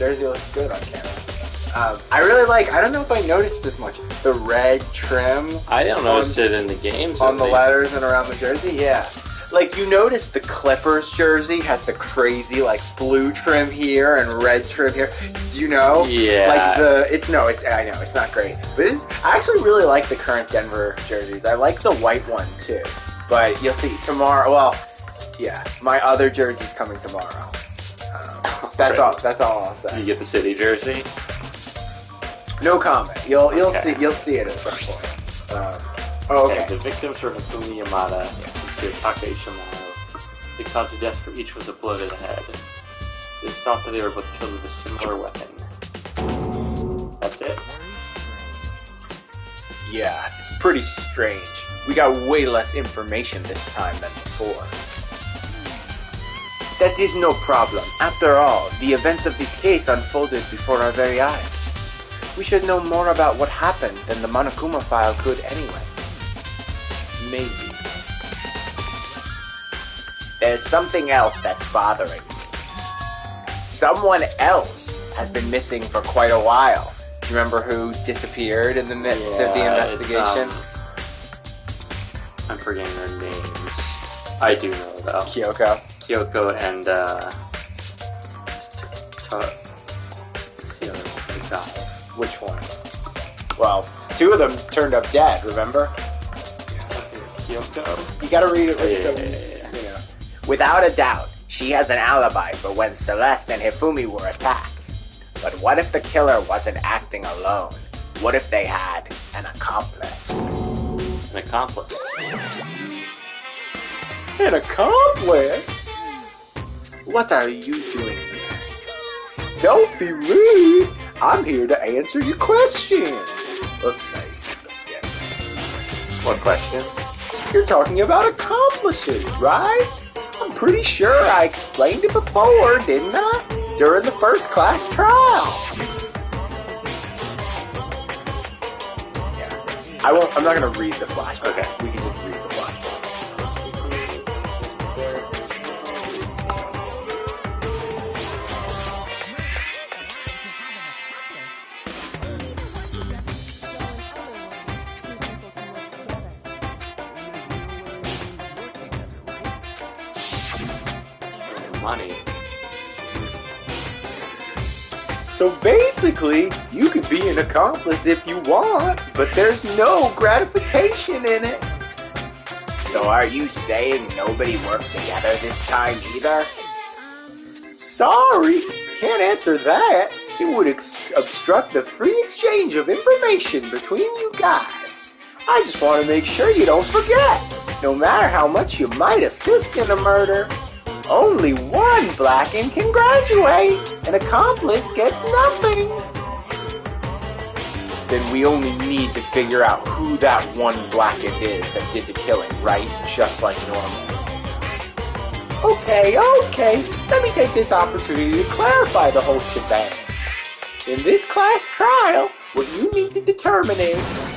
Jersey looks good on camera. I really like, I don't know if I noticed this much, the red trim. I don't notice it in the games. On the letters and around the jersey, yeah. Like, you notice the Clippers jersey has the crazy, like, blue trim here and red trim here. You know? Yeah. Like, I know, it's not great. But I actually really like the current Denver jerseys. I like the white one, too. But you'll see tomorrow, well, yeah, my other jersey's coming tomorrow. That's all I'll say. You get the city jersey? No comment. You'll see it at some point. Okay. The victims were Hifumi Yamada and Taka Ishimaro. The cause of death for each was a blow to the head. It is thought that they were both killed with a similar weapon. That's it. Yeah, it's pretty strange. We got way less information this time than before. That is no problem. After all, the events of this case unfolded before our very eyes. We should know more about what happened than the Monokuma file could anyway. Maybe. There's something else that's bothering me. Someone else has been missing for quite a while. Do you remember who disappeared in the midst of the investigation? I'm forgetting their names. I do know though. Kyoko and what's the other guy? Which one? Well, two of them turned up dead, remember? Kyoko? You gotta read it. You know. Without a doubt, she has an alibi for when Celeste and Hifumi were attacked. But what if the killer wasn't acting alone? What if they had an accomplice? An accomplice? An accomplice? What are you doing here? Don't be rude. I'm here to answer your question. Oops, I skipped. What question? You're talking about accomplices, right? I'm pretty sure I explained it before, didn't I? During the first class trial. Yeah. I'm not gonna read the flashback. Okay. We can just read the flashback. Money. So basically, you could be an accomplice if you want, but there's no gratification in it. So are you saying nobody worked together this time either? Sorry, can't answer that. It would obstruct the free exchange of information between you guys. I just want to make sure you don't forget. No matter how much you might assist in a murder, only one Blackened can graduate. An accomplice gets nothing. Then we only need to figure out who that one Blackened is that did the killing, right? Just like normal. Okay. Let me take this opportunity to clarify the whole shebang. In this class trial, what you need to determine is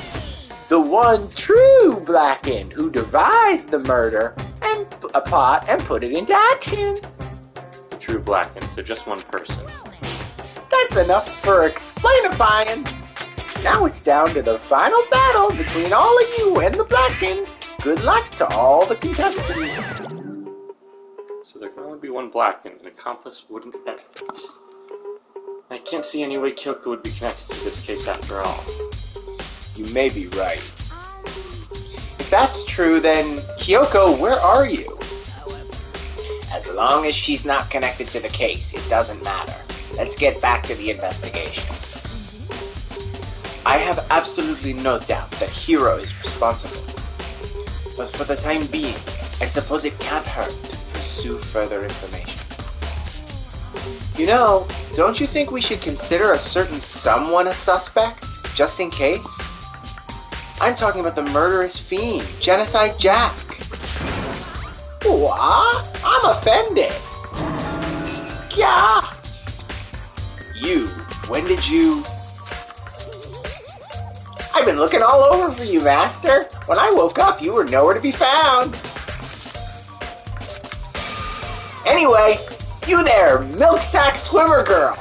the one true Blackened who devised the murder and a plot and put it into action. True Blackened, so just one person. That's enough for explainifying. Now it's down to the final battle between all of you and the Blackened. Good luck to all the contestants. So there can only be one Blackened. An accomplice wouldn't end. I can't see any way Kyoko would be connected to this case after all. You may be right. If that's true, then Kyoko, where are you? As long as she's not connected to the case, it doesn't matter. Let's get back to the investigation. I have absolutely no doubt that Hiro is responsible. But for the time being, I suppose it can't hurt to pursue further information. You know, don't you think we should consider a certain someone a suspect, just in case? I'm talking about the murderous fiend, Genocide Jack. What? I'm offended. Yeah. When did you... I've been looking all over for you, Master. When I woke up, you were nowhere to be found. Anyway, you there, milk sack swimmer girl.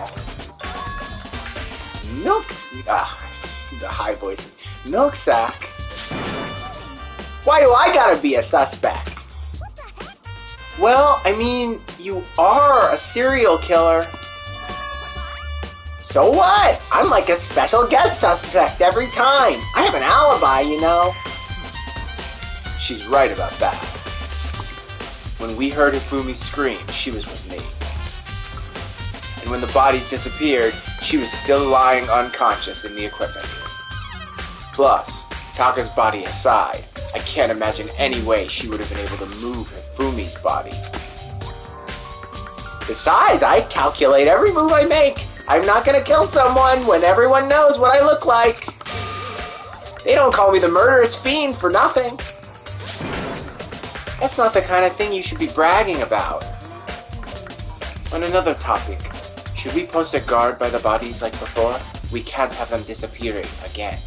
The high voices. Milk sack? Why do I gotta be a suspect? Well, I mean, you are a serial killer. So what? I'm like a special guest suspect every time. I have an alibi, you know. She's right about that. When we heard Hifumi scream, she was with me. And when the bodies disappeared, she was still lying unconscious in the equipment room. Plus, Taka's body aside, I can't imagine any way she would have been able to move Hifumi's body. Besides, I calculate every move I make. I'm not gonna kill someone when everyone knows what I look like. They don't call me the murderous fiend for nothing. That's not the kind of thing you should be bragging about. On another topic, should we post a guard by the bodies like before? We can't have them disappearing again.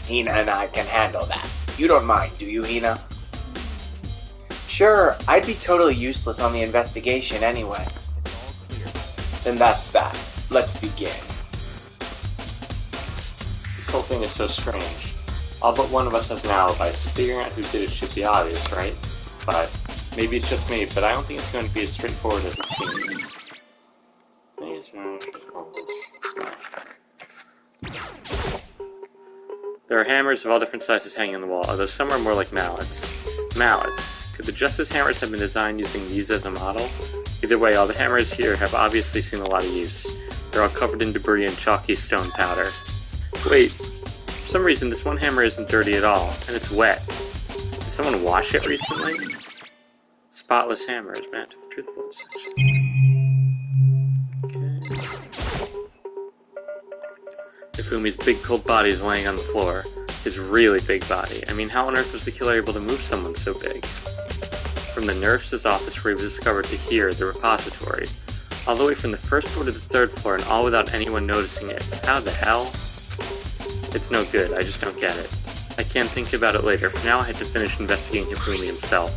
Hina and I can handle that. You don't mind, do you, Hina? Sure, I'd be totally useless on the investigation anyway. Then that's that. Let's begin. This whole thing is so strange. All but one of us has an alibi, so figuring out who did it should be obvious, right? But maybe it's just me, but I don't think it's going to be as straightforward as it seems. There are hammers of all different sizes hanging on the wall, although some are more like mallets. Mallets. Could the Justice hammers have been designed using these as a model? Either way, all the hammers here have obviously seen a lot of use. They're all covered in debris and chalky stone powder. Wait, for some reason this one hammer isn't dirty at all, and it's wet. Did someone wash it recently? Spotless hammers, man. Truth bullets section. Okay. Hifumi's big cold body is laying on the floor. His really big body. I mean, how on earth was the killer able to move someone so big? From the nurse's office where he was discovered to here, the repository. All the way from the first floor to the third floor, and all without anyone noticing it. How the hell? It's no good, I just don't get it. I can't think about it later. For now, I had to finish investigating Hifumi himself.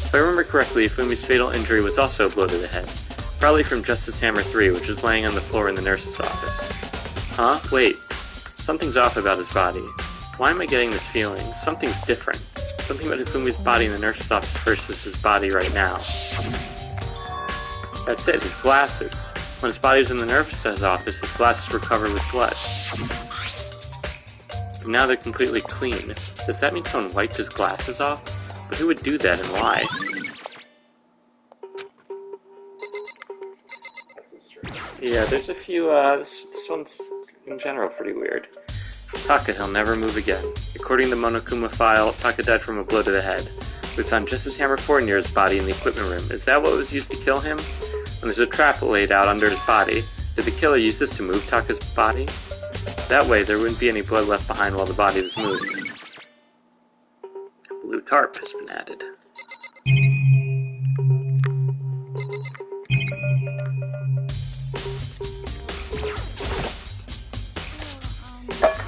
If I remember correctly, Hifumi's fatal injury was also a blow to the head. Probably from Justice Hammer 3, which was laying on the floor in the nurse's office. Huh? Wait. Something's off about his body. Why am I getting this feeling? Something's different. Something about Hifumi's body in the nurse's office versus his body right now. That's it, his glasses. When his body was in the nurse's office, his glasses were covered with blood. But now they're completely clean. Does that mean someone wiped his glasses off? But who would do that and why? Yeah, there's a few, this one's in general pretty weird. Taka, he'll never move again. According to the Monokuma file, Taka died from a blow to the head. We found Justice Hammer 4 near his body in the equipment room. Is that what was used to kill him? And there's a trap laid out under his body. Did the killer use this to move Taka's body? That way, there wouldn't be any blood left behind while the body was moved. A blue tarp has been added.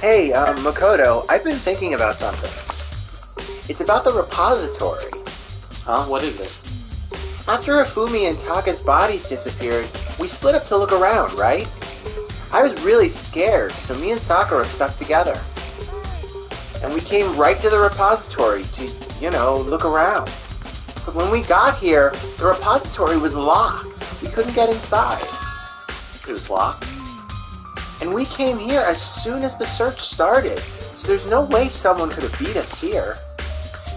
Hey, Makoto, I've been thinking about something. It's about the repository. Huh? What is it? After Hifumi and Taka's bodies disappeared, we split up to look around, right? I was really scared, so me and Sakura stuck together. And we came right to the repository to, you know, look around. But when we got here, the repository was locked. We couldn't get inside. It was locked? And we came here as soon as the search started, so there's no way someone could have beat us here.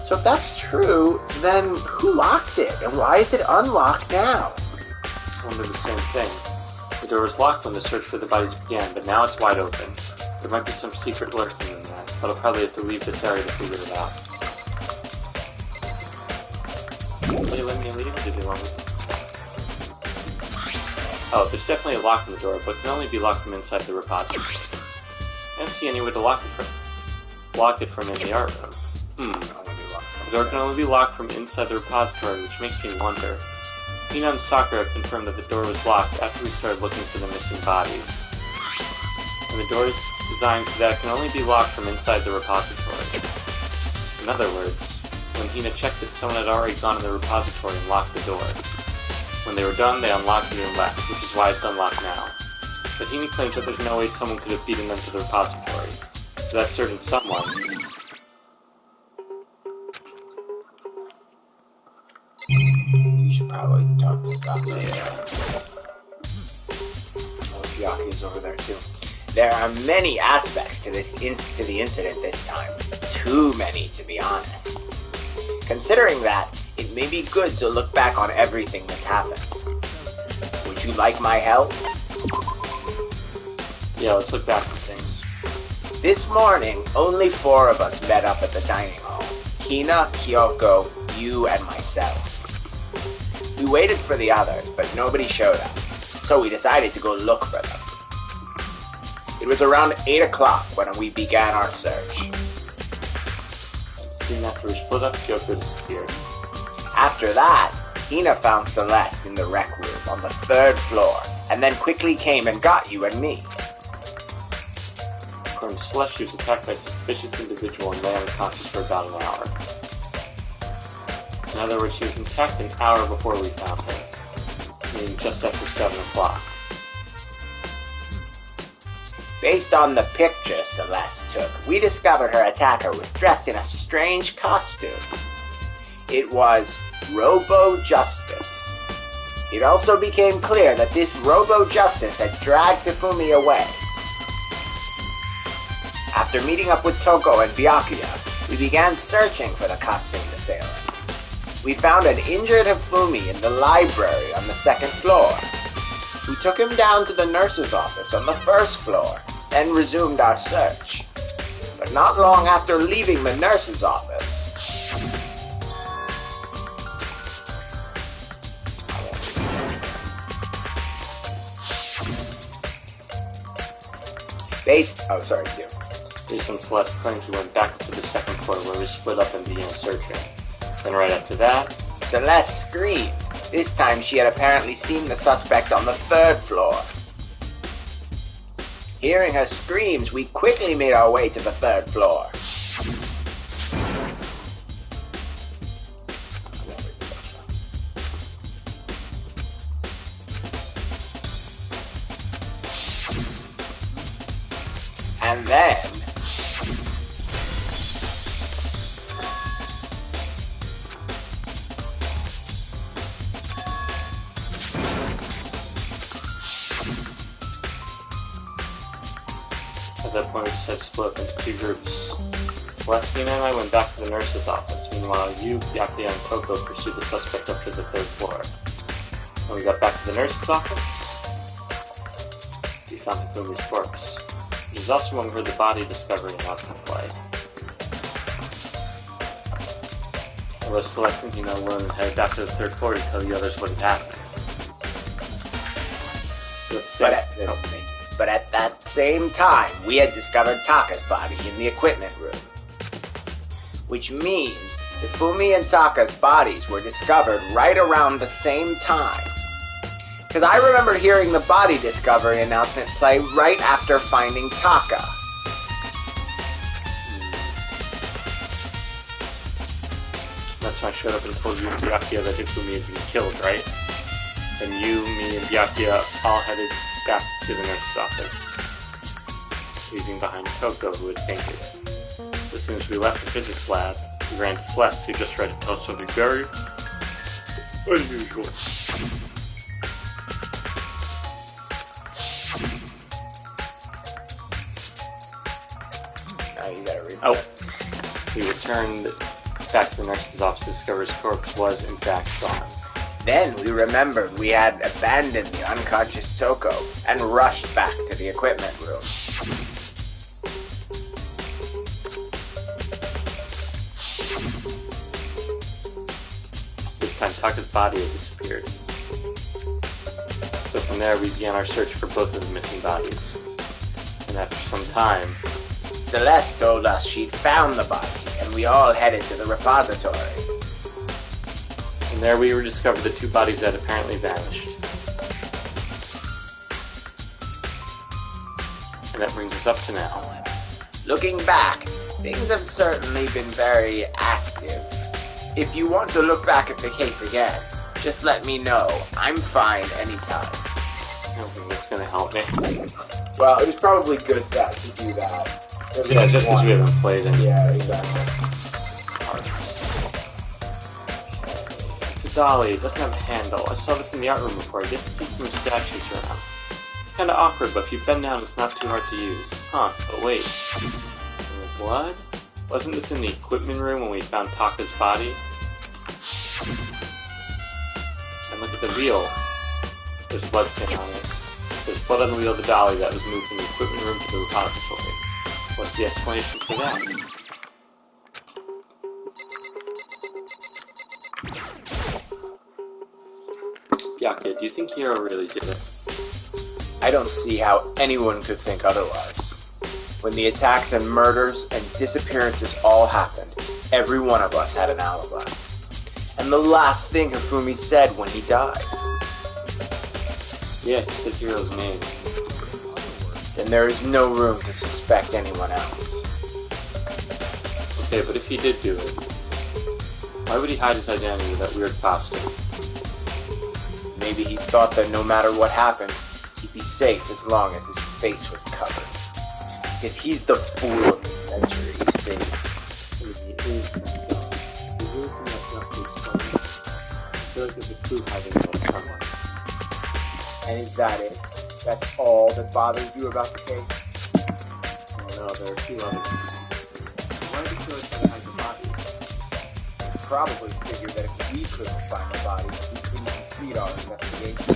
So if that's true, then who locked it, and why is it unlocked now? It's under the same thing. The door was locked when the search for the bodies began, but now it's wide open. There might be some secret lurking in there, but I'll probably have to leave this area to figure it out. Will you let me leave, or did you want me? Oh, there's definitely a lock on the door, but it can only be locked from inside the repository. I don't see any way to lock it from in the art room. The door can only be locked from inside the repository, which makes me wonder. Hina and Sakura confirmed that the door was locked after we started looking for the missing bodies. And the door is designed so that it can only be locked from inside the repository. In other words, when Hina checked it, someone had already gone in the repository and locked the door. When they were done, they unlocked it and left, which is why it's unlocked now. But Hina claims that there's no way someone could have beaten them to the repository. So that certain someone... You should probably talk to Doc later. Oh, Byakuya's over there too. There are many aspects to the incident this time. Too many, to be honest. Considering that, it may be good to look back on everything that's happened. Would you like my help? Yeah, let's look back at things. This morning, only 4 of us met up at the dining hall. Hina, Kyoko, you, and myself. We waited for the others, but nobody showed up, so we decided to go look for them. It was around 8 o'clock when we began our search. Soon after we split up, Kyoko disappeared. After that, Hina found Celeste in the rec room on the 3rd floor, and then quickly came and got you and me. According to Celeste, she was attacked by a suspicious individual and lay unconscious for about an hour. In other words, she was attacked an hour before we found her, meaning just after 7 o'clock. Based on the picture Celeste took, we discovered her attacker was dressed in a strange costume. It was Robo-Justice. It also became clear that this Robo-Justice had dragged Hifumi away. After meeting up with Toko and Byakuya, we began searching for the costumed assailant. We found an injured Hifumi in the library on the 2nd floor. We took him down to the nurse's office on the 1st floor, then resumed our search. But not long after leaving the nurse's office, Based on Celeste claims we went back to the 2nd floor where we split up and began searching. Then right after that, Celeste screamed. This time she had apparently seen the suspect on the 3rd floor. Hearing her screams, we quickly made our way to the 3rd floor. And then... at that point we decided to split up into 2 groups. Celeste and I went back to the nurse's office. Meanwhile, you, Byakuya, and Toko pursued the suspect up to the 3rd floor. When we got back to the nurse's office, we found Hifumi's corpse. It was also when we heard the body discovery announcement play. I left Celeste and Hina alone and headed back to the 3rd floor to tell the others what had happened. But at that same time, we had discovered Taka's body in the equipment room. Which means Hifumi and Taka's bodies were discovered right around the same time. Because I remember hearing the body discovery announcement play right after finding Taka. That's when I showed up and told you and Byakuya that Hifumi had been killed, right? Then you, me, and Byakuya all headed back to the nurse's office, leaving behind Toko, who had fainted. As soon as we left the physics lab, we ran to Celeste, who just tried to tell us something very unusual. Now you gotta read Oh. We returned back to the nurse's office to discover his corpse was, in fact, gone. Then we remembered we had abandoned the unconscious Toko and rushed back to the equipment room. This time Taka's body had disappeared. So from there we began our search for both of the missing bodies. And after some time, Celeste told us she'd found the body, and we all headed to the repository. And there we discovered the 2 bodies that apparently vanished. And that brings us up to now. Looking back, things have certainly been very active. If you want to look back at the case again, Just let me know. I'm fine anytime. I don't think that's gonna help me. Well, it was probably good at that to do that. Yeah, just because we haven't played it. Yeah, exactly. It's a dolly. It doesn't have a handle. I saw this in the art room before. I guess to see some statues around. It's kinda awkward, but if you bend down, it's not too hard to use. Huh, but wait. Blood? Wasn't this in the equipment room when we found Taka's body? And look at the wheel. There's blood stain on it. There's blood on the wheel of the dolly that was moved from the equipment room to the repository. What's the explanation for that? Yakuya, do you think Hiro really did it? I don't see how anyone could think otherwise. When the attacks and murders and disappearances all happened, every one of us had an alibi. And the last thing Hifumi said when he died. Yeah, he said Hiro's name. Then there is no room to suspect anyone else. Okay, but if he did do it, why would he hide his identity with that weird costume? Maybe he thought that no matter what happened, he'd be safe as long as his face was covered. Because he's the fool of the century, you see. I feel like there's a clue hiding in somewhere. And is that it? That's all that bothers you about the case? Oh no, there are a few others. Why did you always try to hide the body? He probably figured that if we couldn't find the body, we couldn't complete our investigation.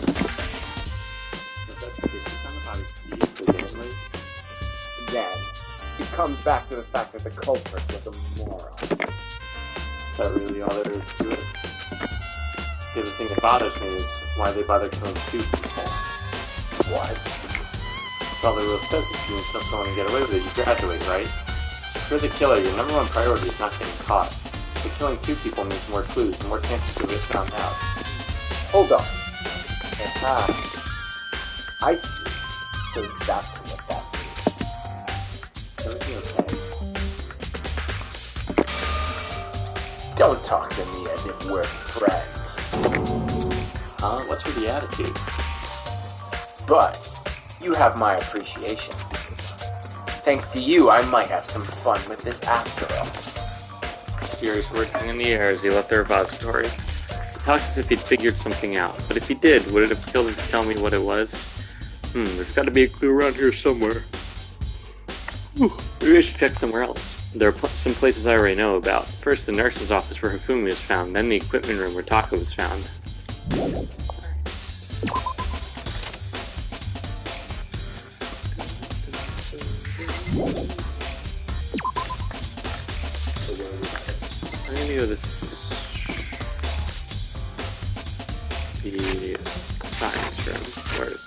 If that's the case, we found the body legitimately. Again, it comes back to the fact that the culprit was a moron. Is that really all there is to it? Okay, the thing that bothers me is why they bother killing two people. What? That's all the rule says. If you kill someone and get away with it, you graduate, right? If you're the killer, your number one priority is not getting caught. But killing two people means more clues, more chances to get found out. Hold on. I see. So that's what that means. Everything okay? Don't talk to me as if we're friends. Huh? What's with the attitude? But you have my appreciation. Thanks to you, I might have some fun with this after all. Spheres working in the air as he left the repository. He talks as if he'd figured something out, but if he did, would it have killed him to tell me what it was? There's gotta be a clue around here somewhere. Maybe I should check somewhere else. There are some places I already know about. First, the nurse's office where Hifumi was found, then the equipment room where Taka was found. I'm gonna go this. The science room. Where is it?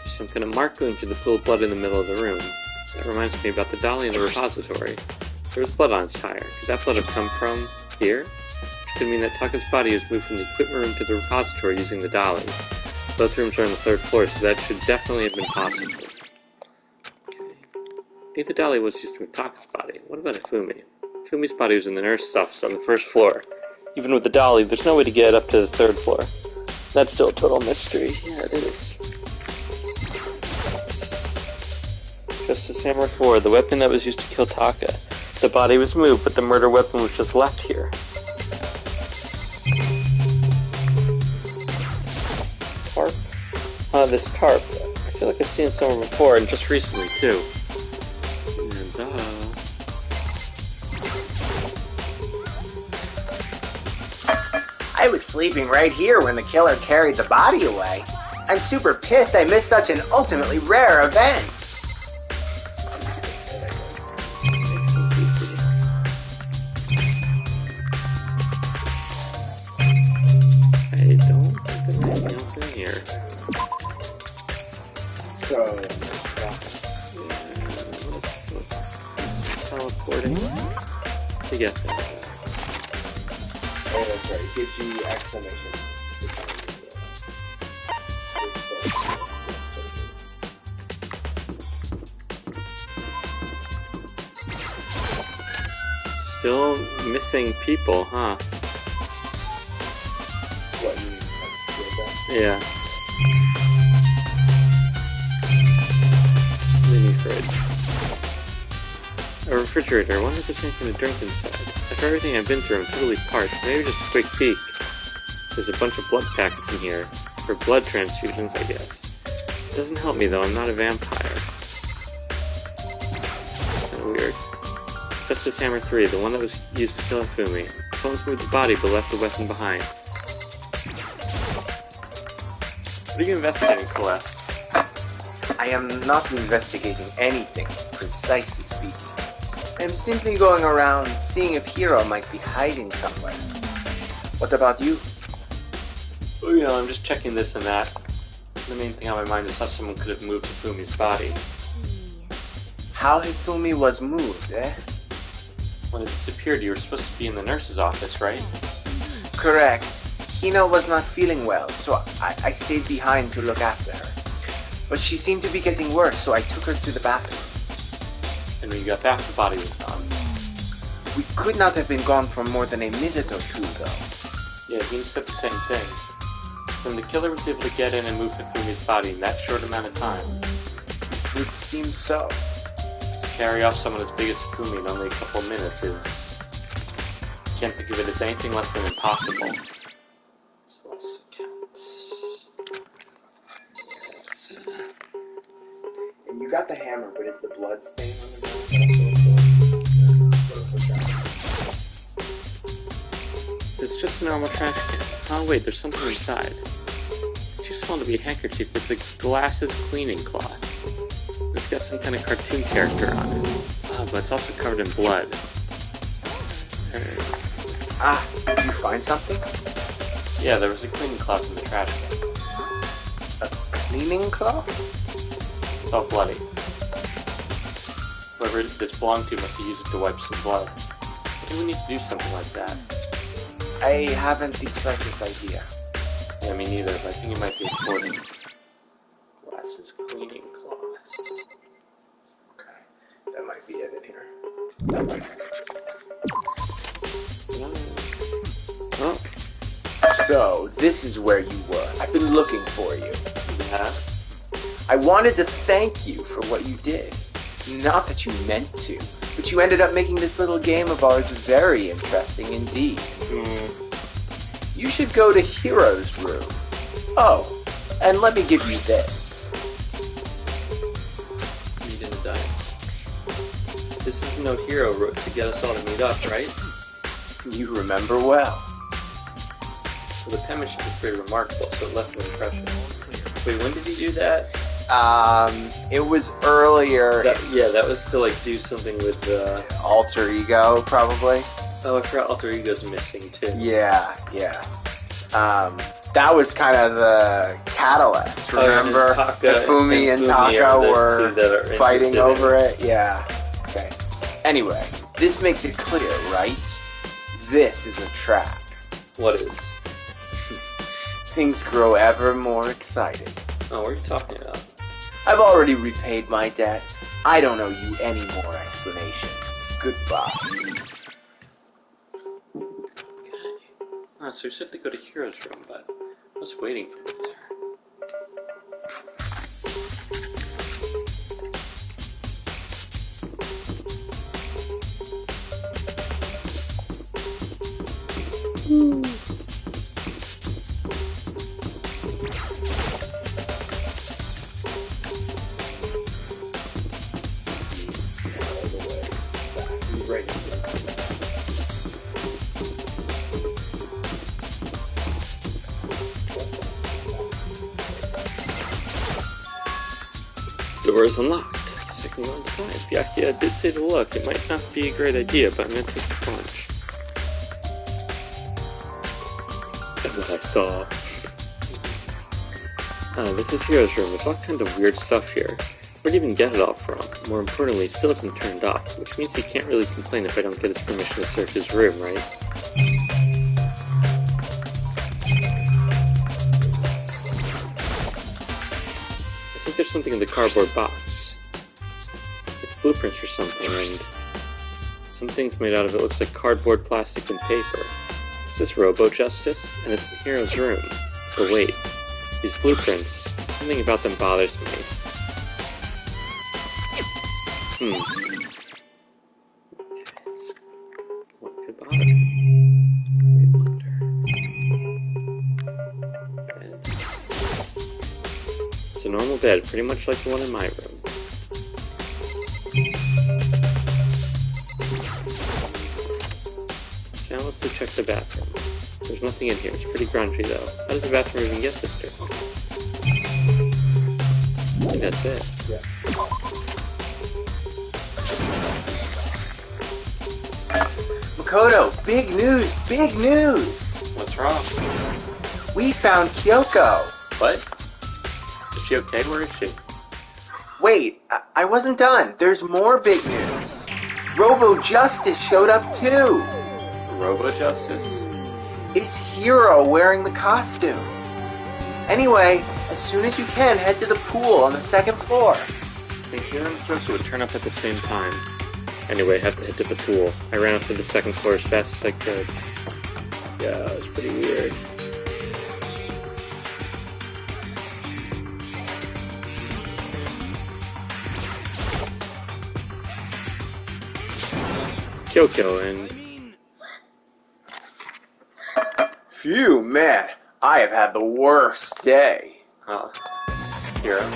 Something a mark going through the pool of blood in the middle of the room. That reminds me about the dolly in the repository. There was blood on its tire. Could that blood have come from here? Which could mean that Taka's body was moved from the equipment room to the repository using the dolly. Both rooms are on the 3rd floor, so that should definitely have been possible. Okay. Maybe the dolly was used to move Taka's body. What about Hifumi? Hifumi's body was in the nurse's office on the 1st floor. Even with the dolly, there's no way to get up to the 3rd floor. That's still a total mystery. Yeah, it is. Just the same before, the weapon that was used to kill Taka. The body was moved, but the murder weapon was just left here. Tarp? This tarp. I feel like I've seen it somewhere before, and just recently, too. And, I was sleeping right here when the killer carried the body away. I'm super pissed I missed such an ultimately rare event. here. So, Let's do some teleporting to get there. oh, that's right. It gives you exclamation. Still missing people, huh? What, you feel that? Yeah. Mini fridge. A refrigerator. I wonder if there's anything to drink inside. After everything I've been through, I'm totally parched. Maybe just a quick peek. There's a bunch of blood packets in here. For blood transfusions, I guess. It doesn't help me though, I'm not a vampire. Kinda weird. Justice Hammer 3, the one that was used to kill Fumi. Someone's moved the body but left the weapon behind. What are you investigating, Celeste? I am not investigating anything, precisely speaking. I am simply going around seeing if Hiro might be hiding somewhere. What about you? Well, you know, I'm just checking this and that. The main thing on my mind is how someone could have moved Fumi's body. How Hifumi was moved, eh? When it disappeared, you were supposed to be in the nurse's office, right? Correct. Hino was not feeling well, so I stayed behind to look after her. But she seemed to be getting worse, so I took her to the bathroom. And when you got back, the body was gone. We could not have been gone for more than a minute or two, though. Yeah, he said the same thing. Then the killer was able to get in and move Fumi's body in that short amount of time. It would seem so. Carry off someone as big as Fumi in only a couple minutes is... Can't think of it as anything less than impossible. So let's count. And you got the hammer, but is the blood stain on the ground? It's just a normal trash can. Oh wait, there's something inside. It's too small to be a handkerchief, but the glasses cleaning cloth. It's got some kind of cartoon character on it. But it's also covered in blood. Did you find something? Yeah, there was a cleaning cloth in the trash can. A cleaning cloth? It's all bloody. Whoever this belonged to must have used it to wipe some blood. Why do we need to do something like that? I haven't the slightest idea. Yeah, me neither, but I think it might be important. Glasses cleaning cloth. Okay, that might be it in here. Oh. So, this is where you were. I've been looking for you. Yeah? I wanted to thank you for what you did. Not that you meant to, but you ended up making this little game of ours very interesting indeed. You should go to Hiro's room. Oh, and let me give you this. Read in the diary. This is the note Hiro wrote to get us all to meet up, right? You remember well. Well, the penmanship is pretty remarkable, so it left an impression. Wait, when did he do that? It was earlier. That was to like do something with the alter ego, probably. Oh, I forgot alter ego's missing too. Yeah. That was kind of the catalyst. Remember, Fumi and Taka were fighting over it. Yeah. Okay. Anyway, this makes it clear, right? This is a trap. What is? Things grow ever more exciting. Oh, what are you talking about? I've already repaid my debt. I don't owe you any more explanation. Goodbye. So we just have to go to Hiro's room, but I was waiting for him there. The door is unlocked. I guess I can go inside. Byakuya did say to look. It might not be a great idea, but I'm gonna take the plunge. And what I saw. This is Hero's room. There's all kinds of weird stuff here. Where'd he even get it all from? More importantly, it still isn't turned off, which means he can't really complain if I don't get his permission to search his room, right? I think there's something in the cardboard box. It's blueprints or something, and something's made out of it looks like cardboard, plastic, and paper. Is this Robo-Justice? And it's in Hero's room. But wait, these blueprints, something about them bothers me. What could bother me? Bed. It's a normal bed, pretty much like the one in my room. Now let's go check the bathroom. There's nothing in here. It's pretty grungy though. How does the bathroom even get this dirty? I think that's it. Yeah. Makoto, big news, big news! What's wrong? We found Kyoko! What? Is she okay? Where is she? Wait, I wasn't done. There's more big news. Robo-Justice showed up too! Robo-Justice? It's Hiro wearing the costume. Anyway, as soon as you can, head to the pool on the second floor. I think Hiro and Kyoko would turn up at the same time. Anyway, I have to head to the pool. I ran up to the second floor as fast as I could. Yeah, it was pretty weird. Kyoko and... Phew, man. I have had the worst day. Oh. Hiro?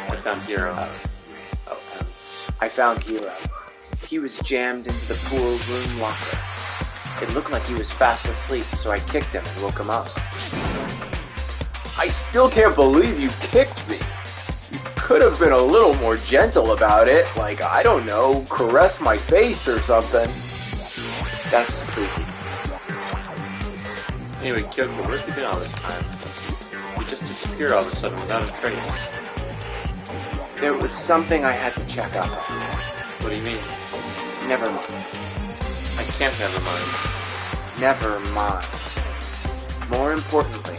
I found Hiro. I found Hiro. He was jammed into the pool room locker. It looked like he was fast asleep, so I kicked him and woke him up. I still can't believe you kicked me. You could have been a little more gentle about it, like, I don't know, caress my face or something. That's creepy. Anyway, Kyoko, where's he been all this time? He just disappeared all of a sudden without a trace. There was something I had to check up on. What do you mean? Never mind. I can't never mind. Never mind. More importantly,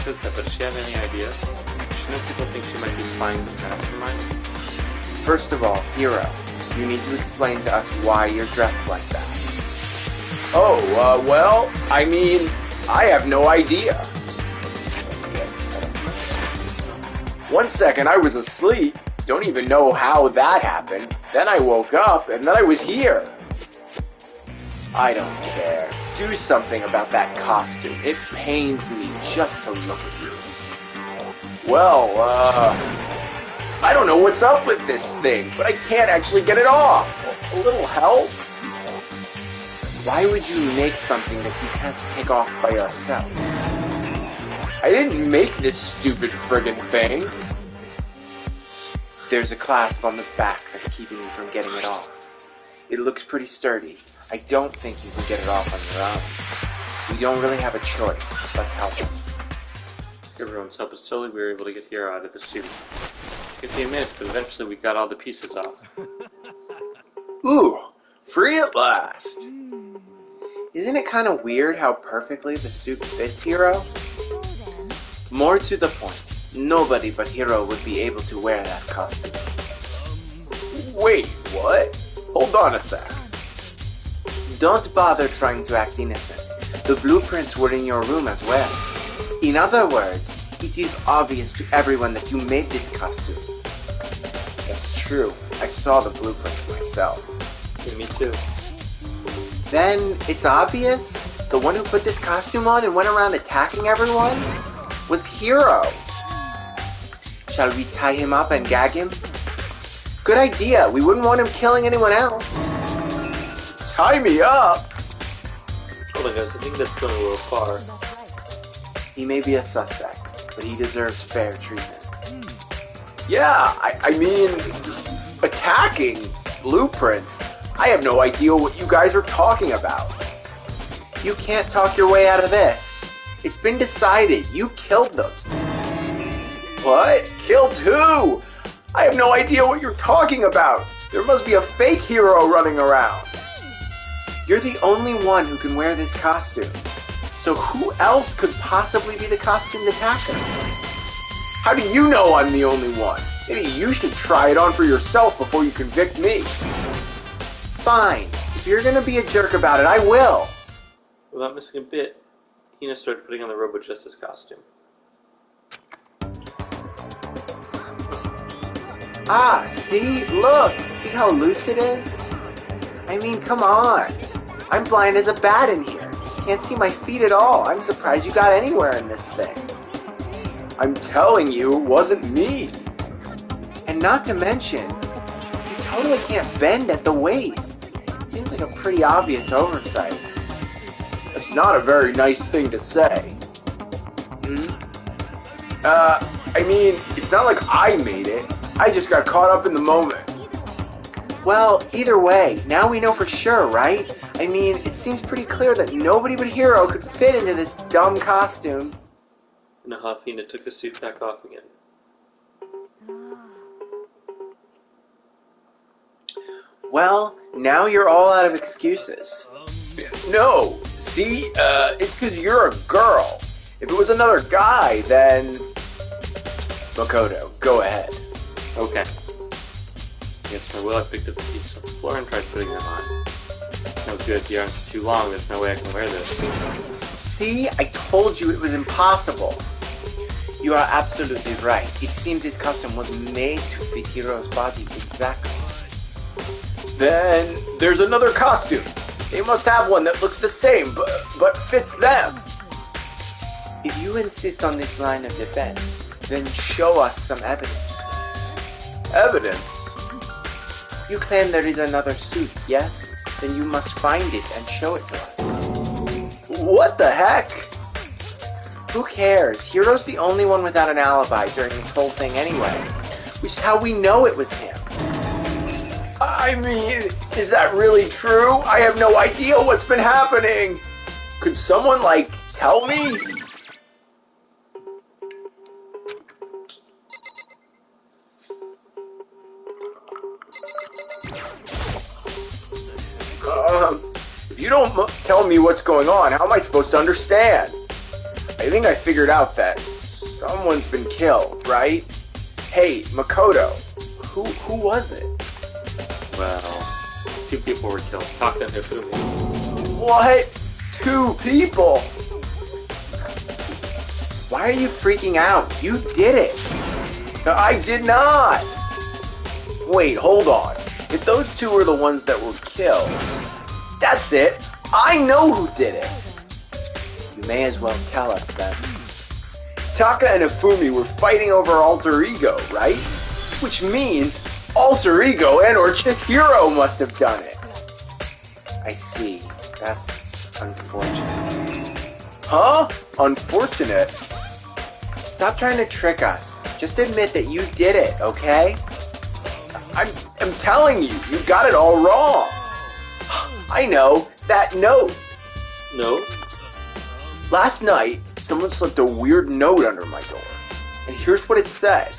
She says that, but does she have any idea? She knows people think she might be spying the mastermind. first of all, Hiro, you need to explain to us why you're dressed like that. Oh, well, I mean, I have no idea. 1 second I was asleep, don't even know how that happened. Then I woke up, and then I was here. I don't care. Do something about that costume. It pains me just to look at you. Well, I don't know what's up with this thing, but I can't actually get it off. A little help? Why would you make something that you can't take off by yourself? I didn't make this stupid friggin' thing. There's a clasp on the back that's keeping you from getting it off. It looks pretty sturdy. I don't think you can get it off on your own. We don't really have a choice. Let's help him. Everyone's help us slowly, we were able to get Hiro out of the suit. It took me a minute, but eventually we got all the pieces off. Ooh, free at last. Isn't it kind of weird how perfectly the suit fits Hiro? More to the point, nobody but Hiro would be able to wear that costume. Wait, what? Hold on a sec. Don't bother trying to act innocent. The blueprints were in your room as well. In other words, it is obvious to everyone that you made this costume. That's true. I saw the blueprints myself. Yeah, me too. Then, it's obvious? The one who put this costume on and went around attacking everyone was Hiro. Shall we tie him up and gag him? Good idea. We wouldn't want him killing anyone else. Tie me up? Hold on guys, I think that's going a little far. He may be a suspect, but he deserves fair treatment. Yeah, I mean, attacking blueprints. I have no idea what you guys are talking about. You can't talk your way out of this. It's been decided. You killed them. What? Killed who? I have no idea what you're talking about. There must be a fake hero running around. You're the only one who can wear this costume. So who else could possibly be the costumed attacker? How do you know I'm the only one? Maybe you should try it on for yourself before you convict me. Fine. If you're gonna be a jerk about it, I will. Without missing a bit, Hina started putting on the Robo Justice costume. Ah, see? Look! See how loose it is? I mean, come on. I'm blind as a bat in here. Can't see my feet at all. I'm surprised you got anywhere in this thing. I'm telling you, it wasn't me. And not to mention, you totally can't bend at the waist. Seems like a pretty obvious oversight. That's not a very nice thing to say. I mean, it's not like I made it. I just got caught up in the moment. Well, either way, now we know for sure, right? I mean, it seems pretty clear that nobody but Hero could fit into this dumb costume. In a huff, Hina took the suit back off again. Well, now you're all out of excuses. No, see, it's because you're a girl. If it was another guy, then... Makoto, go ahead. Okay. Against my will, I picked up the pieces on the floor and tried putting them on. No good, the arms are too long, there's no way I can wear this. See, I told you it was impossible. You are absolutely right. It seems this costume was made to fit Hiro's body exactly. Then there's another costume. They must have one that looks the same, but fits them. If you insist on this line of defense, then show us some evidence. Evidence? You claim there is another suit, yes? Then you must find it and show it to us. What the heck? Who cares? Hiro's the only one without an alibi during this whole thing anyway. Which is how we know it was him. I mean, is that really true? I have no idea what's been happening. Could someone, tell me? If you don't tell me what's going on, how am I supposed to understand? I think I figured out that someone's been killed, right? Hey, Makoto, who was it? Well, 2 people were killed. Taka and Hifumi. What? 2 people? Why are you freaking out? You did it. I did not. Wait, hold on. If those 2 were the ones that were killed, that's it. I know who did it. You may as well tell us then. Taka and Hifumi were fighting over Alter Ego, right? Which means Alter Ego and or Chihiro must have done it. I see. That's unfortunate. Huh? Unfortunate? Stop trying to trick us. Just admit that you did it, okay? I'm telling you, you got it all wrong. I know, that note. No? Last night, someone slipped a weird note under my door. And here's what it said.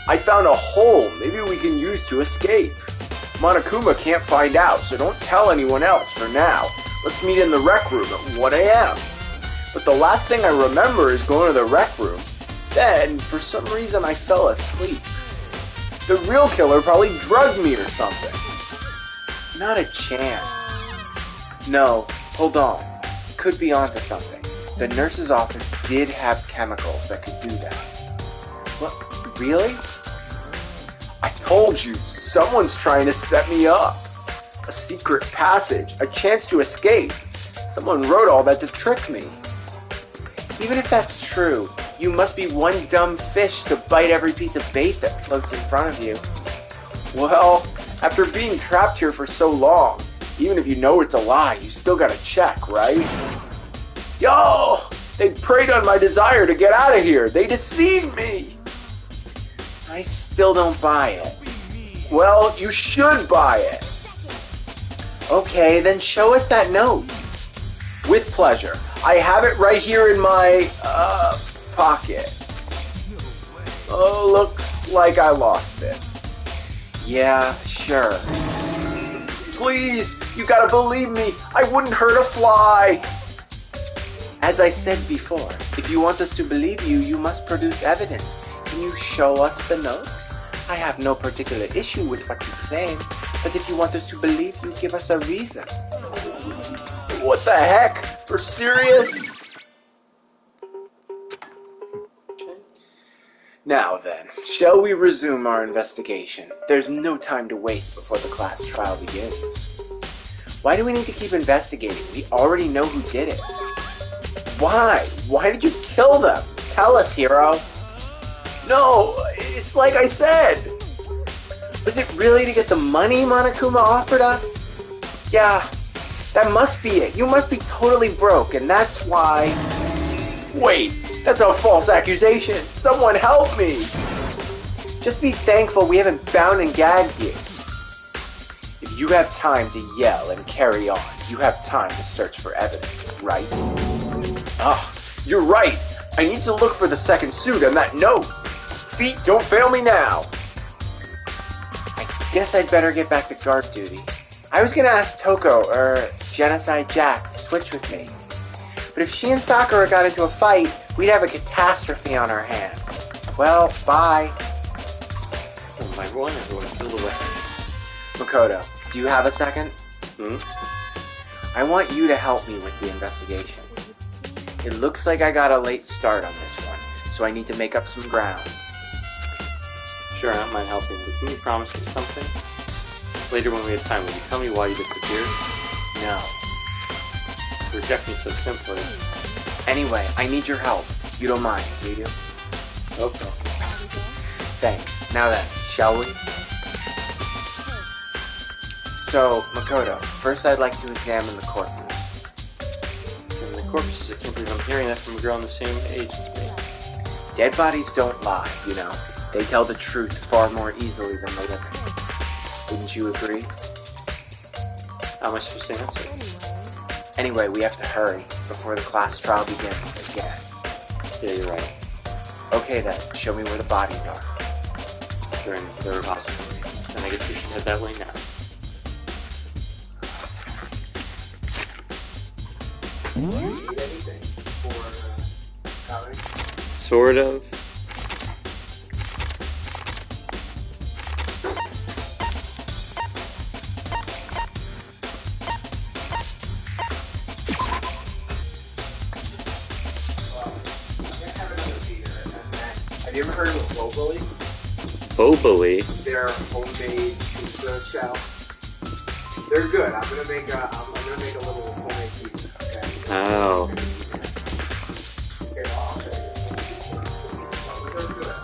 I found a hole maybe we can use to escape. Monokuma can't find out, so don't tell anyone else for now. Let's meet in the rec room at 1 a.m. But the last thing I remember is going to the rec room. Then, for some reason, I fell asleep. The real killer probably drugged me or something. Not a chance. No, hold on. Could be onto something. The nurse's office did have chemicals that could do that. What? Really? I told you, someone's trying to set me up. A secret passage, a chance to escape. Someone wrote all that to trick me. Even if that's true, you must be one dumb fish to bite every piece of bait that floats in front of you. Well, after being trapped here for so long, even if you know it's a lie, you still gotta check, right? Yo! They preyed on my desire to get out of here. They deceived me. I still don't buy it. Well, you should buy it. Okay, then show us that note. With pleasure. I have it right here in my, pocket. Oh, looks like I lost it. Yeah, sure. Please, you gotta believe me. I wouldn't hurt a fly. As I said before, if you want us to believe you, you must produce evidence. Can you show us the note? I have no particular issue with what you claim, but if you want us to believe you, give us a reason. What the heck? For serious? Now then, shall we resume our investigation? There's no time to waste before the class trial begins. Why do we need to keep investigating? We already know who did it. Why? Why did you kill them? Tell us, hero. No, it's like I said. Was it really to get the money Monokuma offered us? Yeah, that must be it. You must be totally broke, and that's why... Wait, that's a false accusation. Someone help me. Just be thankful we haven't bound and gagged you. If you have time to yell and carry on, you have time to search for evidence, right? Ah, you're right. I need to look for the second suit on that note. Feet, don't fail me now. I guess I'd better get back to guard duty. I was gonna ask Toko or Genocide Jack to switch with me. But if she and Sakura got into a fight, we'd have a catastrophe on our hands. Well, bye. Oh, my one everyone filled away. Makoto, do you have a second? Hmm? I want you to help me with the investigation. It looks like I got a late start on this one, so I need to make up some ground. Sure, I don't mind helping, but can you promise me something? Later when we have time, will you tell me why you disappeared? No. You reject me so simply. Anyway, I need your help. You don't mind, do you? Okay. Thanks. Now then, shall we? So, Makoto, first I'd like to examine the corpses. And the corpses, I can't believe I'm hearing that from a girl in the same age as me. Dead bodies don't lie, you know. They tell the truth far more easily than the living. Wouldn't you agree? How am I supposed to answer? Anyway, we have to hurry before the class trial begins again. Yeah, you're right. Okay then, show me where the bodies are. They're in the repository. And I guess we should head that way now. Do you need anything for college? Sort of. Have you ever heard of Boboli? Boboli? They're homemade pizza shells. They're good. I'm gonna make a little homemade pizza. Okay. Oh. Okay, I'll show you. They're good.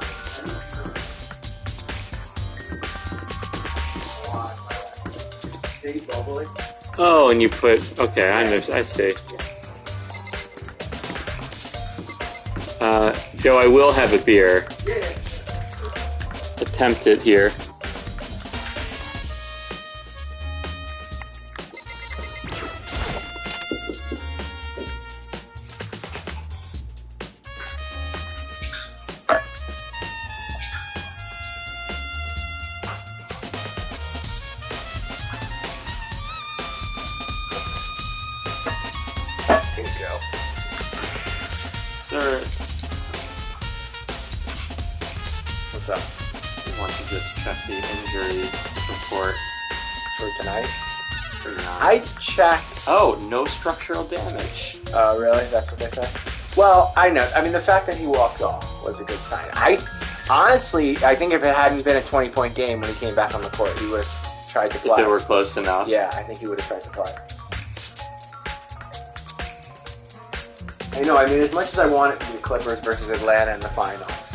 See, Boboli? Oh, and you put... Okay, I see. Joe, I will have a beer. Yeah. Attempt it here. Here you go. Sir, What's up? I want to just check the injury report For tonight? for now. I checked. Oh, no structural damage. Oh, really? That's what they said? Well, I know. I mean, the fact that he walked off was a good sign. Honestly, I think if it hadn't been a 20-point game when he came back on the court, he would have tried to play. If they were close enough. Yeah, I think he would have tried to play. I know, I mean, as much as I want it to be Clippers versus Atlanta in the finals,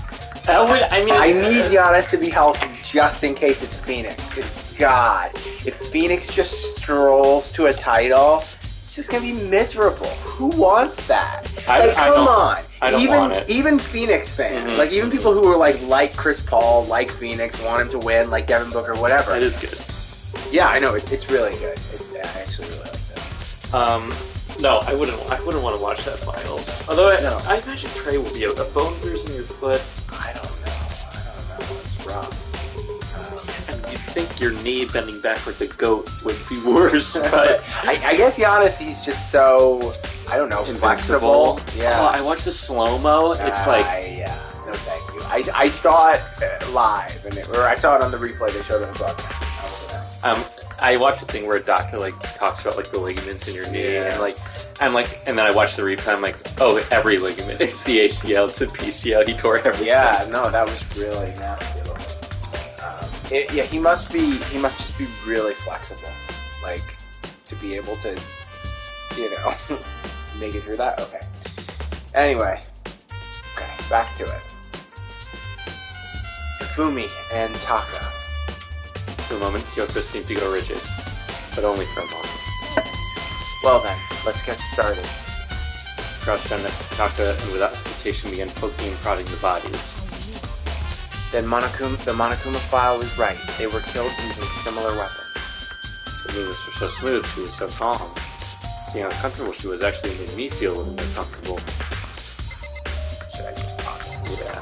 I need Giannis to be healthy just in case it's Phoenix. Good God. If Phoenix just strolls to a title, it's just going to be miserable. Who wants that? Come on. I don't want it. Even Phoenix fans, Mm-hmm. even people who are like Chris Paul, like Phoenix, want him to win, like Devin Booker, whatever. That is good. Yeah, I know. It's really good. I actually really like that. No, I wouldn't want to watch that Files. Although I imagine Trey will be a bone bruise in your foot. I don't know. It's rough. And you'd think your knee bending back like a goat would be worse, but I guess Giannis, he's just so, I don't know, flexible. Yeah. Oh, I watched the slow-mo. It's like... Yeah. No, thank you. I saw it live, or I saw it on the replay. They showed it on the broadcast. I watched a thing where a doctor like talks about like the ligaments in your knee, and and then I watched the replay. I'm like, oh, every ligament. It's the ACL, it's the PCL. He tore everything. Yeah, no, that was really nasty. He must just be really flexible, like to be able to, make it through that. Okay. Anyway, back to it. Fumi and Taka. For a moment, Kyoko seemed to go rigid, but only for a moment. Well then, let's get started. Crouched down next to Taka and without hesitation began poking and prodding the bodies. Then the Monokuma file was right. They were killed using similar weapons. The movements were so smooth, she was so calm. Seeing how comfortable she was actually made me feel a little more comfortable. Should I just pause? Yeah.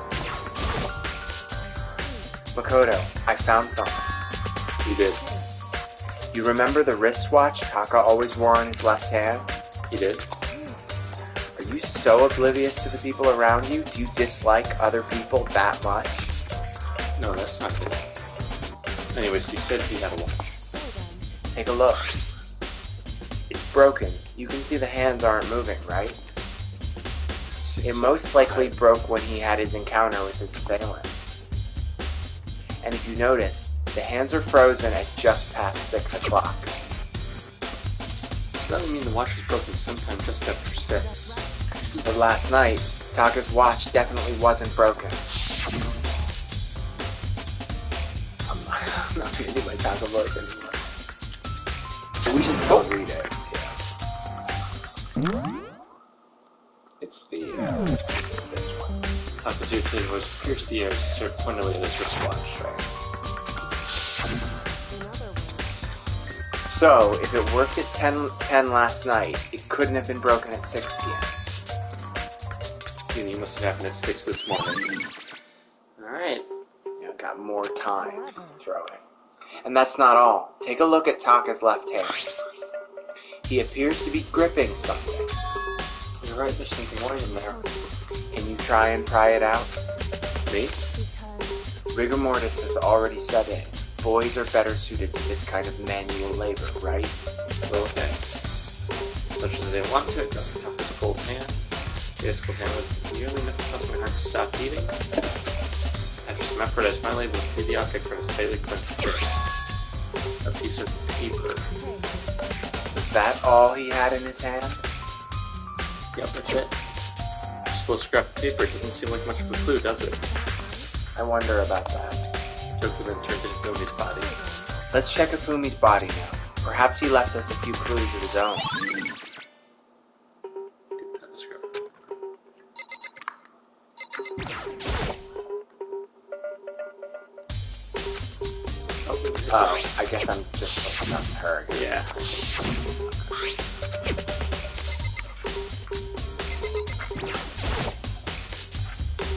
Makoto, I found something. You did. You remember the wristwatch Taka always wore on his left hand? You did. Are you so oblivious to the people around you? Do you dislike other people that much? No, that's not good. Anyways, you said he had a watch. Take a look. It's broken. You can see the hands aren't moving, right? It most likely broke when he had his encounter with his assailant. And if you notice, the hands are frozen at just past 6 o'clock. That would mean the watch was broken sometime just after 6. But last night, Taka's watch definitely wasn't broken. I'm not going to do my Taka voice anymore. We should still read it. Yeah. It's the, this one. Taka's irritated voice pierced the air as he started pointing away at his wristwatch. So, if it worked at 10 last night, it couldn't have been broken at 6 p.m. It must have happened at 6 this morning. Alright. Got more time to throw it. And that's not all. Take a look at Taka's left hand. He appears to be gripping something. You're right, there's something white in there. Can you try and pry it out? Me? Rigor mortis has already set in. Boys are better suited to this kind of manual labor, right? Okay. Much as they want to, it doesn't help his cold hand. His cold hand was nearly enough to cause my heart to stop beating. After some effort, I finally able to free the object from his tightly clenched fist. A piece of paper. Was that all he had in his hand? Yep, that's it. Just a little scrap of paper. It doesn't seem like much of a clue, does it? I wonder about that. Joker then turned to Fumi's body. Let's check Fumi's body now. Perhaps he left us a few clues of his own. Oh, I guess I'm just looking up her. Yeah.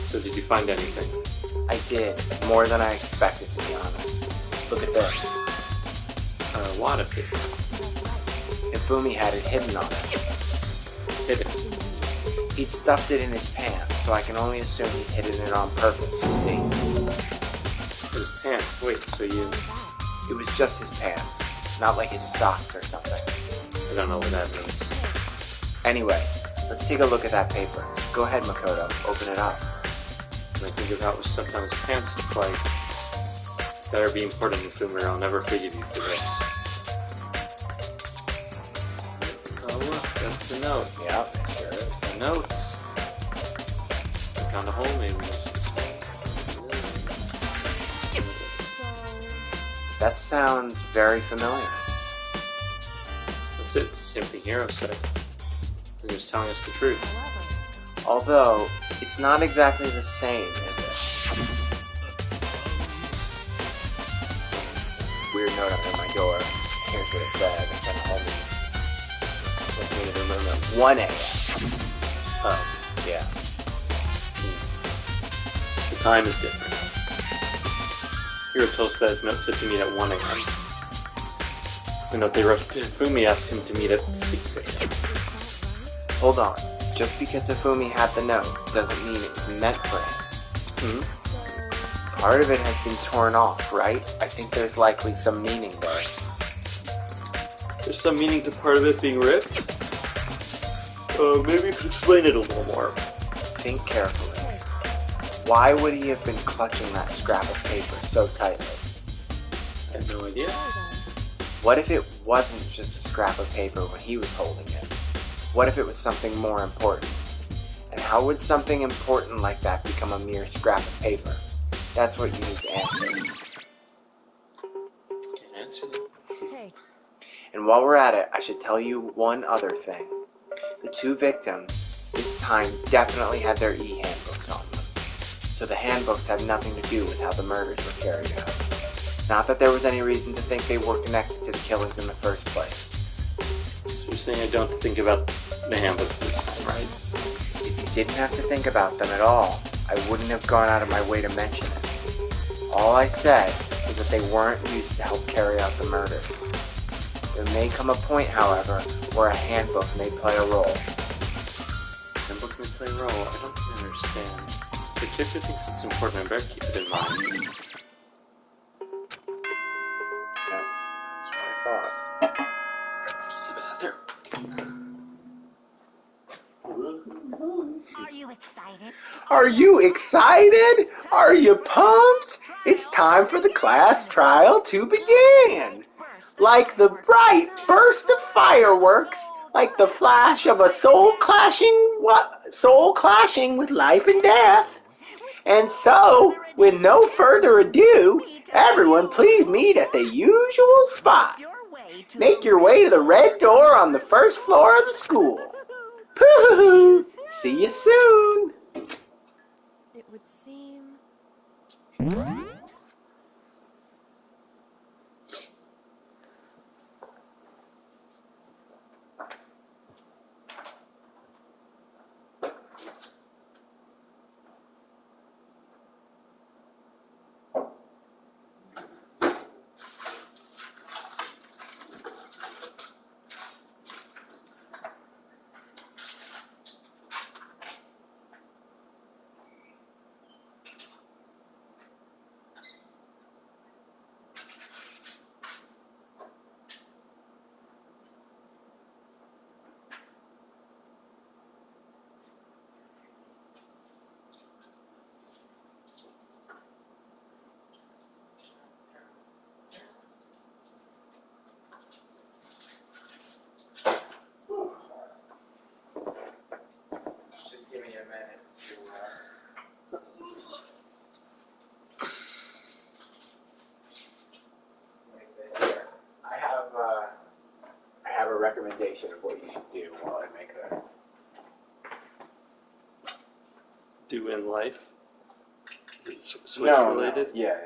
So did you find anything? I did. More than I expected, to be honest. Look at this. A wad of paper. Ifumi had it hidden on him. Hidden? He'd stuffed it in his pants, so I can only assume he'd hidden it on purpose, you see. His pants? Wait, so you... It was just his pants. Not like his socks or something. I don't know what that means. Anyway, let's take a look at that paper. Go ahead, Makoto. Open it up. When I think of how it was stuffed on his pants, it's like... Better be important, Ifumi, or I'll never forgive you for this. Oh look, that's the note. Yep, it sure is. The note. I found a hole maybe. That sounds very familiar. That's it, it's the same thing Hiro said. He was telling us the truth. Although, it's not exactly the same, is it? Weird note under my door. Here's what it said. It's gonna hold me. assassinated in Merman? 1 a.m. Oh, Yeah. the time is different. Hiroto says note said to meet at 1 a.m. The note they wrote to Fumi asked him to meet at 6 a.m. Hold on. Just because Hifumi had the note doesn't mean it was meant for him. Part of it has been torn off, right? I think there's likely some meaning there. There's some meaning to part of it being ripped? Maybe you could explain it a little more. Think carefully. Why would he have been clutching that scrap of paper so tightly? I have no idea. What if it wasn't just a scrap of paper when he was holding it? What if it was something more important? And how would something important like that become a mere scrap of paper? That's what you need to answer. Can't answer that. Hey. And while we're at it, I should tell you one other thing. The 2 victims, this time, definitely had their e-handbooks on them. So the handbooks had nothing to do with how the murders were carried out. Not that there was any reason to think they were connected to the killings in the first place. So you're saying I don't have to think about the handbooks this time, right? If you didn't have to think about them at all, I wouldn't have gone out of my way to mention it. All I said was that they weren't used to help carry out the murders. There may come a point, however, where a handbook may play a role. Handbook may play a role? I don't understand. The character thinks it's important, I better keep it in mind. Yep, that's what I thought. Use the bathroom. Are you excited? Are you excited? Are you pumped? It's time for the class trial to begin. Like the bright burst of fireworks, like the flash of a soul clashing with life and death. And so, with no further ado, everyone please meet at the usual spot. Make your way to the red door on the first floor of the school. Pooh! See you soon. It would seem... Just give me a minute to make this here. I have a recommendation of what you should do while I make this. Do in life? Is it Switch No, related? No. Yeah.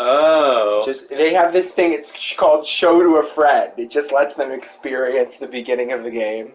Oh. Just they have this thing. It's called Show to a Friend. It just lets them experience the beginning of the game.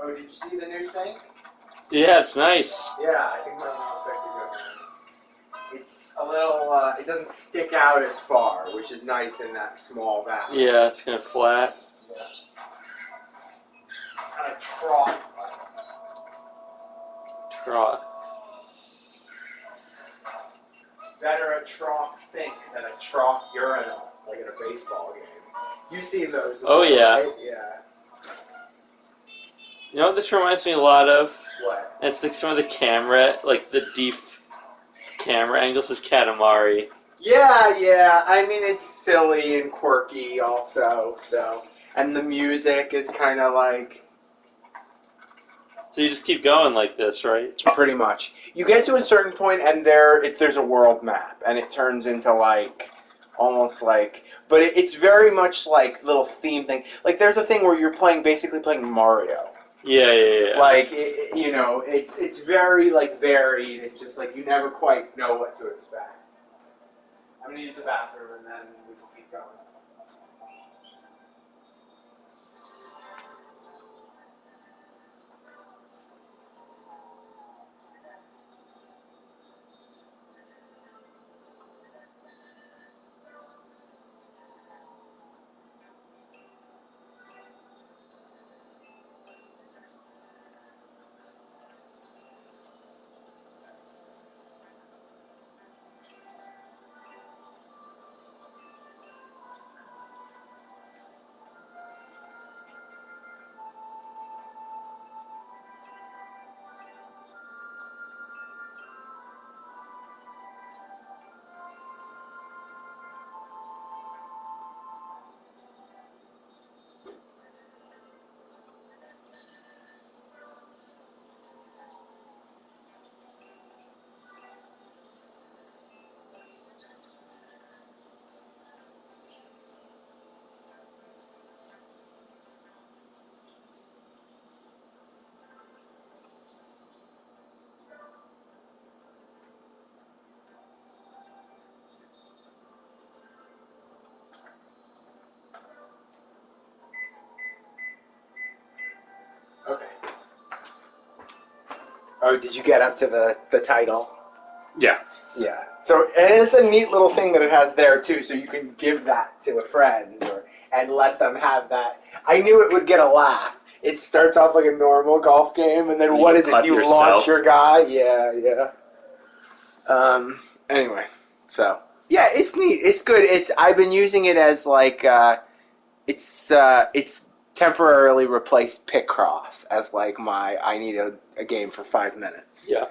Oh, did you see the new thing? Yeah, it's nice. Yeah, I think that looks like a good one. It's a little, it doesn't stick out as far, which is nice in that small bathroom. Yeah, it's kind of flat. Yeah. Kind of trough. Trough. Better a trough sink than a trough urinal, like in a baseball game. You've seen those before, Oh, yeah. right? Yeah. You know what this reminds me a lot of? What? It's like some of the camera, like the deep camera angles is Katamari. Yeah. I mean, it's silly and quirky also, so. And the music is kind of like... So you just keep going like this, right? Pretty much. You get to a certain point and there's a world map, and it turns into like... Almost like... But it's very much like little theme thing. Like, there's a thing where you're basically playing Mario. Yeah. Like, it's very, like, varied. It's just, like, you never quite know what to expect. I'm going to use the bathroom, and then we can keep going. Okay. Oh, did you get up to the title? Yeah. Yeah. So, and it's a neat little thing that it has there, too, so you can give that to a friend and let them have that. I knew it would get a laugh. It starts off like a normal golf game, and then what is it? You launch your guy? Yeah. Anyway, so. Yeah, it's neat. It's good. I've been using it as, like, it's temporarily replaced Picross as, like, I need a game for 5 minutes. Yeah.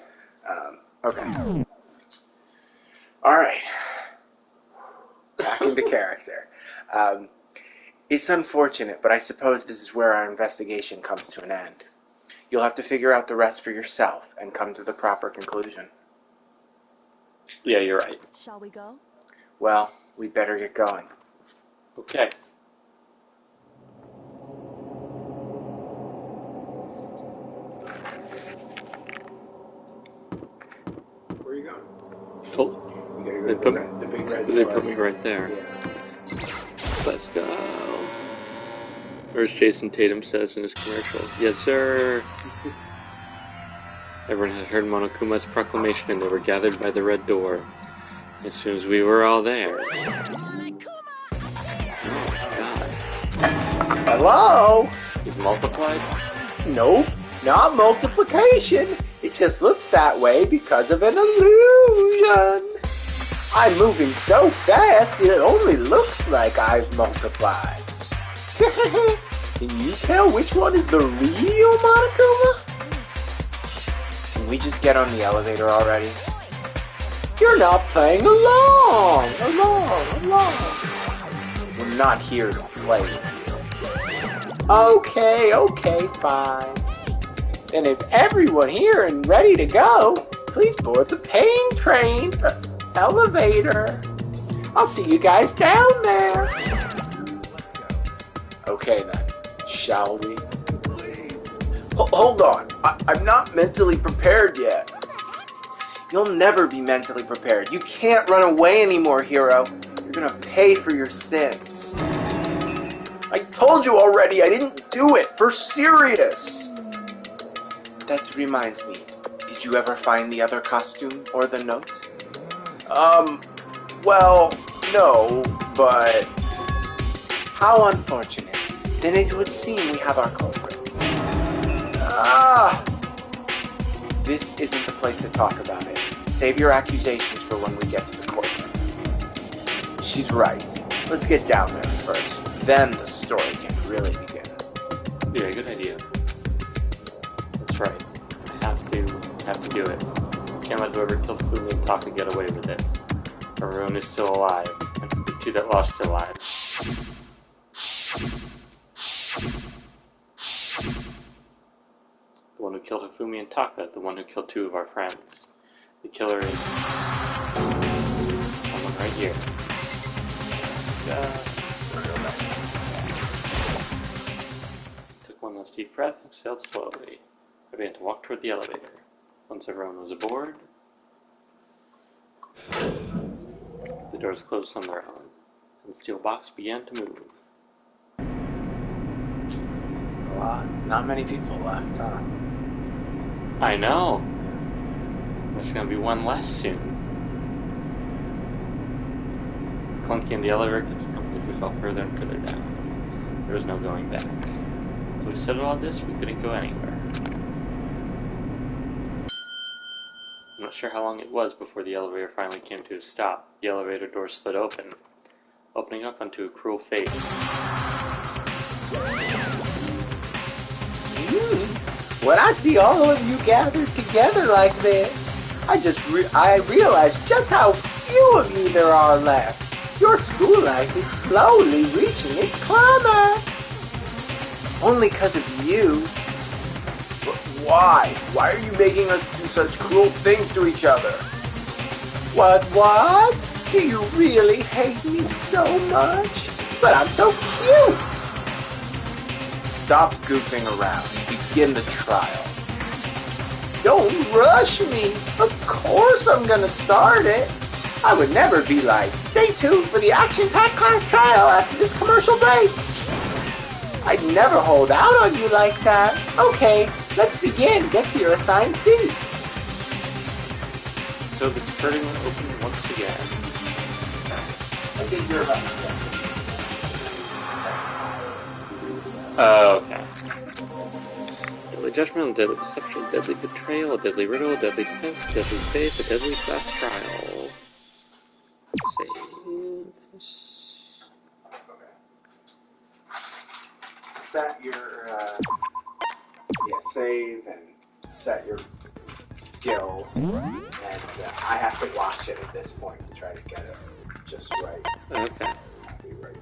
Okay. All right. Back into character. It's unfortunate, but I suppose this is where our investigation comes to an end. You'll have to figure out the rest for yourself and come to the proper conclusion. Yeah, you're right. Shall we go? Well, we'd better get going. Okay. Where are you going? Oh, You gotta go to the big red they door. put me right there. Yeah. Let's go. Or as Jason Tatum says in his commercial, yes, sir. Everyone had heard Monokuma's proclamation and they were gathered by the red door. As soon as we were all there. Hello? He's multiplied? Nope, not multiplication. It just looks that way because of an illusion. I'm moving so fast it only looks like I've multiplied. Can you tell which one is the real Monokuma? Can we just get on the elevator already? You're not playing along. We're not here to play with you. Okay, fine. Then if everyone here is ready to go, please board the pain train, elevator. I'll see you guys down there. Okay then, shall we? Hold on, I'm not mentally prepared yet. You'll never be mentally prepared. You can't run away anymore, hero. You're gonna pay for your sins. I told you already I didn't do it, for serious. that reminds me. Did you ever find the other costume or the note? Well, no, but... How unfortunate. Then it would seem we have our culprit. Ah! This isn't the place to talk about it. Save your accusations for when we get to the courtroom. She's right. Let's get down there first. Then the story can really begin. Yeah, good idea. That's right. I have to do it. Can't let whoever killed Fumi and Taka get away with it. Everyone is still alive, and the two that lost their lives. The one who killed Hifumi and Taka, the one who killed two of our friends. The killer is someone right here. Took one last deep breath and exhaled slowly. I began to walk toward the elevator. Once everyone was aboard, the doors closed on their own, and the steel box began to move. Not many people left, huh? I know. There's gonna be one less soon. Clunky and the elevator kept coming as we fell further and further down. There was no going back. Until we settled all this, we couldn't go anywhere. I'm not sure how long it was before the elevator finally came to a stop. The elevator door slid open, opening up onto a cruel fate. When I see all of you gathered together like this, I realize just how few of you there are left. Your school life is slowly reaching its climax. Only because of you. But why? Why are you making us do such cruel things to each other? What? Do you really hate me so much? But I'm so cute! Stop goofing around. Begin the trial. Don't rush me. Of course I'm gonna start it. I would never be like, stay tuned for the action-packed class trial after this commercial break. I'd never hold out on you like that. Okay, let's begin. Get to your assigned seats. So the skirting will open once again. I think you're about to get. Okay. Deadly judgment, deadly deception, deadly betrayal, deadly riddle, deadly defense, deadly faith, a deadly class trial. Save. Okay. Set your, save and set your skills. And I have to watch it at this point to try to get it just right. Okay. Be right.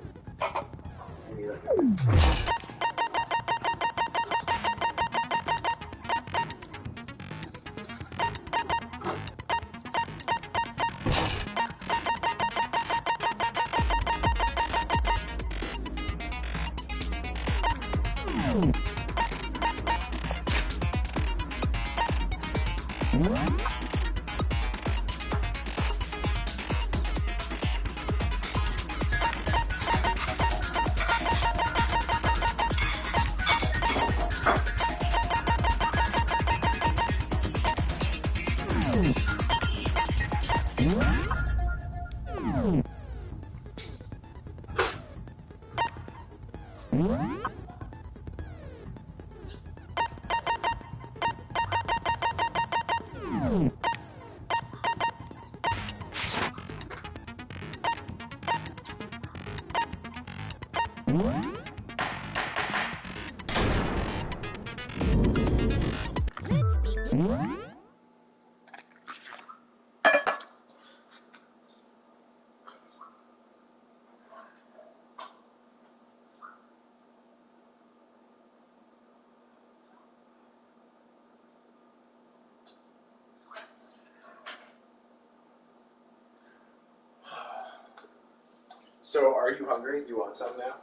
So, are you hungry? Do you want some now?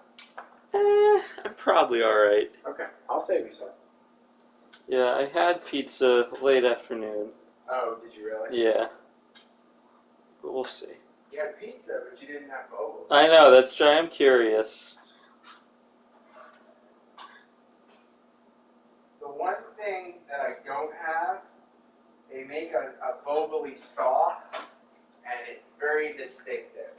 I'm probably alright. Okay, I'll save you some. Yeah, I had pizza late afternoon. Oh, did you really? Yeah. But we'll see. You had pizza, but you didn't have bubbles. I know, that's why I'm curious. The one thing that I don't make a boboli sauce, and it's very distinctive.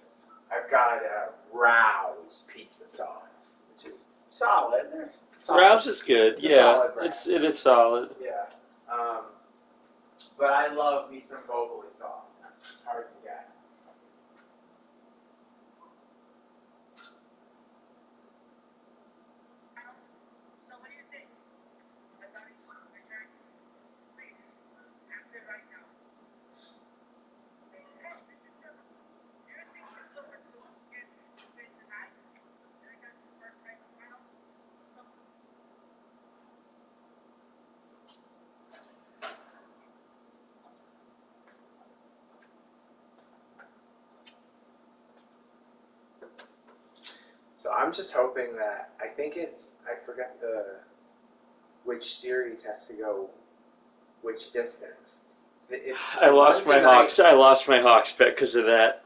I've got a Rouse pizza sauce, which is solid. Rouse is good. Yeah, it is solid. Yeah. But I love me some boboli sauce. It's hard to get. So I'm just hoping that, I forget which series has to go which distance. I lost my Hawks bet because of that.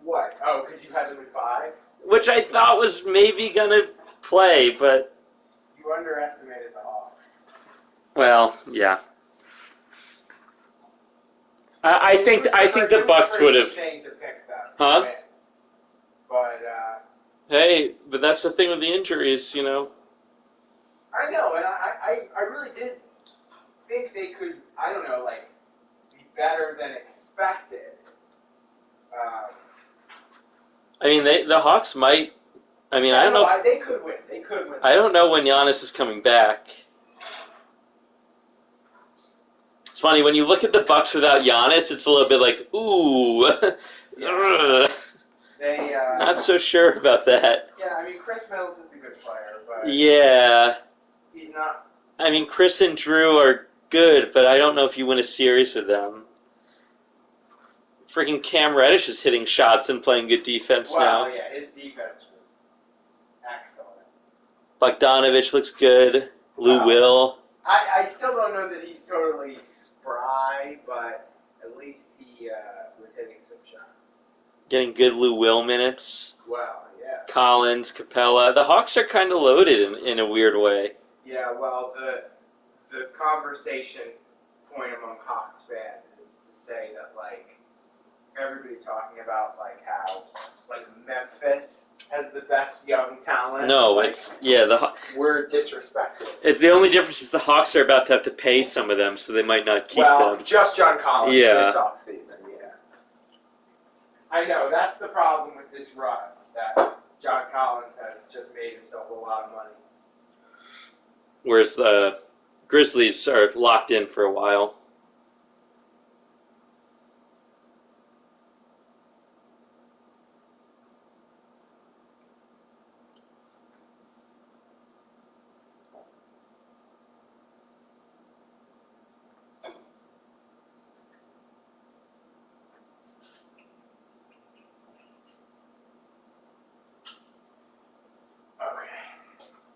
What? Oh, because you had them in 5? Which I thought was maybe gonna play, but you underestimated the Hawks. Well, yeah. I think the Bucks would have. Huh? But hey, but that's the thing with the injuries, you know. I know, and I really did think they could, I don't know, like, be better than expected. I mean, the Hawks might. I mean, I don't know. They could win. They could win. I don't know when Giannis is coming back. It's funny when you look at the Bucks without Giannis. It's a little bit like, ooh. Yeah. Not so sure about that. Yeah, I mean, Chris Middleton's a good player, but yeah, he's not. I mean, Chris and Drew are good, but I don't know if you win a series with them. Freaking Cam Reddish is hitting shots and playing good defense now. Well, yeah, his defense was excellent. Bogdanovich looks good. Lou Will. I still don't know that he's totally spry, but at least he was hitting some shots. Getting good Lou Will minutes. Well, yeah. Collins, Capella. The Hawks are kind of loaded in a weird way. Yeah, well, the conversation point among Hawks fans is to say that, like, everybody talking about, like, how, like, Memphis has the best young talent. No, like, we're disrespected. It's the only difference is the Hawks are about to have to pay some of them, so they might not keep them. Just John Collins this offseason, yeah. I know, that's the problem with this run, that John Collins has just made himself a lot of money. Whereas the Grizzlies are locked in for a while.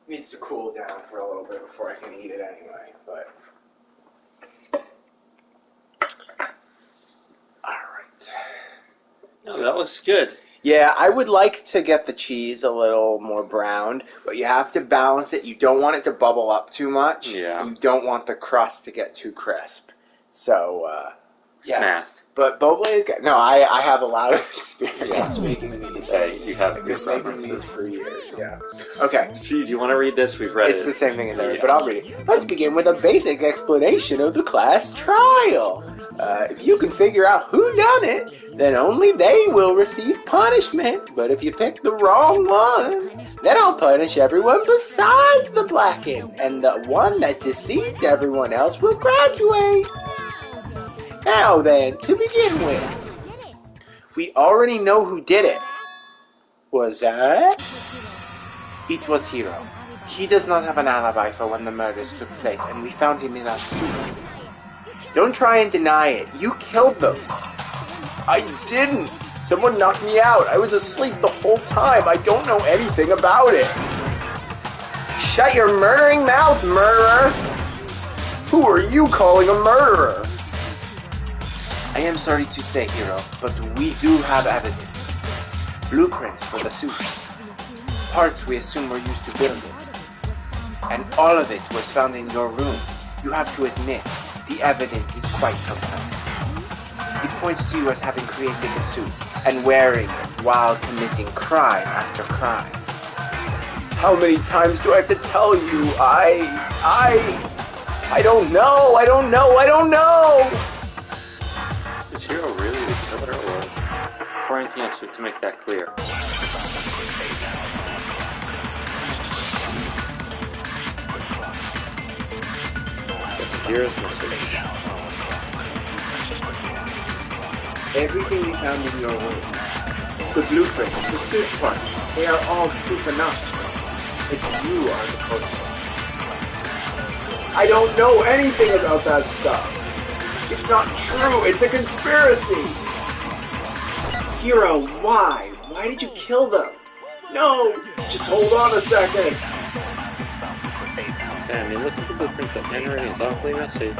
Needs to cool down for a little bit before I can eat it anyway, but... Alright. So that looks good. Yeah, I would like to get the cheese a little more browned, but you have to balance it. You don't want it to bubble up too much. Yeah. You don't want the crust to get too crisp. So, yeah. Math. But Boboli is good. No, I have a lot of experience making these. Hey, you have good making these for years, yeah. Okay. Gee, do you want to read this? We've read it. It's the same thing as everything, but I'll read it. Let's begin with a basic explanation of the class trial. If you can figure out who done it, then only they will receive punishment. But if you pick the wrong one, then I'll punish everyone besides the blackened, and the one that deceived everyone else will graduate. Now then, to begin with, we already know who did it. Was that? It was Hiro. He does not have an alibi for when the murders took place, and we found him in our suit. Don't try and deny it. You killed them. I didn't. Someone knocked me out. I was asleep the whole time. I don't know anything about it. Shut your murdering mouth, murderer. Who are you calling a murderer? I am sorry to say, Hiro, but we do have evidence. Blueprints for the suit. Parts we assume were used to build it. And all of it was found in your room. You have to admit, The evidence is quite compelling. It points to you as having created the suit and wearing it while committing crime after crime. How many times do I have to tell you? I don't know. Is Hiro really the killer, or anything else to make that clear? That's Hiro's message. Everything you found in your room, the blueprint, the suit parts, they are all proof enough that you are the culprit. I don't know anything about that stuff. It's not true. It's a conspiracy. Hiro, why? Why did you kill them? No, just hold on a second. Okay, I mean, look at the blueprints. That handwriting is awfully messy.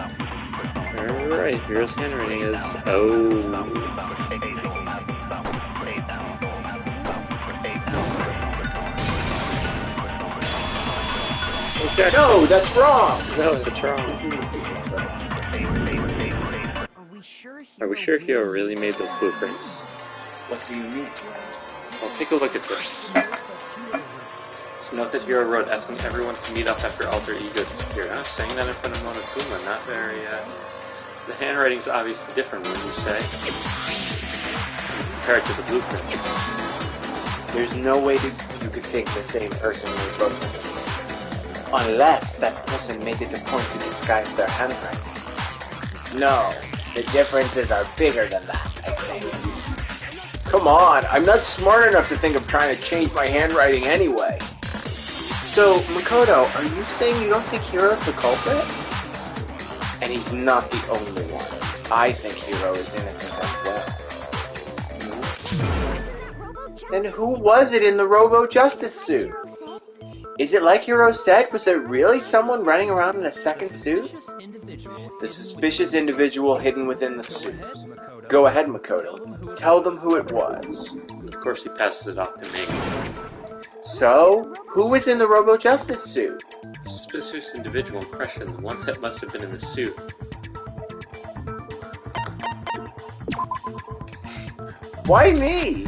Alright, Hiro's handwriting is... Okay. No, that's wrong. No, that's wrong. Are we sure Hiro really made those blueprints? What do you mean? Well, take a look at this. Just note that Hiro wrote asking everyone to meet up after alter ego disappeared. I was saying that in front of Monokuma, not very, The handwriting's obviously different, wouldn't you say? Compared to the blueprints. There's no way you could think the same person wrote both of them. Unless that person made it a point to disguise their handwriting. No, the differences are bigger than that, I think. Come on, I'm not smart enough to think of trying to change my handwriting anyway. So, Makoto, are you saying you don't think Hiro's the culprit? And he's not the only one. I think Hiro is innocent as well. Then who was it in the Robo-Justice suit? Is it like Hiro said? Was there really someone running around in a second suit? The suspicious individual hidden within the suit. Go ahead, Makoto. Tell them who it was. Of course he passes it off to me. So, who was in the Robo-Justice suit? The suspicious individual in question, the one that must have been in the suit. Why me?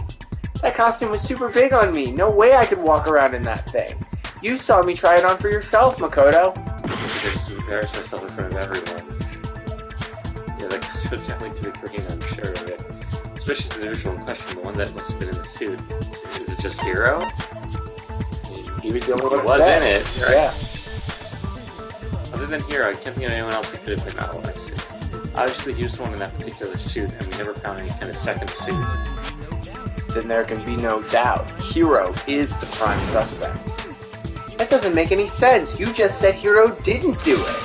That costume was super big on me. No way I could walk around in that thing. You saw me try it on for yourself, Makoto. I just embarrassed myself in front of everyone. Yeah, that costume was definitely too big for him, I'm sure of it. Especially the individual in question, the one that must have been in the suit. Is it just Hiro? He was the only one who was in it, right? Yeah. Other than Hiro, I can't think of anyone else who could have been out of that suit. Obviously, he was the one in that particular suit, and we never found any kind of second suit. Then there can be no doubt. Hiro is the prime suspect. That doesn't make any sense. You just said Hiro didn't do it.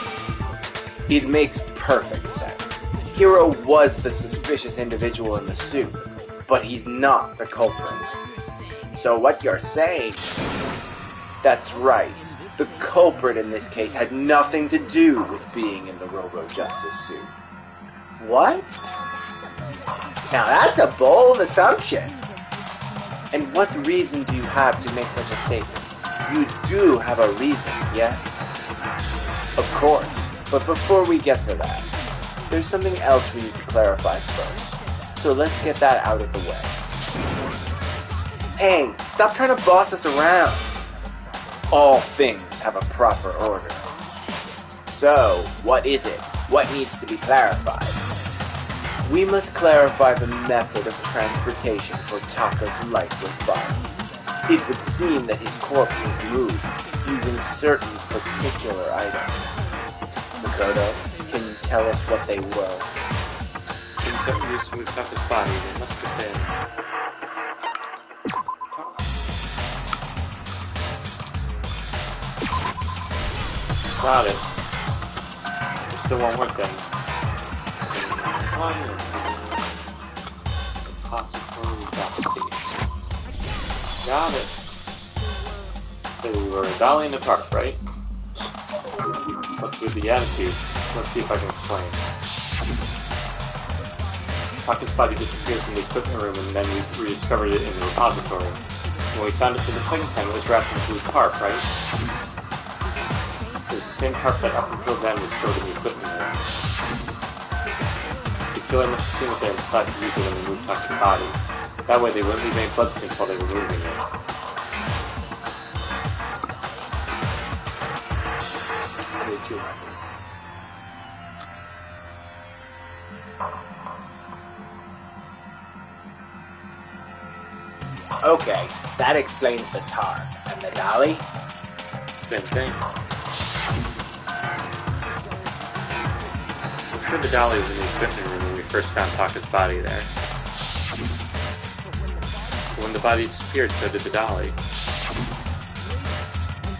It makes perfect sense. Hiro was the suspicious individual in the suit, but he's not the culprit. So what you're saying is, that's right. The culprit in this case had nothing to do with being in the Robo-Justice suit. What? Now that's a bold assumption. And what reason do you have to make such a statement? You do have a reason, yes? Of course, but before we get to that, there's something else we need to clarify first. So let's get that out of the way. Hey, stop trying to boss us around. All things have a proper order. So, what is it? What needs to be clarified? We must clarify the method of transportation for Taka's lifeless body. It would seem that his corpse was moved using certain particular items. Makoto, can you tell us what they were? Things that were used to move Taka's body, they must have been... Got it. There's still one more thing. Got it. They were dollying apart, right? What's with the attitude? Let's see if I can explain. Taka's body disappeared from the equipment room and then we rediscovered it in the repository. When we found it for the second time, it was wrapped in blue tarp, right? There's a same tarp that up until then was stored in the equipment room. The killer must assume that they decided to use it when they moved Tucker's body. That way they wouldn't leave any bloodstains while they were moving it. Okay, that explains the tarp. And the dolly? Same thing. I'm sure the dolly was in the equipment room when we first found Taka's body there. But when the body disappeared, so did the dolly.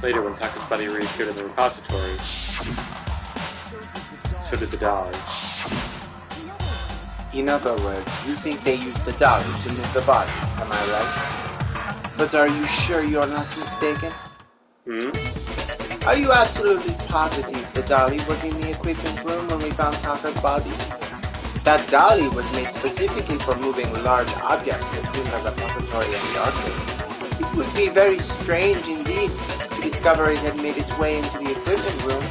Later, when Taka's body reappeared in the repository, so did the dolly. In other words, you think they used the dolly to move the body, am I right? But are you sure you're not mistaken? Are you absolutely positive the dolly was in the equipment room when we found Taka's body? That dolly was made specifically for moving large objects between the repository and the archive. It would be very strange indeed to discover it had made its way into the equipment room.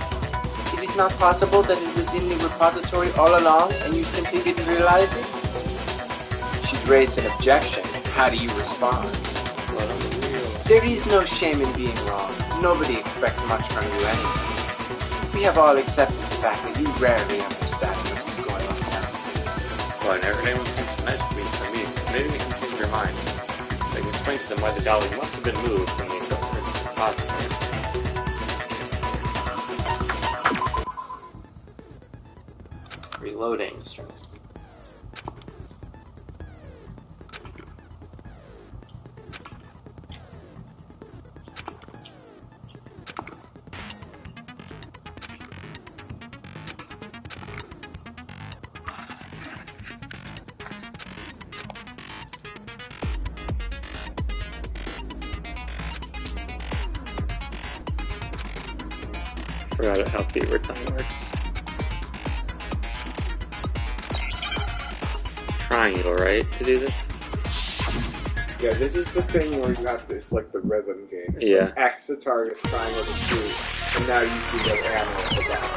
Is it not possible that it was in the repository all along and you simply didn't realize it? She's raised an objection. How do you respond? There is no shame in being wrong. Nobody expects much from you anyway. We have all accepted the fact that you rarely understand what is going on around you. Well, I never anyone seems to mention me to me. Maybe they can change their mind. They can explain to them why the dolly must have been moved from the equipment repository. Reloading. Forgot how favorite time works. Triangle, right, to do this? Yeah, this is the thing where you have to, it's like the rhythm game. It's Yeah. like X to target, triangle to shoot, and now you see the ammo at the bottom.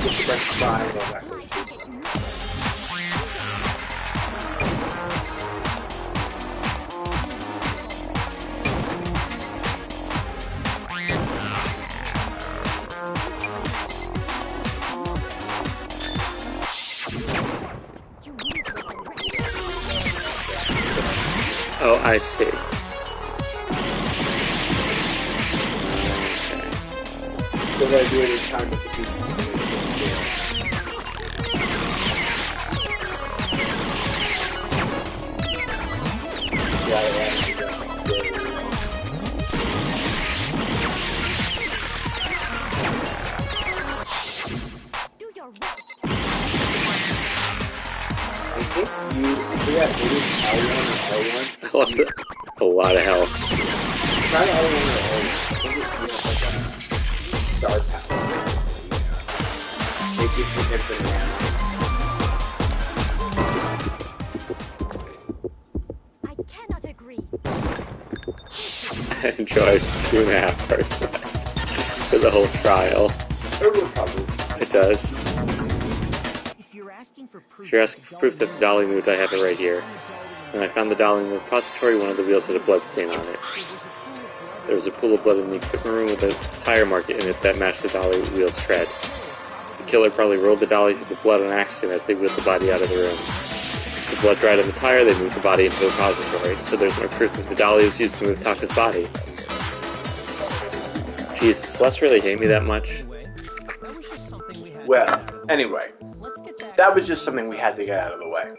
Just press triangle, that's how you shoot them. Oh, I see. So that I do it in time with the people. Yeah, Do your best. I think you forget it is L1 or L1. I lost a lot of health. Try L1 or L1. I think it's like a star power. It gives you infinite ammo. I cannot agree. I enjoyed 2.5 parts for the whole trial. It will probably. It does. If you're asking for proof, If you're asking for proof that the dolly moved, I have it right here. When I found the dolly in the repository, one of the wheels had a blood stain on it. There was a pool of blood in the equipment room with a tire mark in it that matched the dolly wheel's tread. The killer probably rolled the dolly through the blood on accident as they wheeled the body out of the room. The blood dried on the tire, they moved the body into the repository, so there's no proof that the dolly was used to move Taka's body. Jesus, Celeste really hate me that much? Well, anyway, that was just something we had to get out of the way.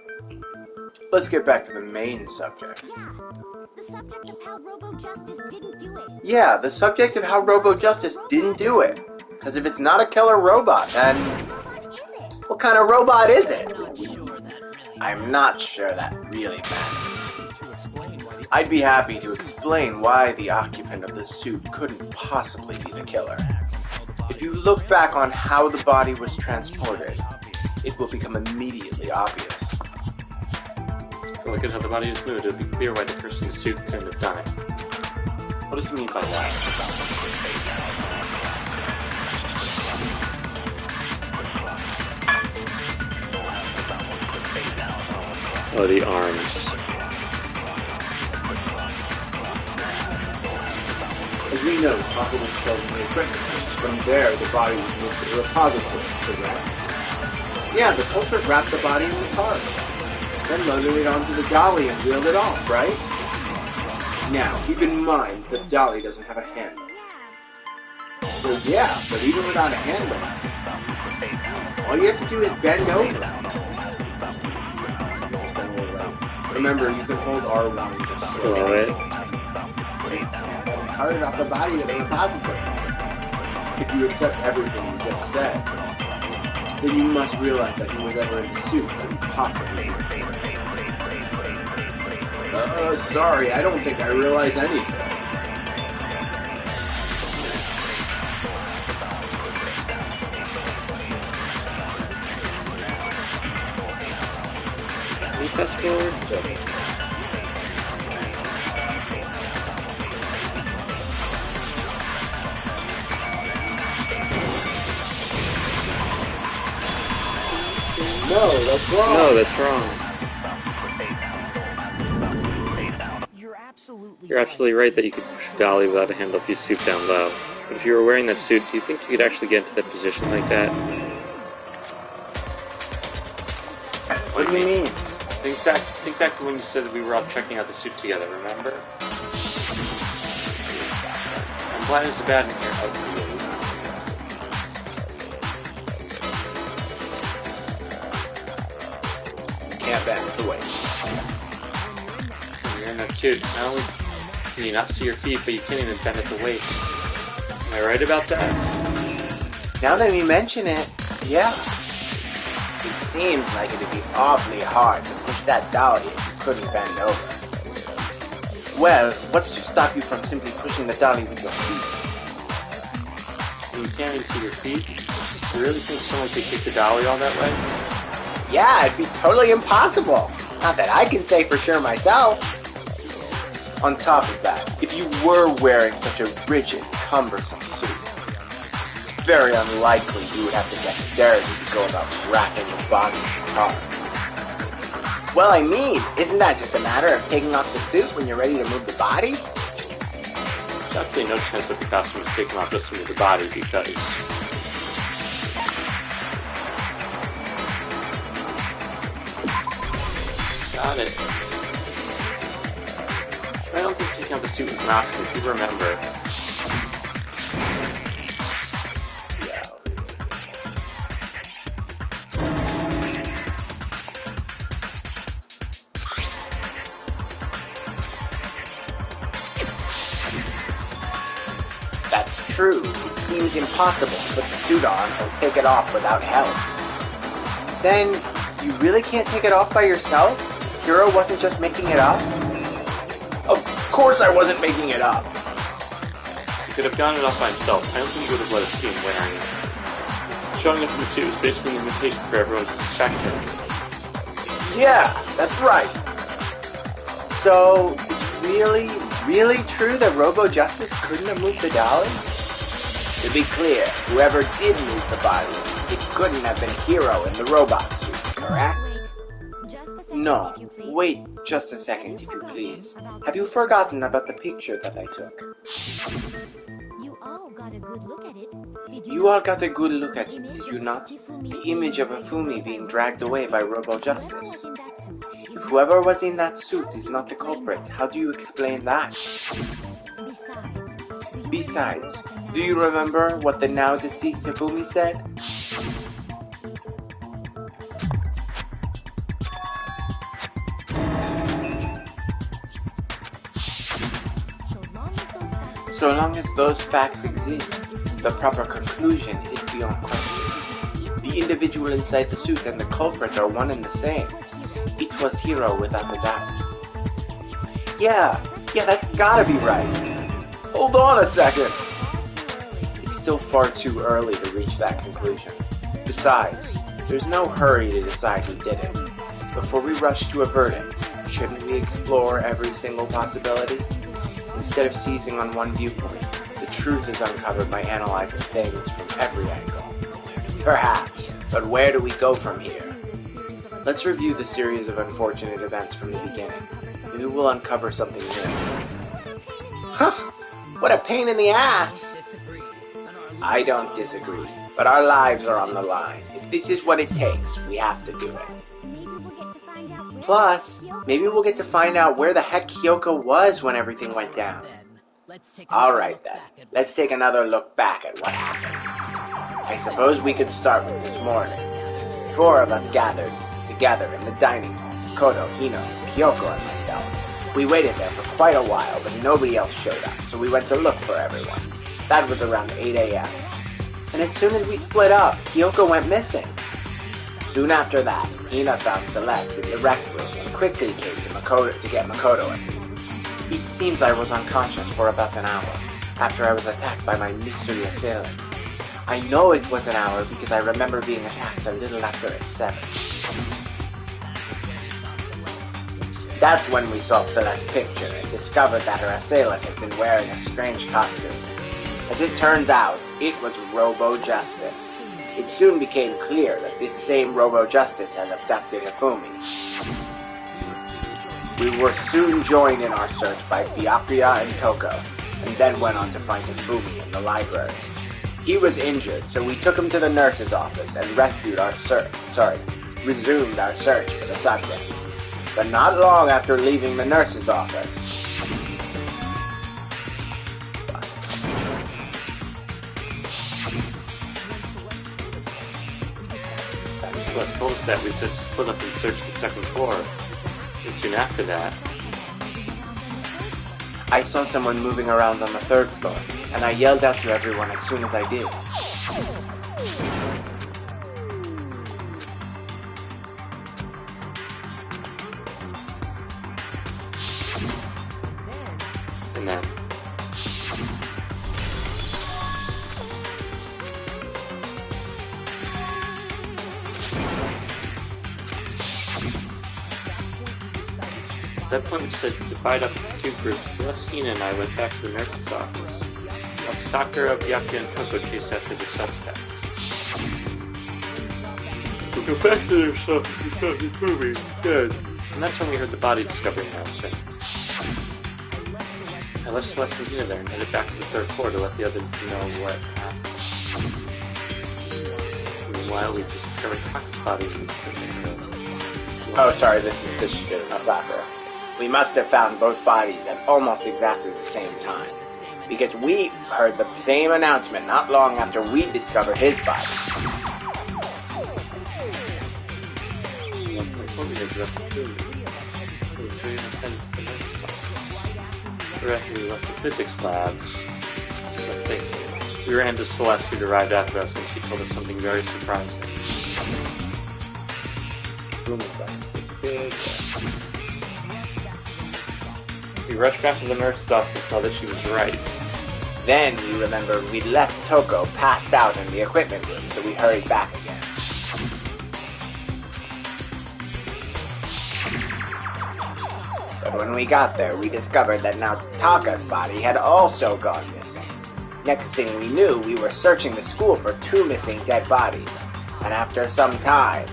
Let's get back to the main subject. Yeah. The subject of how Robo-Justice didn't do it. Yeah, the subject of how Robo-Justice didn't do it. Because if it's not a killer robot, then What is it? what kind of robot is it? I'm not sure that really matters. I'd be happy to explain why the occupant of the suit couldn't possibly be the killer. If you look back on how the body was transported, it will become immediately obvious. Look at how the body is moved, it'll be clear why the person in the suit couldn't have done it. What does he mean by that? Oh, the arms. As we know, Papa was killed in the equipment. From there, the body was moved to the repository, correct? Yeah, the culprit wrapped the body in the tarp, then loaded it onto the dolly and wheeled it off, right? Now, keep in mind, the dolly doesn't have a handle. So yeah, but even without a handle, all you have to do is bend over. Remember, you can hold R1 to slow it. And cart it off the body to the repository. If you accept everything you just said, then you must realize that he was ever in the suit, and possibly. Sorry, I don't think I realize anything. Can you fast forward? No, that's wrong. No, that's wrong. You're absolutely right that you could push a dolly without a handle if you stoop down low. But if you were wearing that suit, do you think you could actually get into that position like that? What do you mean? Think back to when you said that we were all checking out the suit together, remember? I'm glad there's a bad in here. Can't bend the waist. You're in that suit. Not only can you not see your feet, but you can't even bend at the waist. Am I right about that? Now that you mention it, yeah. It seems like it'd be awfully hard to push that dolly if you couldn't bend over. Well, what's to stop you from simply pushing the dolly with your feet? You can't even see your feet? You really think someone could kick the dolly all that way? Yeah, it'd be totally impossible. Not that I can say for sure myself. On top of that, if you were wearing such a rigid, cumbersome suit, it's very unlikely you would have the dexterity to go about wrapping your body in the car. Well, I mean, isn't that just a matter of taking off the suit when you're ready to move the body? There's actually no chance that the costume is taken off just to move the body because... Got it. I don't think taking off the suit was an option, if you remember. Yeah. That's true. It seems impossible to put the suit on or take it off without help. Then, you really can't take it off by yourself? Hiro wasn't just making it up? Of course I wasn't making it up. He could have gotten it off by himself. I don't think he would have let us see him wearing it. Showing up in the suit was basically an invitation for everyone to suspect him. Yeah, that's right. So, it's really true that Robo Justice couldn't have moved the dolly? To be clear, whoever did move the body, it couldn't have been Hiro in the robot suit, correct? No, wait just a second if you please. Have you forgotten about the picture that I took? You all got a good look at it. You all got a good look at it, did you not? The image of Afumi being dragged away by Robo Justice. If whoever was in that suit is not the culprit, how do you explain that? Besides, do you remember what the now deceased Afumi said? So long as those facts exist, the proper conclusion is beyond question. The individual inside the suit and the culprit are one and the same. It was Hiro without a doubt. Yeah, that's gotta be right. Hold on a second. It's still far too early to reach that conclusion. Besides, there's no hurry to decide who did it. Before we rush to a verdict, shouldn't we explore every single possibility? Instead of seizing on one viewpoint, the truth is uncovered by analyzing things from every angle. Perhaps, but where do we go from here? Let's review the series of unfortunate events from the beginning. Maybe we'll uncover something new. Huh! What a pain in the ass! I don't disagree, but our lives are on the line. If this is what it takes, we have to do it. Plus, maybe we'll get to find out where the heck Kyoko was when everything went down. Alright then, let's take another look back at what happened. I suppose we could start with this morning. 4 of us gathered together in the dining hall. Kodo, Hino, Kyoko, and myself. We waited there for quite a while, but nobody else showed up, so we went to look for everyone. That was around 8 a.m. And as soon as we split up, Kyoko went missing. Soon after that, Hina found Celeste in the rec room and quickly came to Makoto to get Makoto and me. It seems I was unconscious for about an hour, after I was attacked by my mystery assailant. I know it was an hour because I remember being attacked a little after 7. That's when we saw Celeste's picture and discovered that her assailant had been wearing a strange costume. As it turns out, it was Robo-Justice. It soon became clear that this same Robo-Justice had abducted Hifumi. We were soon joined in our search by Byakuya and Toko, and then went on to find Hifumi in the library. He was injured, so we took him to the nurse's office and resumed our search for the subject. But not long after leaving the nurse's office, Celeste told us that we should split up and search the second floor. And soon after that, I saw someone moving around on the 3rd floor, and I yelled out to everyone as soon as I did. and then at that point we decided to divide up into 2 groups. Celestina and I went back to the nurse's office, while Sakura, Byakuya, and Toko chased after the suspect. We'll go back to their stuff because it's moving. Good. And that's when we heard the body discovery announcement. I left Celeste and Hina there and headed back to the 3rd floor to let the others know what happened. Meanwhile, we just discovered Taka's body in the room. Oh, sorry, this is Kushida, Sakura. We must have found both bodies at almost exactly the same time, because we heard the same announcement not long after we discovered his body. After we left the physics lab, we ran to Celeste, who arrived after us, and she told us something very surprising. We rushed back to the nurse's office and saw that she was right. Then you remember we left Toko passed out in the equipment room, so we hurried back again. But when we got there, we discovered that now Taka's body had also gone missing. Next thing we knew, we were searching the school for 2 missing dead bodies, and after some time,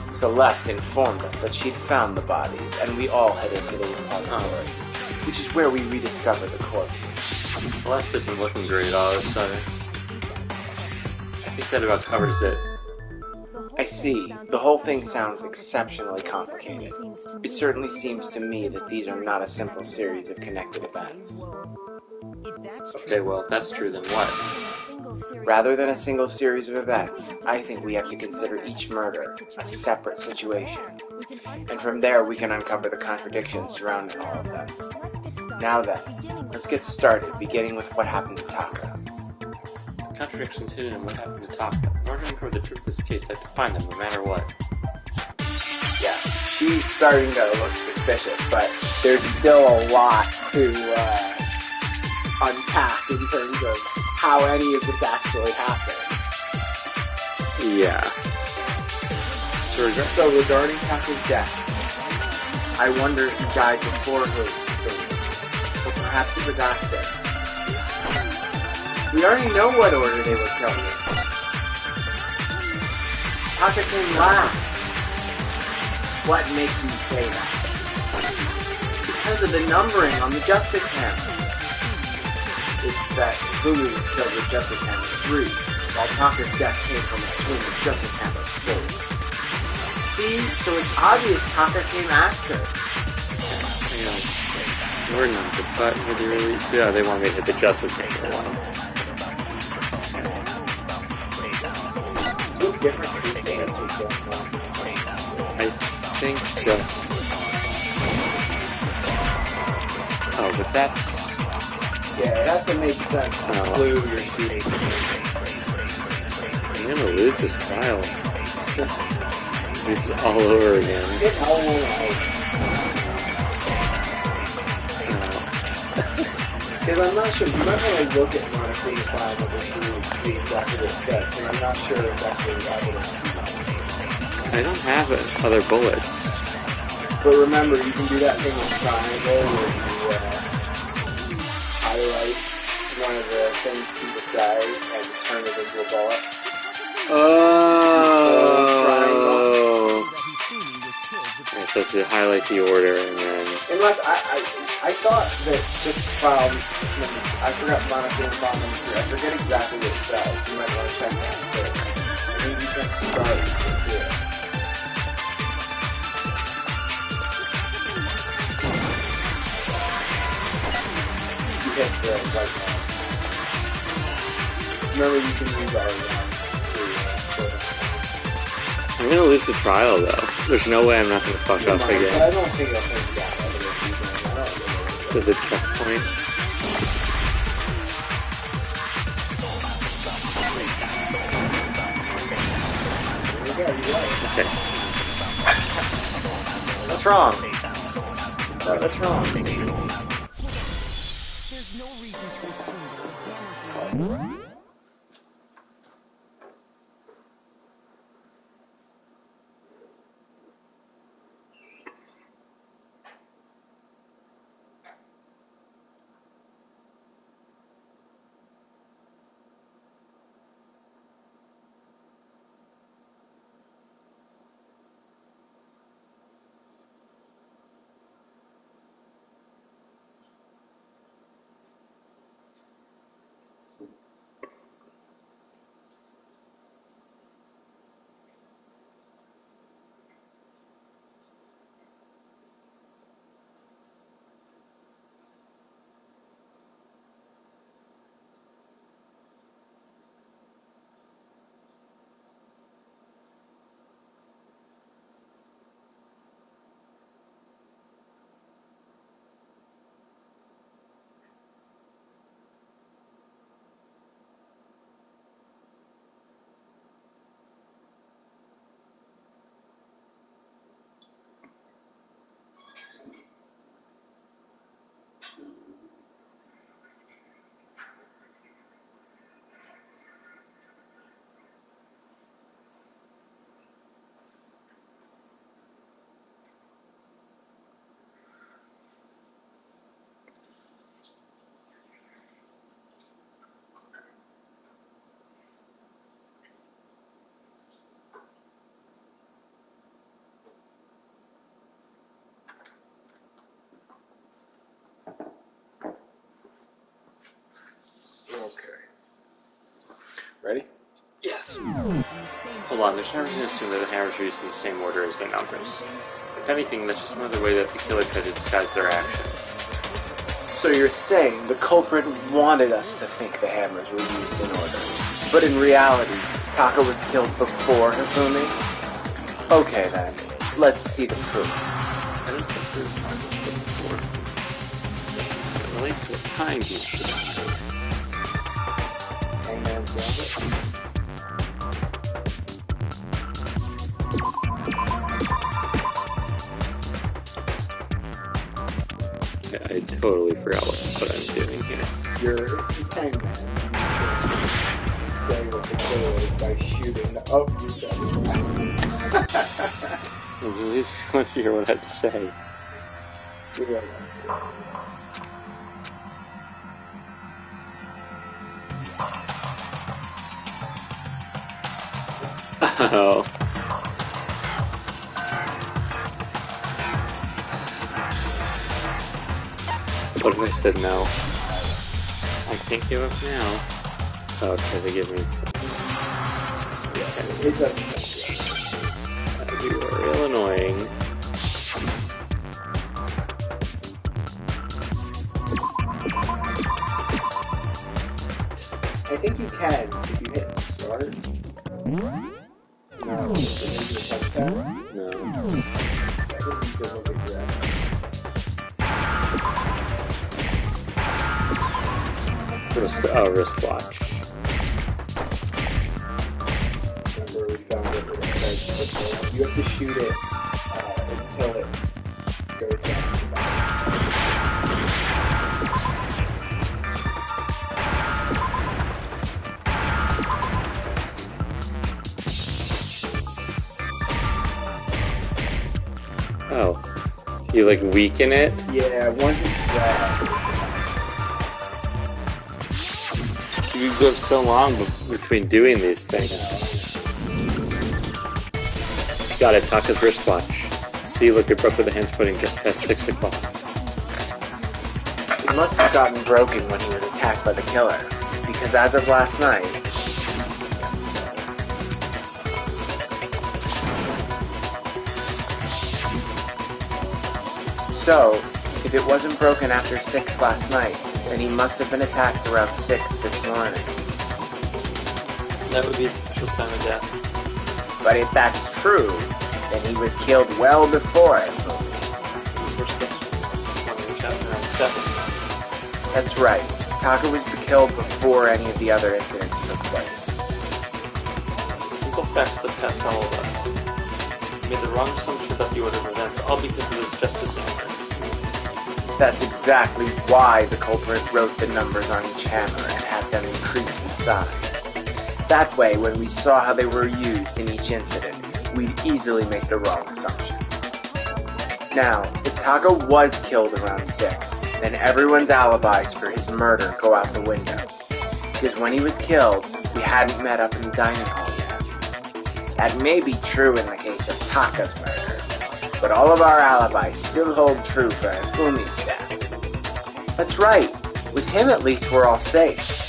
Celeste informed us that she'd found the bodies, and we all headed to the repository, which is where we rediscovered the corpses. Celeste isn't looking great all of a sudden. I think that about covers it. I see. The whole thing sounds exceptionally complicated. It certainly seems to me that these are not a simple series of connected events. Okay, well, if that's true, then what? Rather than a single series of events, I think we have to consider each murder a separate situation. And from there we can uncover the contradictions surrounding all of them. Now then, let's get started, beginning with what happened to Taka. Contradictions hidden in what happened to Taka. In order to uncover the truth of this case, I have to find them no matter what. Yeah, she's starting to look suspicious, but there's still a lot to unpack in terms of how any of this actually happened. Yeah. So regarding Taka's death, I wonder if he died before her. So perhaps it was accident. We already know what order they were killed in. Taka came last. What makes you say that? Because of the numbering on the Justice Hammer. It's that Hulu was killed with Justice Hammer 3, while Taka's death came from a swing of Justice Hammer 4. See? So it's obvious Taka came after. Or not, but really, yeah, they want me to hit the Justice Hammer one. What different things we don't know? I think just... Oh, but that's... Yeah, it has to make sense. Oh. Blue, you're shooting. I'm gonna lose this trial. It's all over again. It's all over. Because I'm not sure, you might want to look at Monopoly 5 of the blue and see exactly what it says, and I'm not sure exactly what evidence you have. I don't have other bullets. But remember, you can do that thing with triangle where you highlight one of the things to the side and turn it into a bullet. Oh! Yeah, so to highlight the order and then... Unless, I thought that just from, I forgot Monopoly and Bomb number 3, I forget exactly what it says. You might want to check that too. I think you can start with it. You hit the right one. Remember, you can use our I'm gonna lose the trial though. There's no way I'm not gonna fuck up again. I don't think I'll think that. There's a checkpoint. Okay. That's wrong. No, that's wrong. There's no reason to assume that the cameras will... Okay. Ready? Yes. Hold on, there's no reason to assume that the hammers are used in the same order as their numbers. If anything, that's just another way that the killer tried to disguise their actions. So you're saying the culprit wanted us to think the hammers were used in order. But in reality, Taka was killed before Hifumi? Okay then, let's see the proof. I don't say proof before. It relates to the time he's killed. Hangman's Gambit? I totally forgot what I'm doing here. You're Hangman. Say what the killer is by shooting the... Oh, you said it. He's just going to hear what I have to say. You're right. Oh. What if I said no? I can't give up now. Oh, okay, they give me some. It doesn't. That'd be real annoying. I think you can if you hit start. No. No. Wristwatch. Remember we found it with a you have to shoot it until it goes down to the bottom. Oh. You like weaken it? Yeah, once it's red. You go so long between doing these things. Got it, Taka's wristwatch. See, look, it broke with the hands putting just past 6 o'clock. It must have gotten broken when he was attacked by the killer, because as of last night... So, if it wasn't broken after 6 last night, then he must have been attacked around 6 this morning. That would be his official time of death. But if that's true, then he was killed well before it. First one was shot around 7. That's right. Taka was killed before any of the other incidents took place. Simple facts that test all of us. We made the wrong assumption about the order of events, all because of this justice error. That's exactly why the culprit wrote the numbers on each hammer and had them increase in size. That way, when we saw how they were used in each incident, we'd easily make the wrong assumption. Now, if Taka was killed around 6, then everyone's alibis for his murder go out the window. Because when he was killed, we hadn't met up in the dining hall yet. That may be true in the case of Taka's murder, but all of our alibis still hold true for Hifumi's death. That's right. With him, at least, we're all safe.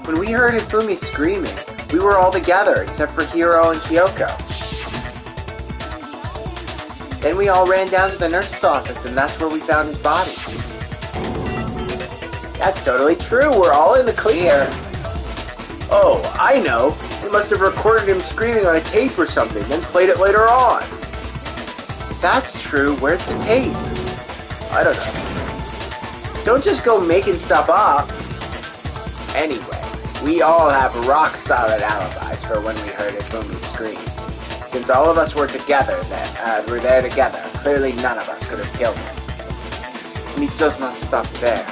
When we heard Hifumi screaming, we were all together except for Hiro and Kyoko. Then we all ran down to the nurse's office and that's where we found his body. That's totally true, we're all in the clear. Oh, I know. We must have recorded him screaming on a tape or something, then played it later on. If that's true, where's the tape? I don't know. Don't just go making stuff up. Anyway, we all have rock-solid alibis for when we heard Hifumi scream. Since all of us were together, were there together, clearly none of us could have killed him. And it does not stop there.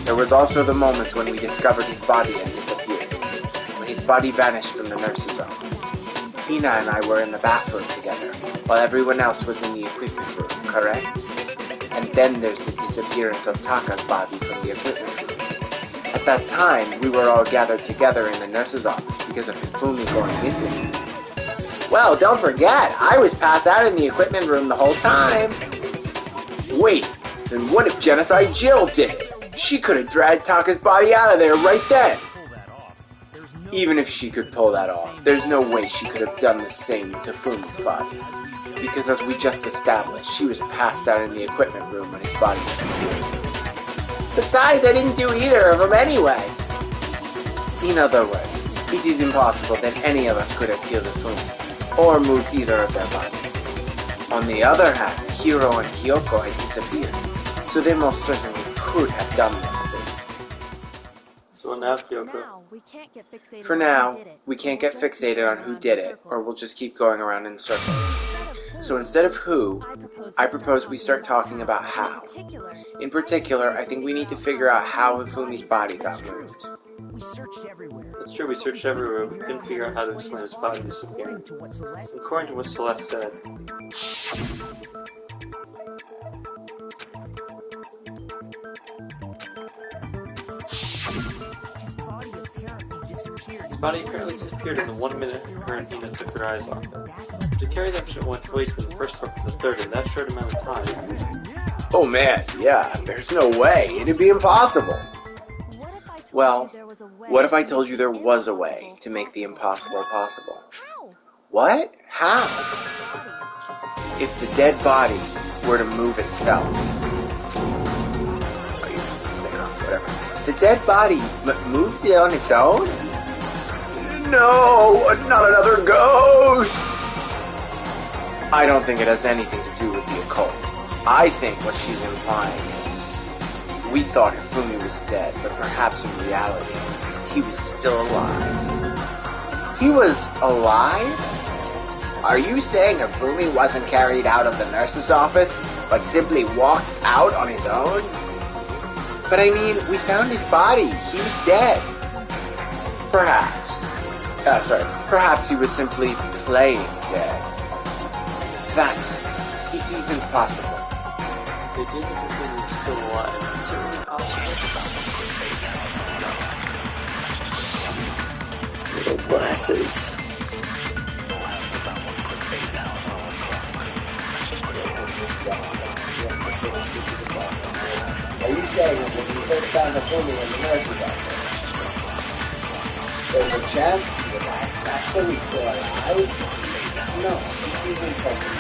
There was also the moment when we discovered his body and disappeared. When his body vanished from the nurse's office. Hina and I were in the bathroom together, while everyone else was in the equipment room, correct? And then there's the disappearance of Taka's body from the equipment room. At that time, we were all gathered together in the nurse's office because of Hifumi going missing. Well, don't forget, I was passed out in the equipment room the whole time. Wait, then what if Genocide Jill did it? She could have dragged Taka's body out of there right then. Even if she could pull that off, there's no way she could have done the same with Hifumi's body. Because as we just established, she was passed out in the equipment room when his body disappeared. Besides, I didn't do either of them anyway. In other words, it is impossible that any of us could have killed Hifumi, or moved either of their bodies. On the other hand, Hiro and Kyoko had disappeared, so they most certainly could have done those things. So now, Kyoko. For now, we can't get fixated on who did it, or we'll just keep going around in circles. So instead of who, I propose we start talking about how. In particular, I think we need to figure out how Hifumi's body got moved. That's true, we searched everywhere, but we couldn't figure out how to explain his body disappearing. According to what Celeste said, The body apparently disappeared in the 1 minute her and Hina took their eyes off it. To carry them should have went away from the first book to the third in that short amount of time. Oh man, yeah, there's no way. It'd be impossible. Well, what if I told you there was a way to make the impossible possible? What? How? If the dead body were to move itself. Oh, you say whatever. The dead body moved it on its own? No, not another ghost! I don't think it has anything to do with the occult. I think what she's implying is we thought Hifumi was dead, but perhaps in reality, he was still alive. He was alive? Are you saying Hifumi wasn't carried out of the nurse's office, but simply walked out on his own? But I mean, we found his body. He was dead. Perhaps. Perhaps he was simply playing dead. It isn't possible. They did think Hifumi was still alive. Certainly possible. These little glasses. Are you saying that when you first found Hifumi in the nurse's office, there's a chance that Hifumi is still alive? No, he's impossible.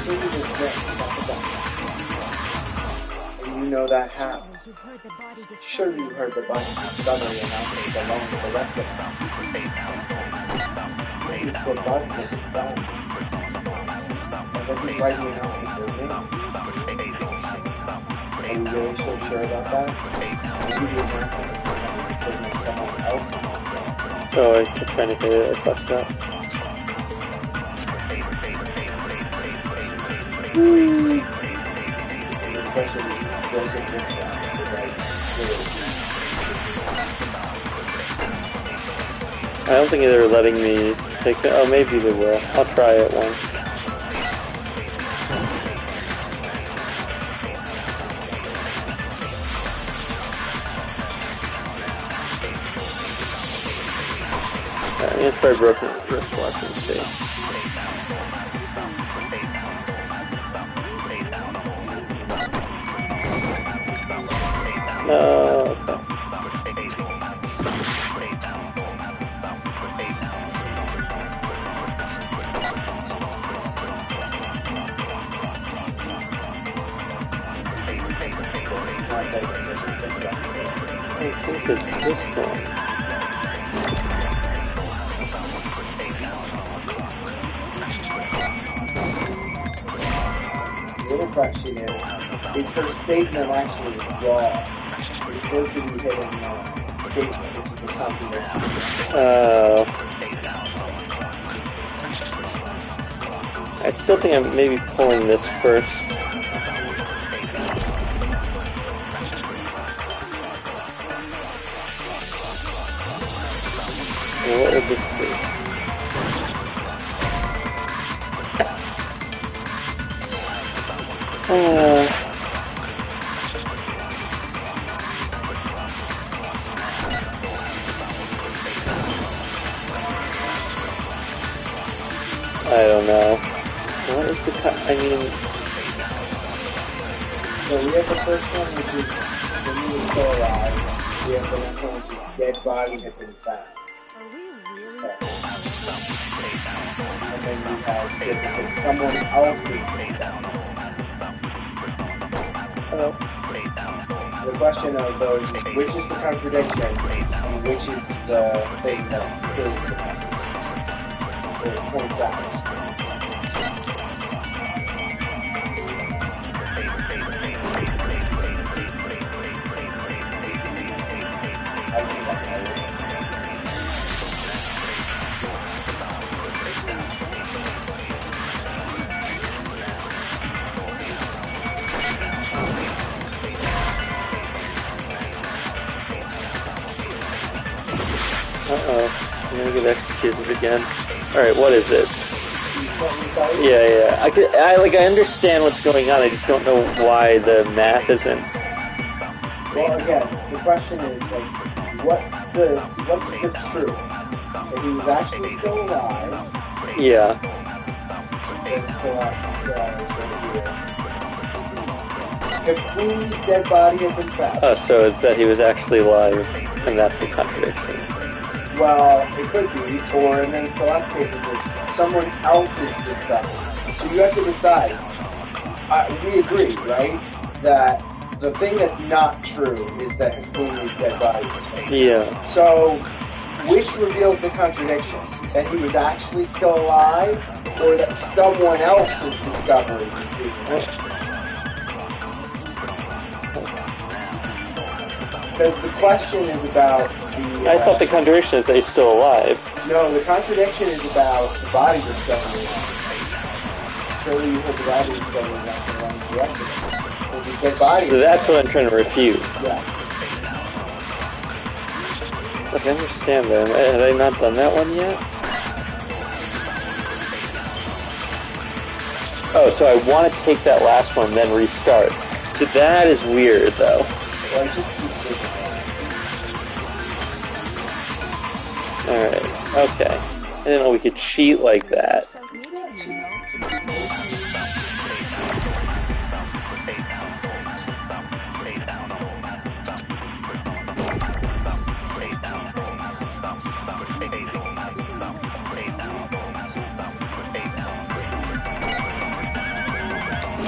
Hifumi was dead. And you know that how? Surely you heard the body discovery announcement along with the rest of them. He's the body that was found. And this is why the announcement was made. Are you really so sure about that? Maybe the announcement was someone else's mistake. Oh, I kept trying to hit it. I fucked up. The question is, Joseph this one, I don't think they're letting me take it. Oh, maybe they will. I'll try it once. I'm gonna try broken wristwatch and see. No, okay. I think it's this one. The other question is her statement actually wrong? It's supposed to be hidden statement, which is a contradiction. I still think I'm maybe pulling this first. What would this be? I don't know. What is the cut? I mean... So we have the first one, which is when he was still alive. We have the next one, which is dead body has been found. And then we have someone else's found. Hello? The question of those is which is the contradiction and which is the thing that proves it points out. Uh-oh. I'm gonna get executed again. Alright, what is it? Yeah. I understand what's going on, I just don't know why the math isn't Well, again, the question is like, what's the truth? That he was actually still alive. Yeah. And Celeste right here. Hifumi's dead body had been found. Oh, so it's that he was actually alive, and that's the contradiction. Well, it could be, or and then Celeste statement was someone else's discovery. So you have to decide. We agree, right? That the thing that's not true is that Hifumi's dead body was found. Yeah. So, which reveals the contradiction? That he was actually still alive, or that someone else's discovery is being witnessed? Because the question is about the... I thought the contradiction is that he's still alive. No, the contradiction is about the body discovery. Surely you heard the body discovery and that's the one directed. So that's what I'm trying to refute. Yeah. Look, I understand that. Had I not done that one yet? Oh, so I want to take that last one, then restart. So that is weird, though. Well, I just keep thinking Alright, okay. I didn't know we could cheat like that.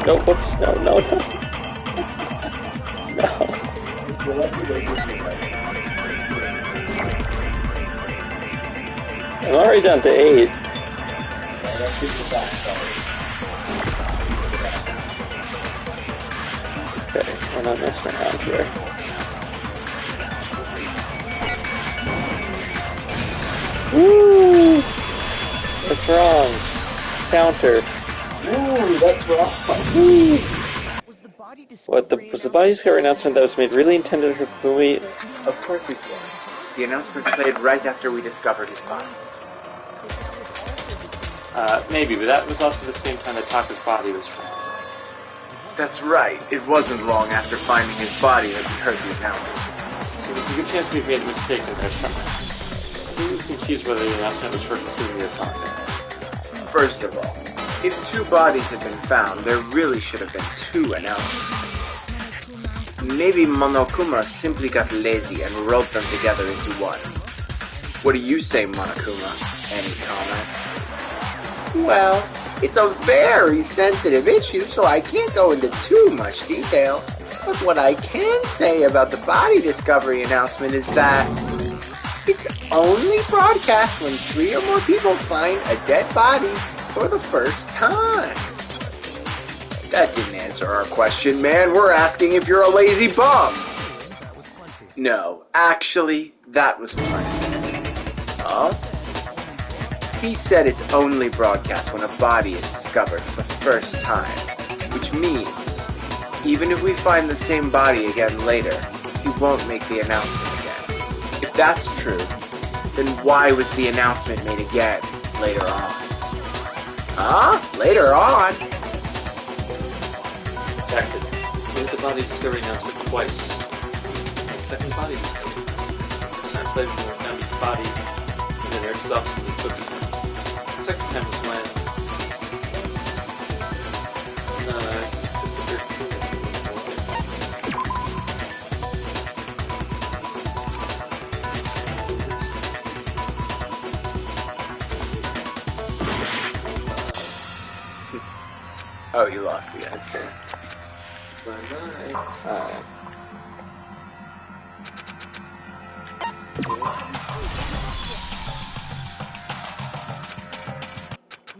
No, whoops, no. No. I'm already down to 8. Okay, we're not messing around here. Woo! That's wrong. Counter. Ooh, that's wrong. Was the body discovery announcement that was made really intended for Hifumi? Of course it was. The announcement played right after we discovered his body. Maybe, but that was also the same time that Taku's body was found. That's right. It wasn't long after finding his body that we heard the announcement. There's a good chance we've made a mistake in there somewhere. We can choose whether the announcement was for Hifumi or Taku. First of all, if 2 bodies had been found, there really should have been 2 announcements. Maybe Monokuma simply got lazy and wrote them together into one. What do you say, Monokuma? Any comment? Well, it's a very sensitive issue, so I can't go into too much detail. But what I can say about the body discovery announcement is that it's only broadcast when 3 or more people find a dead body for the first time. That didn't answer our question, man. We're asking if you're a lazy bum. No, actually, that was funny. Huh? He said it's only broadcast when a body is discovered for the first time, which means, even if we find the same body again later, he won't make the announcement again. If that's true, then why was the announcement made again later on? Huh? Later on? Exactly. We had the body discovery announcement twice. The second body discovery. First time played with the empty body, and then there's substance and cookies. The second time was when Oh, you lost again. okay. Bye-bye.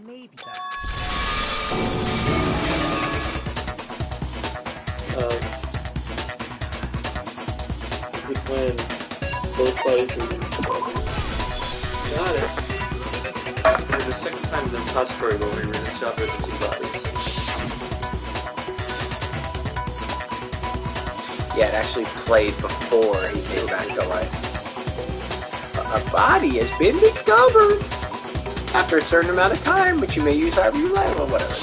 Maybe. When both bodies were discovered. Got it. And the second time in the past story when we rediscovered the 2 bodies. Yeah, it actually played before he came back to life. A body has been discovered after a certain amount of time, which you may use however you like, or whatever.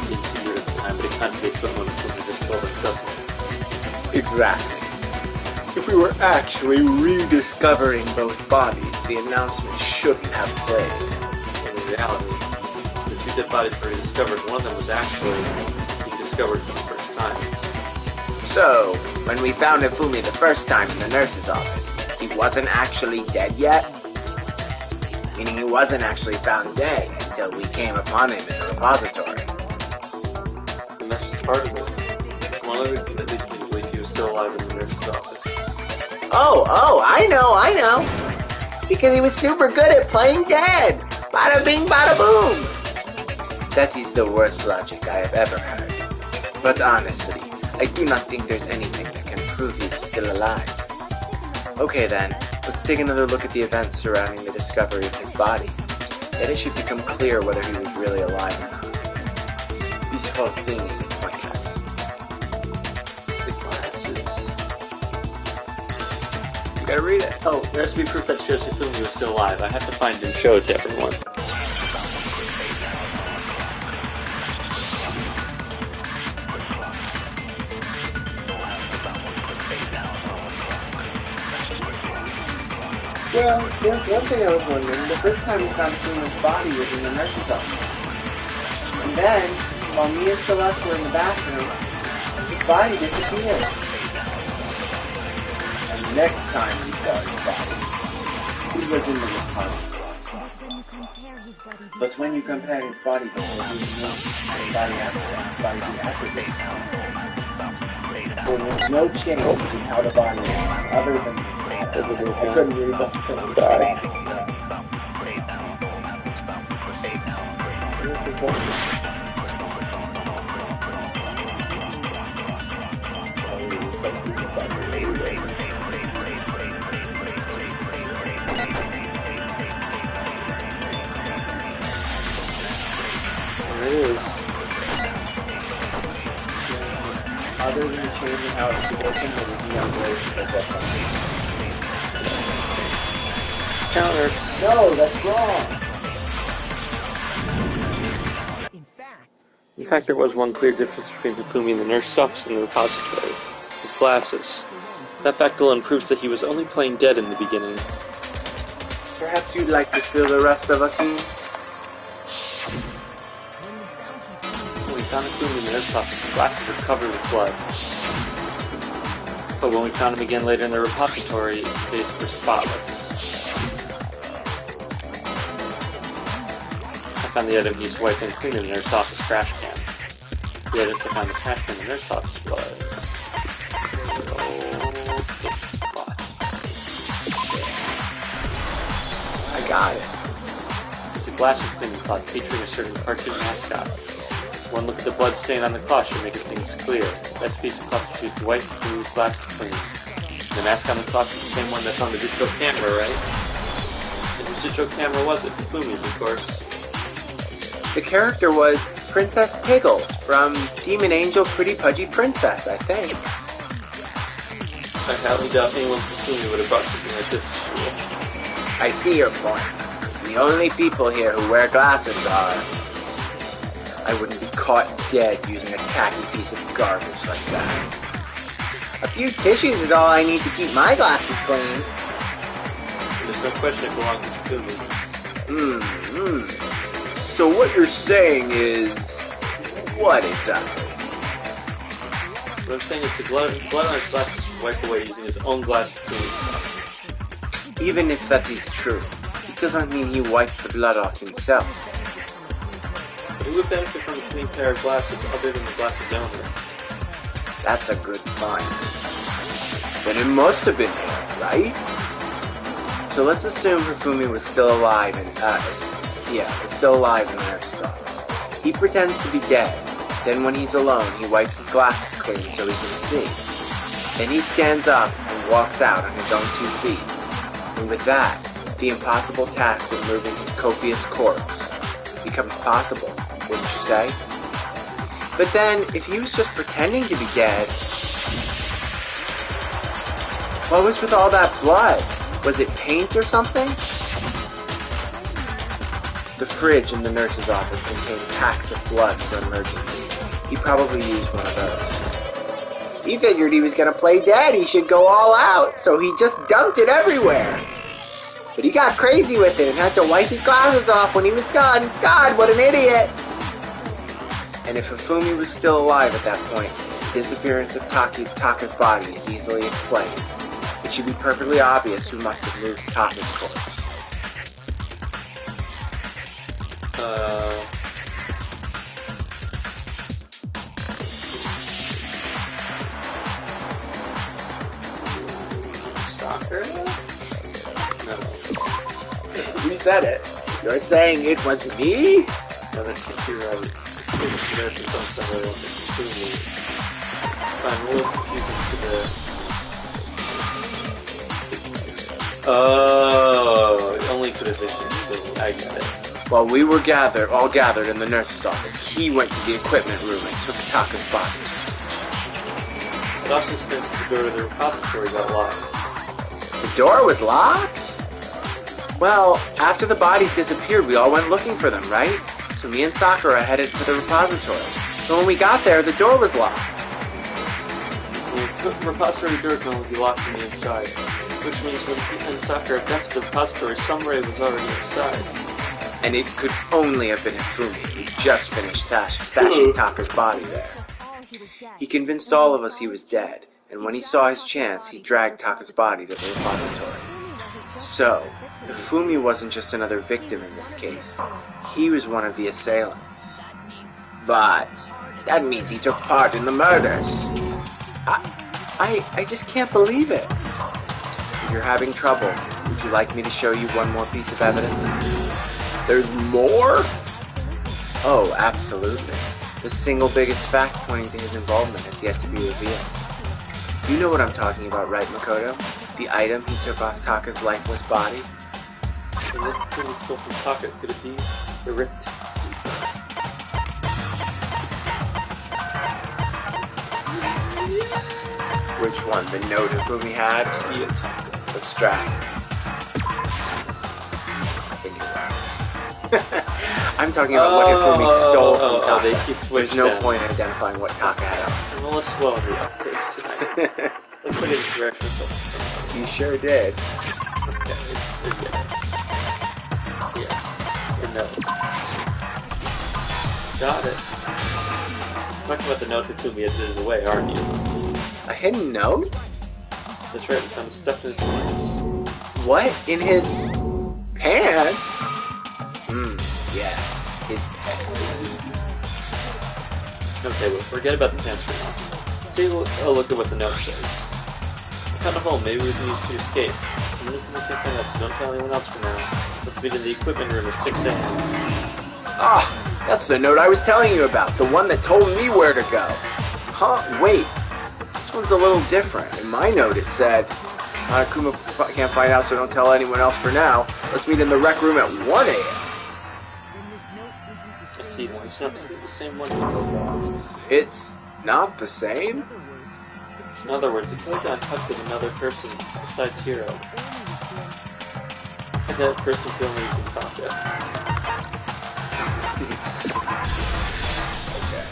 It's weird at the time, but contradicts what Fumi just told us, doesn't it? Exactly. If we were actually rediscovering both bodies, the announcement shouldn't have played. In reality, the two dead bodies were discovered. One of them was actually being discovered for the first time. So, when we found Ifumi the first time in the nurse's office, he wasn't actually dead yet? Meaning he wasn't actually found dead until we came upon him in the repository. And that's just part of it. One of it can at least believe he was still alive in the nurse's office. Oh, I know. Because he was super good at playing dead. Bada bing, bada boom. That is the worst logic I have ever heard. But honestly, I do not think there's anything that can prove he was still alive. Okay then, let's take another look at the events surrounding the discovery of his body. Then it should become clear whether he was really alive or not. This whole thing is pointless. The glasses. You gotta read it. Oh, there has to be proof that shows Ifumi was still alive. I have to find it and show it to everyone. Well, there's one thing I was wondering. The first time we found Fumi's body was in the nurse's office. And then, while me and Celeste were in the bathroom, his body disappeared. And next time we saw his body, he was in the repository. But when you compare his body before he was moved and his body after that, there was no change in how the body was, other than That doesn't I count. couldn't read that. Sorry. There it is. Other than changing how it's working, there was no way to get that done. Counter. No, that's wrong. In fact, there was one clear difference between Ifumi in the nurse's office and the repository. His glasses. That fact alone proves that he was only playing dead in the beginning. Perhaps you'd like to fill the rest of us in? When we found Ifumi in the nurse's office, his glasses were covered with blood. But when we found him again later in the repository, his face was spotless. I found the item he's wiping clean in the nurse's office trash can. The items I found in the trash can in the nurse's office was... I got it. It's a glasses cleaning cloth featuring a certain cartoon mascot. One look at the blood stain on the cloth should make things clear. That's a piece of cloth that's used to wipe Fumi's glasses clean. The mask on the cloth is the same one that's on the digital camera, right? And whose digital camera was it? Fumi's, of course. The character was Princess Piggles from Demon Angel Pretty Pudgy Princess, I think. I highly doubt anyone from Fumi would have brought something like this to school. I see your point. The only people here who wear glasses are... I wouldn't be caught dead using a tacky piece of garbage like that. A few tissues is all I need to keep my glasses clean. There's no question it belongs to Fumi. So what you're saying is... what exactly? What I'm saying is the blood on his glasses was wiped away using his own glasses cleaning cloth. Even if that is true, it doesn't mean he wiped the blood off himself. But who would benefit from a clean pair of glasses other than the glasses owner? That's a good point. Then it must have been him, right? So let's assume Hifumi was still alive in the nurse's office. He pretends to be dead. Then when he's alone, he wipes his glasses clean so he can see. Then he stands up and walks out on his own 2 feet. And with that, the impossible task of moving his copious corpse becomes possible, wouldn't you say? But then, if he was just pretending to be dead, what was with all that blood? Was it paint or something? The fridge in the nurse's office contained packs of blood for emergencies. He probably used one of those. He figured he was gonna play dead, he should go all out, so he just dumped it everywhere. But he got crazy with it and had to wipe his glasses off when he was done. God, what an idiot! And if Hifumi was still alive at that point, the disappearance of Taka's body is easily explained. It should be perfectly obvious who must have moved Taka's corpse. Soccer? No. Who said it? You're saying it was me? No, that's just your right. There's somewhere else that's Hifumi. I'm a little confusing to the... Oh, it only could have been Hifumi. I get it. While we were all gathered in the nurse's office, he went to the equipment room and took Taka's body. It also explains that the door to the repository got locked. The door was locked? Well, after the bodies disappeared, we all went looking for them, right? So me and Sakura headed for the repository. But when we got there, the door was locked. The repository door can only be locked from the inside, which means when Pete and Sakura got to the repository, Samurai was already inside. And it could only have been Hifumi, who just finished stashing Taka's body there. He convinced all of us he was dead, and when he saw his chance, he dragged Taka's body to the repository. So, Hifumi wasn't just another victim in this case. He was one of the assailants. But that means he took part in the murders. I just can't believe it. If you're having trouble, would you like me to show you one more piece of evidence? There's more? Oh, absolutely. The single biggest fact pointing to his involvement has yet to be revealed. You know what I'm talking about, right, Makoto? The item he took off Taka's lifeless body? And then Hifumi stole from Taka. Could it be the ripped? Which one? The note Hifumi had? Yeah. The strap. I think it's right. I'm talking about what Hifumi stole from Taka. He switched. There's no point in identifying what Taka had on. I'm a little slow on the uptake tonight. Looks like it's direction something. You sure did. Okay, yes. And no. Got it. Talking about the note Hifumi had hidden away, aren't you? A hidden note? That's right, we found stuff in his pants. What? In his pants? Yes. His pants. Okay, well, forget about the pants for now. Take a look at what the note says. I found a hole, maybe we can use to escape. I'm looking for something else, don't tell anyone else for now. Let's meet in the equipment room at 6 a.m. Ah, that's the note I was telling you about. The one that told me where to go. Huh? Wait. This one's a little different. In my note it said, Kuma can't find out, so don't tell anyone else for now. Let's meet in the rec room at 1 a.m. I see, it's not the same one. It's not the same? In other words, the killer got in touch with another person besides Hiro. And that person could only be Taka. Okay.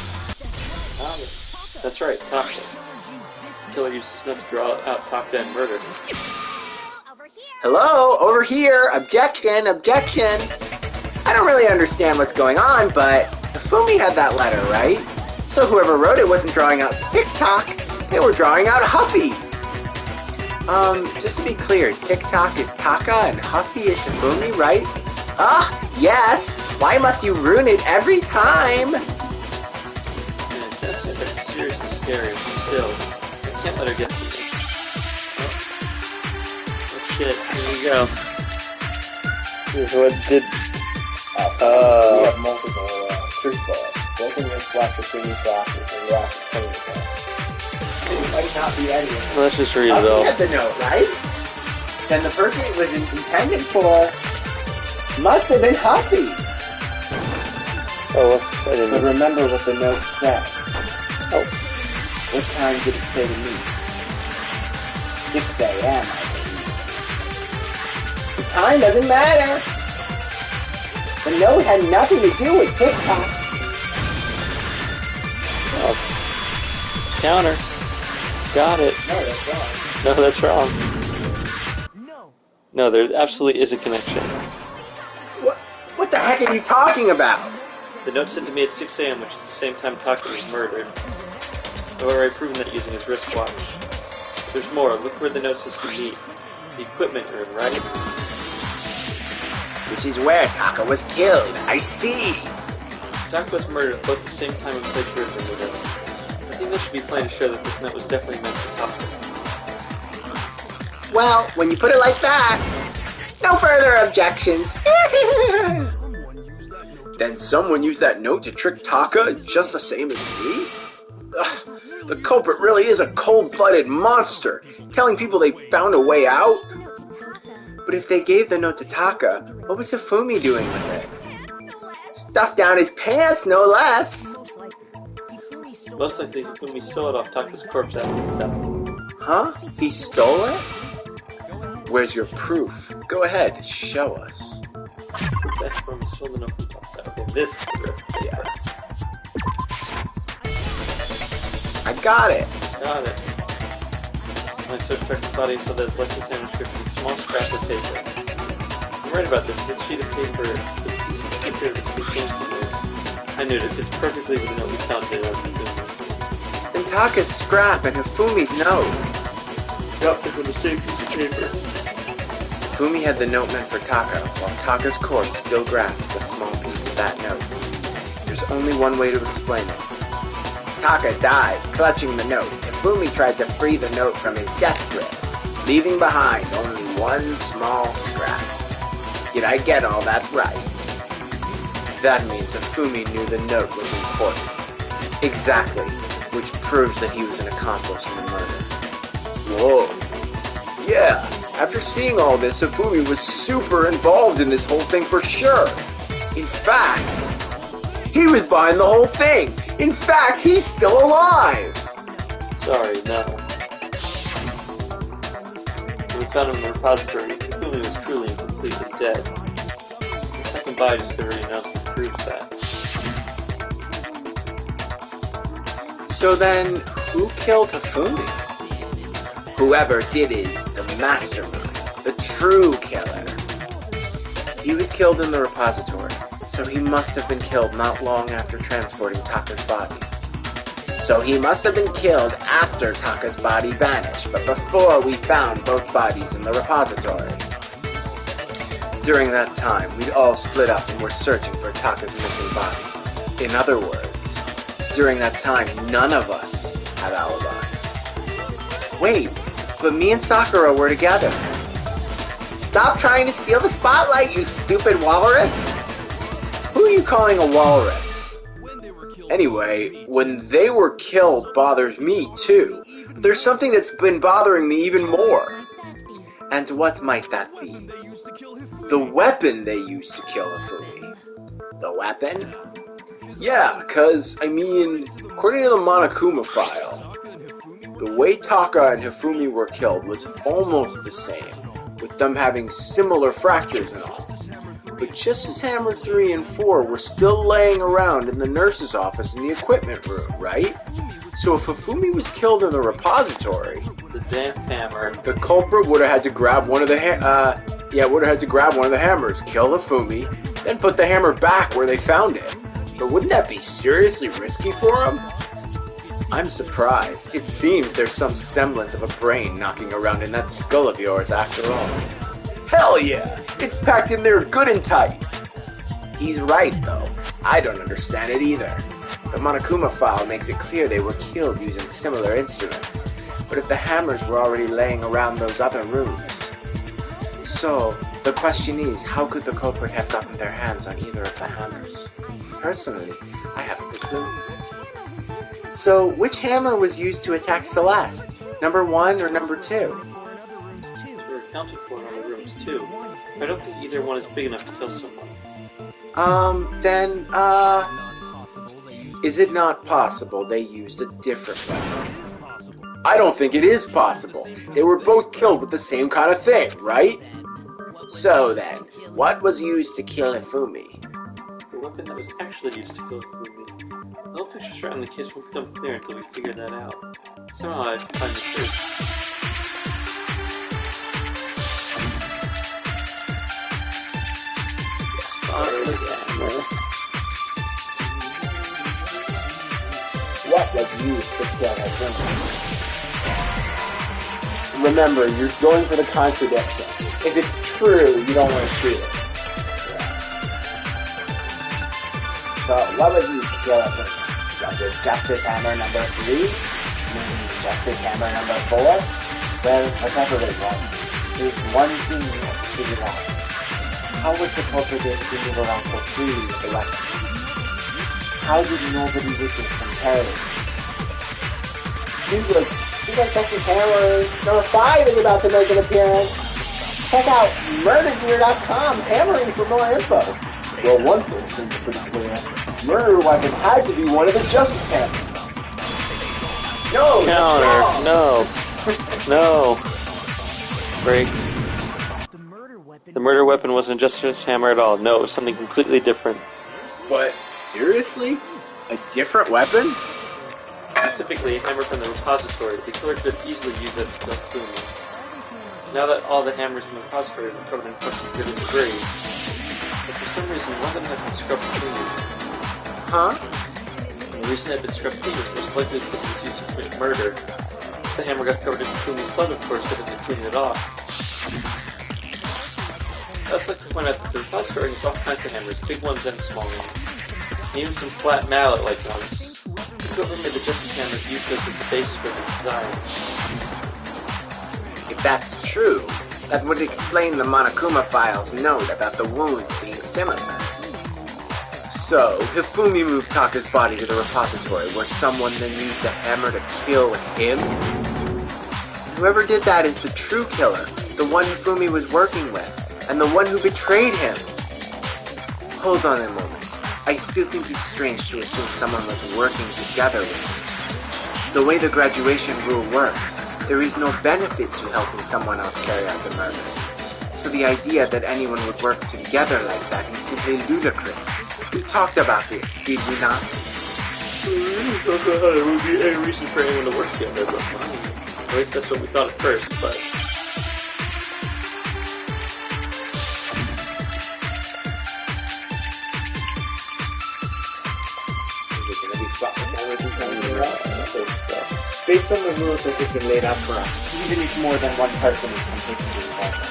That's right, Taka. The killer used this note to draw out Taka and murder him. Hello? Over here? Objection! Objection! I don't really understand what's going on, but Hifumi had that letter, right? So whoever wrote it wasn't drawing out TikTok, they were drawing out Huffy. Just to be clear, TikTok is Taka and Huffy is Hifumi, right? Ah, yes! Why must you ruin it every time? Man, that's seriously scary, but still, I can't let her get to me. Oh shit, here we go. This is what did... we have multiple street balls. Both of them flash between your glasses and your glasses clean the It might not be anyone. Let's just read it all. You had the note, right? Then the person it was intended for must have been Huffy. Oh, I didn't But remember what the note said. Oh, what time did it say to me? 6 a.m., I believe. The time doesn't matter. The note had nothing to do with TikTok. wrong. Counter. Got it. No, that's wrong. No, that's wrong. No, there absolutely is a connection. What the heck are you talking about? The note sent to me at 6 a.m., which is the same time Taka was murdered. However, I've proven that using his wristwatch. There's more. Look where the note says to meet. The equipment room, right? Which is where Taka was killed. I see. Taka was murdered both at the same time and plagiarism were done. I think this should be plain to show that this note was definitely meant for Taka. Well, when you put it like that, no further objections. Then someone used that note to trick Taka just the same as me? Ugh, the culprit really is a cold-blooded monster, telling people they found a way out. But if they gave the note to Taka, what was Hifumi doing with it? Stuffed down his pants, no less. Most likely, Hifumi stole it off Taka's corpse after he died. Huh? He stole it? Where's your proof? Go ahead, show us. That's from the stolen note from Taka. Okay, this is the rift. Yes. I got it. Got it. When I searched Becker's body and saw that his license manuscript and small scraps of paper. I'm right about this. This sheet of paper, this piece of paper is changed to this. I knew it. It's perfectly with the note we found in our And Taka's scrap and Hifumi's note. Yep, they're the same piece of paper. Hifumi had the note meant for Taka, while Taka's corpse still grasped a small piece of that note. There's only one way to explain it. Taka died, clutching the note. Hifumi tried to free the note from his death grip, leaving behind only one small scrap. Did I get all that right? That means Hifumi knew the note was important. Exactly, which proves that he was an accomplice in the murder. Whoa. Yeah, after seeing all this, Hifumi was super involved in this whole thing for sure. In fact, he was behind the whole thing. In fact, he's still alive! Sorry, no. When we found him in the repository, Hifumi was truly and completely dead. The second body discovery announcement proves that. So then, who killed Hifumi? Whoever did is the mastermind, the true killer. He was killed in the repository, so he must have been killed not long after transporting Taka's body. So he must have been killed after Taka's body vanished, but before we found both bodies in the repository. During that time, we'd all split up and were searching for Taka's missing body. In other words, during that time, none of us had alibis. Wait, but me and Sakura were together. Stop trying to steal the spotlight, you stupid walrus! Who are you calling a walrus? Anyway, when they were killed bothers me too. But there's something that's been bothering me even more. And what might that be? The weapon they used to kill Hifumi. The weapon? Yeah, cause, I mean, according to the Monokuma file, the way Taka and Hifumi were killed was almost the same, with them having similar fractures and all. But just as Hammer 3 and 4 were still laying around in the nurse's office in the equipment room, right? So if Hifumi was killed in the repository, The damn hammer. the culprit would have had to grab one of the hammers, kill Hifumi, then put the hammer back where they found it. But wouldn't that be seriously risky for him? I'm surprised. It seems there's some semblance of a brain knocking around in that skull of yours after all. Hell yeah! It's packed in there good and tight! He's right, though. I don't understand it either. The Monokuma file makes it clear they were killed using similar instruments. But if the hammers were already laying around those other rooms... So, the question is, how could the culprit have gotten their hands on either of the hammers? Personally, I haven't a clue. So, which hammer was used to attack Celeste? Number 1 or number 2? They were accounted for in other rooms too. I don't think either one is big enough to kill someone. Is it not possible they used a different weapon? I don't think it is possible. They were both killed with the same kind of thing, right? So then, what was used to kill Hifumi? The weapon that was actually used to kill Hifumi. The whole picture surrounding the case won't become clear until we figure that out. Somehow I have to find the truth. What was used to kill that woman? Remember, you're going for the contradiction. If it's true, you don't want to shoot it. So, what was used to kill that woman? Was it Justice Hammer number 3? Maybe Justice Hammer number 4? Well, whatever it was, there's one thing you have to figure out. How was the culprit able to move around so freely with the weapon? How did nobody witness him carrying it? Seems like Justice Hammer number 5 is about to make an appearance. Check out murdergear.com, hammering for more info. Well, one thing seems pretty clear. Murder weapon had to be one of the Justice Hammers. No, Counter, no. No. Break. The murder weapon wasn't Justice Hammer at all. No, it was something completely different. But, seriously? A different weapon? Specifically, a hammer from the repository. The killer could have easily used it to kill Fumi. Now that all the hammers in the repository were covered in crusted grit and debris, but for some reason one of them had been scrubbed clean. Huh? And the reason it had been scrubbed clean was most likely because it was used to commit murder. The hammer got covered in Fumi's blood, of course, so they had to clean it off. I'd like to point out that the repository has all kinds of hammers, big ones and small ones. And even some flat mallet-like ones. Whoever made the Justice Hammers used those as the basis for the design. If that's true, that would explain the Monokuma file's note about the wounds being similar. So, if Fumi moved Taka's body to the repository where someone then used the hammer to kill him, whoever did that is the true killer, the one Fumi was working with, and the one who betrayed him. Hold on a moment. I still think it's strange to assume someone was working together with him. The way the graduation rule works, there is no benefit to helping someone else carry out the murder. So the idea that anyone would work together like that is simply ludicrous. We talked about this, did we not? There would be any reason for anyone to work together, but at least that's what we thought at first, but... Based on the rules that have been laid out for us, even if more than one person is completely involved,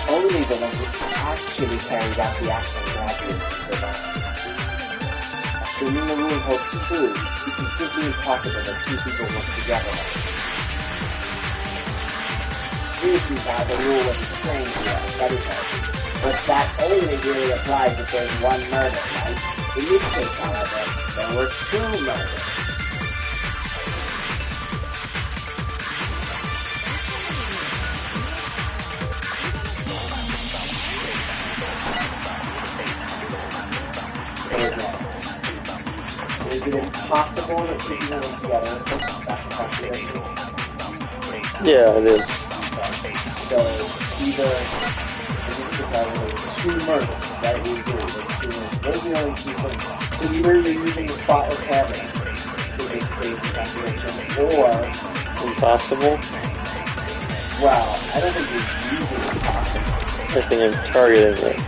only the one who actually carried out the action graduates survive. Assuming the rule holds true, it is simply impossible that two people work together. This is how the rule was explained to us, that is all. But that only really applies if there's one murder, right? In this case, however, there were two murders. Is it impossible to keep them together? That's contradiction. Yeah, it is. So, either, in this case, two murders, right? We agree. Those are the only two things. So either you're using the spotless hammer to make the contradiction, or... Impossible? Well, I don't think you're using impossible. I think I'm targeting it.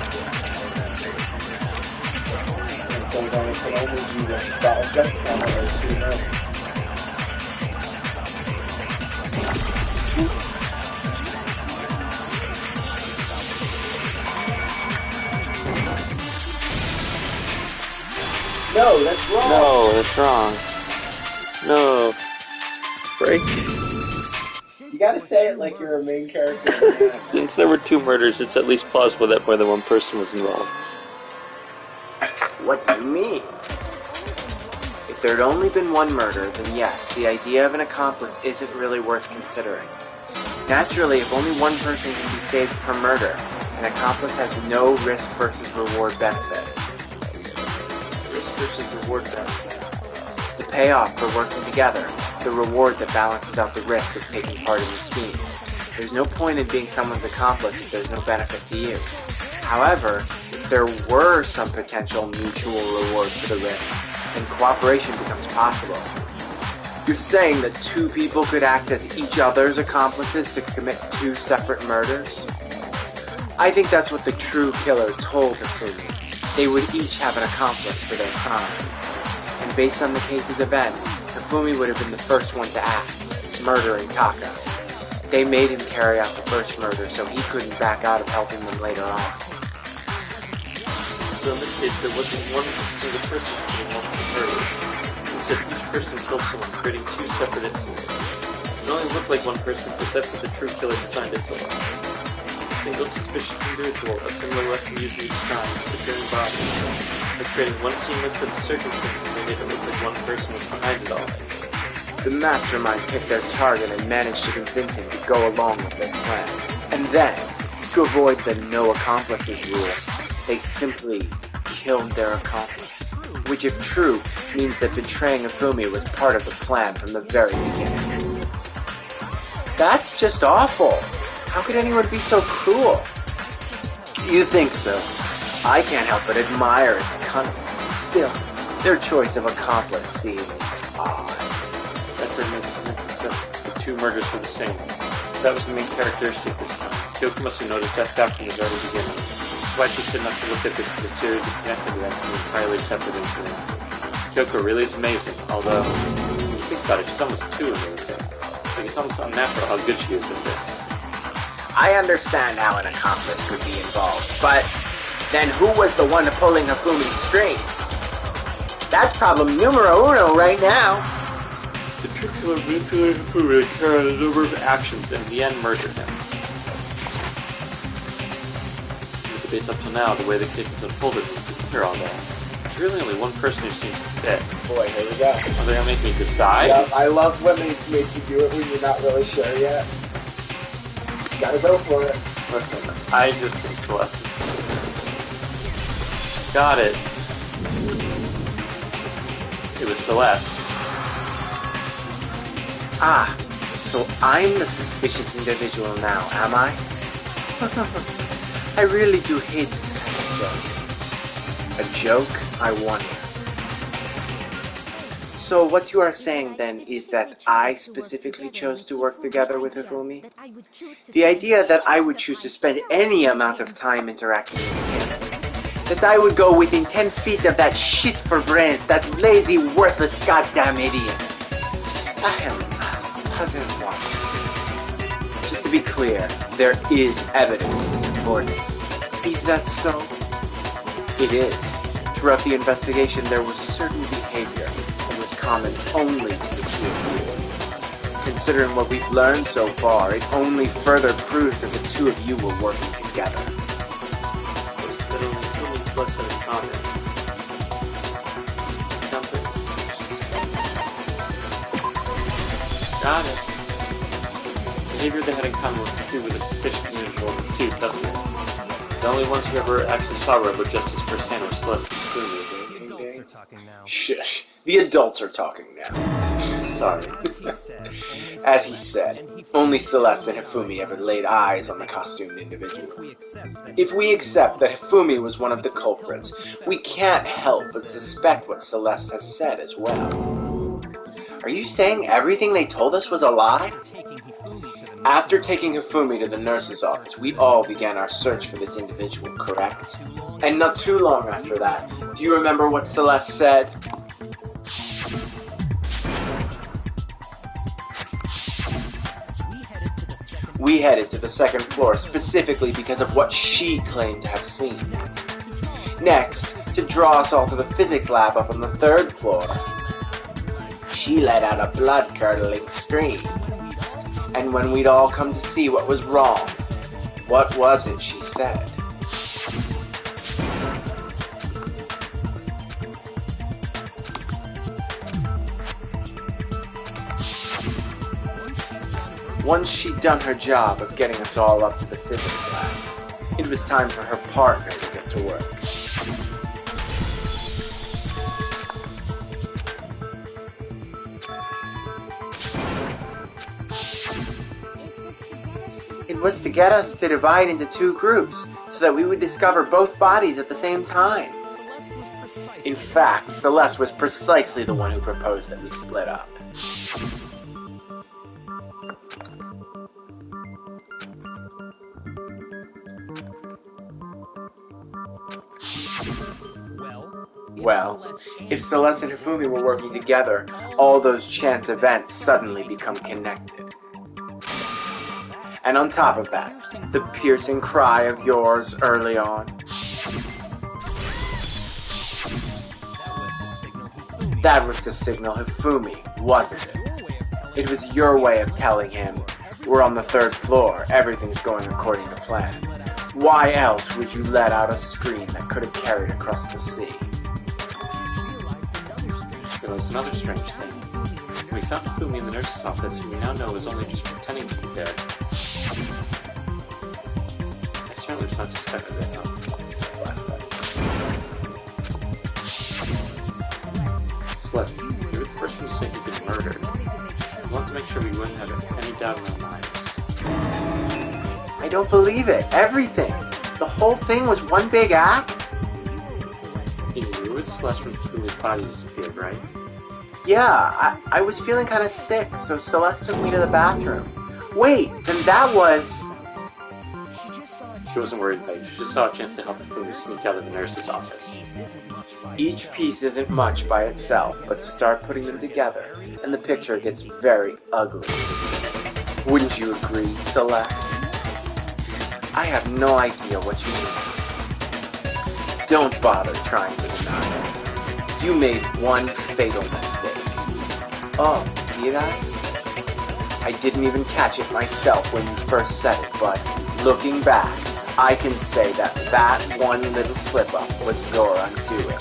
So then it can only be the spotless hammer or two murders. No, that's wrong. No, that's wrong. No. Break. You gotta say it like you're a main character. Since there were two murders, it's at least plausible that more than one person was involved. What do you mean? If there had only been one murder, then yes, the idea of an accomplice isn't really worth considering. Naturally, if only one person can be saved per murder, an accomplice has no risk versus reward benefit. Risk versus reward benefit. The payoff for working together, the reward that balances out the risk of taking part in the scheme. There's no point in being someone's accomplice if there's no benefit to you. However, if there were some potential mutual reward for the risk, and cooperation becomes possible. You're saying that two people could act as each other's accomplices to commit two separate murders? I think that's what the true killer told Hifumi. They would each have an accomplice for their crime. And based on the case's events, Hifumi would have been the first one to act, murdering Taka. They made him carry out the first murder so he couldn't back out of helping them later on. So in this case, there wasn't one single person doing multiple murders. Instead, each person killed someone, creating two separate incidents. It only looked like one person because that's what the true killer designed it for. A single suspicious individual, a similar weapon used in each crime, securing bodies. By creating one seamless set of circumstances made it look like one person was behind it all. The mastermind picked their target and managed to convince him to go along with their plan. And then, to avoid the no accomplices rule, they simply killed their accomplice. Which, if true, means that betraying Hifumi was part of the plan from the very beginning. That's just awful. How could anyone be so cruel? You think so? I can't help but admire its cunning. Still, their choice of accomplice seems odd. That's the two murders were the same. That was the main characteristic this time. Kyoko must have noticed that back from the very beginning. That's why she said not to look at this as a series of connected events and entirely separate incidents. Kyoko really is amazing, although, when you think about it, she's almost too amazing. Like, it's almost unnatural how good she is at this. I understand how an accomplice could be involved, but then who was the one pulling Hifumi's strings? That's problem numero uno right now. The true killer manipulated Hifumi to carry out a number of actions and in the end murdered him. In the debates up till now, the way the case has unfolded is clear all that. There's really only one person who seems to fit. Boy, here we go. Are they gonna make me decide? Yeah, I love when they make you do it when you're not really sure yet. Gotta go for it. Listen, I just think Celeste. Got it. It was Celeste. Ah, so I'm the suspicious individual now, am I? I really do hate this kind of joke. A joke, I wonder. So what you are saying then is that I specifically chose to work together with Hifumi? The idea that I would choose to spend any amount of time interacting with him. That I would go within 10 feet of that shit for brains, that lazy, worthless goddamn idiot. I am puzzled one. Just to be clear, there is evidence to support it. Is that so? It is. Throughout the investigation, there was certain behavior that was common only to the two of you. Considering what we've learned so far, it only further proves that the two of you were working together. What is that only Hifumi's less than in common? Something. Got it. Behavior they had in common was to do with a suspicious individual in the suit, doesn't it? The only ones who ever actually saw Robo Justice firsthand were Celeste and Hifumi. The adults are talking now. Shush. The adults are talking now. Sorry. As he said, only Celeste and Hifumi ever laid eyes on the costumed individual. If we accept that Hifumi was one of the culprits, we can't help but suspect what Celeste has said as well. Are you saying everything they told us was a lie? After taking Hifumi to the nurse's office, we all began our search for this individual, correct? And not too long after that, do you remember what Celeste said? We headed to the second floor specifically because of what she claimed to have seen. Next, to draw us all to the physics lab up on the third floor, she let out a blood-curdling scream. And when we'd all come to see what was wrong, what was it she said? Once she'd done her job of getting us all up to the physics lab, it was time for her partner to get to work. It was to get us to divide into two groups, so that we would discover both bodies at the same time. Celeste was precise In fact, Celeste was precisely the one who proposed that we split up. Well, if Celeste and Hifumi were working together, all those chance events suddenly become connected. And on top of that, the piercing cry of yours early on. That was to signal Hifumi, wasn't it? It was your way of telling him, we're on the 3rd floor, everything's going according to plan. Why else would you let out a scream that could have carried across the sea? There was another strange thing. We found Hifumi in the nurse's office, who we now know was only just pretending to be dead. I certainly was not suspecting that. Celeste, you were the person who said he'd been murdered. We wanted to make sure we wouldn't have any doubt in our minds. I don't believe it. Everything. The whole thing was one big act? You were with Celeste when Hifumi's body disappeared, right? Yeah, I was feeling kind of sick, so Celeste took me to the bathroom. Wait, then that was... She wasn't worried about you. She just saw a chance to help Hifumi sneak out of the nurse's office. Each piece isn't much by itself, but start putting them together, and the picture gets very ugly. Wouldn't you agree, Celeste? I have no idea what you mean. Don't bother trying to deny it. You made one fatal mistake. Oh, did I? I didn't even catch it myself when you first said it, but looking back, I can say that that one little slip-up was your undoing.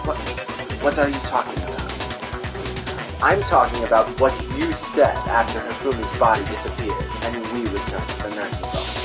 What are you talking about? I'm talking about what you said after Hifumi's body disappeared and we returned to the nurse's office.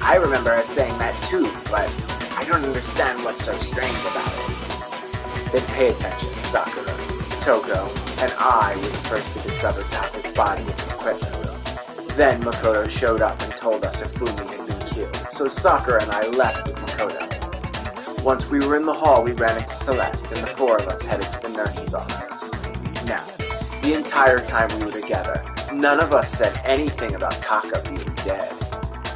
I remember us saying that too, but I don't understand what's so strange about it. Then pay attention, Sakura, Toko, and I were the first to discover Taka's body in the equipment room. Then Makoto showed up and told us Hifumi had been killed, so Sakura and I left with Makoto. Once we were in the hall, we ran into Celeste, and the 4 of us headed to the nurse's office. Now, the entire time we were together, none of us said anything about Taka being dead.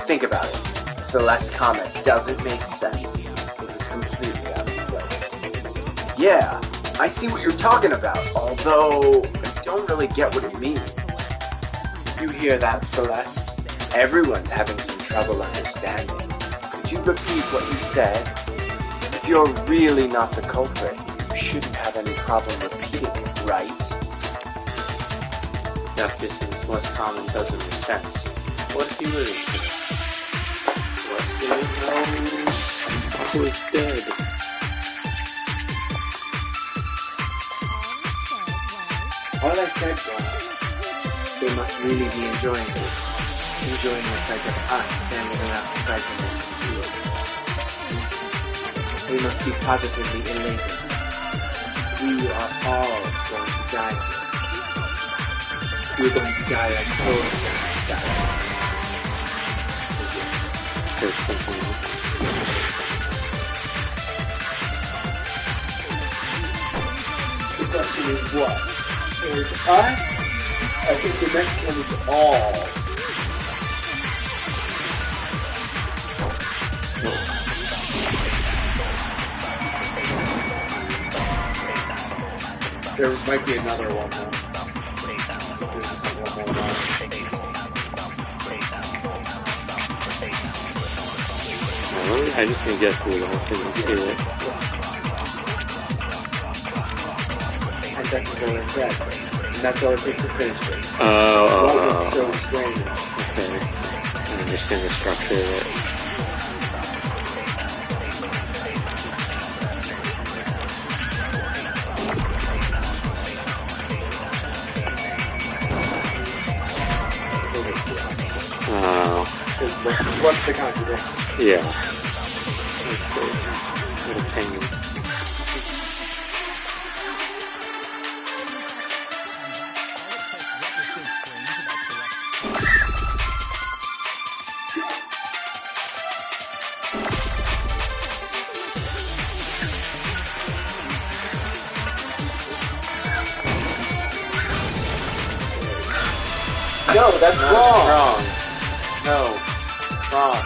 Think about it. Celeste's comment doesn't make sense. It was completely out of place. Yeah, I see what you're talking about, although I don't really get what it means. You hear that, Celeste? Everyone's having some trouble understanding. Could you repeat what you said? If you're really not the culprit, you shouldn't have any problem repeating it, right? Obviously, this less common doesn't make sense. What if he lives? Celeste didn't know Papa was dead. All I said was, they must really be enjoying this. Enjoying the sight of us standing around beside them in the field. We must be positively elated. We are all going to die here. We're going to die like tourists die. There's something else. The question is what? Is us? I think the next one is all. There might be another one though. One more one. I just need to get through the whole thing and see it. And that's all I said. And that's all it takes to finish it. Oh. What was so strange? Okay, I understand the structure of it. What's the contradiction? Yeah. Let's see. Little penguin. No, that's wrong. Wrong. No. Wrong.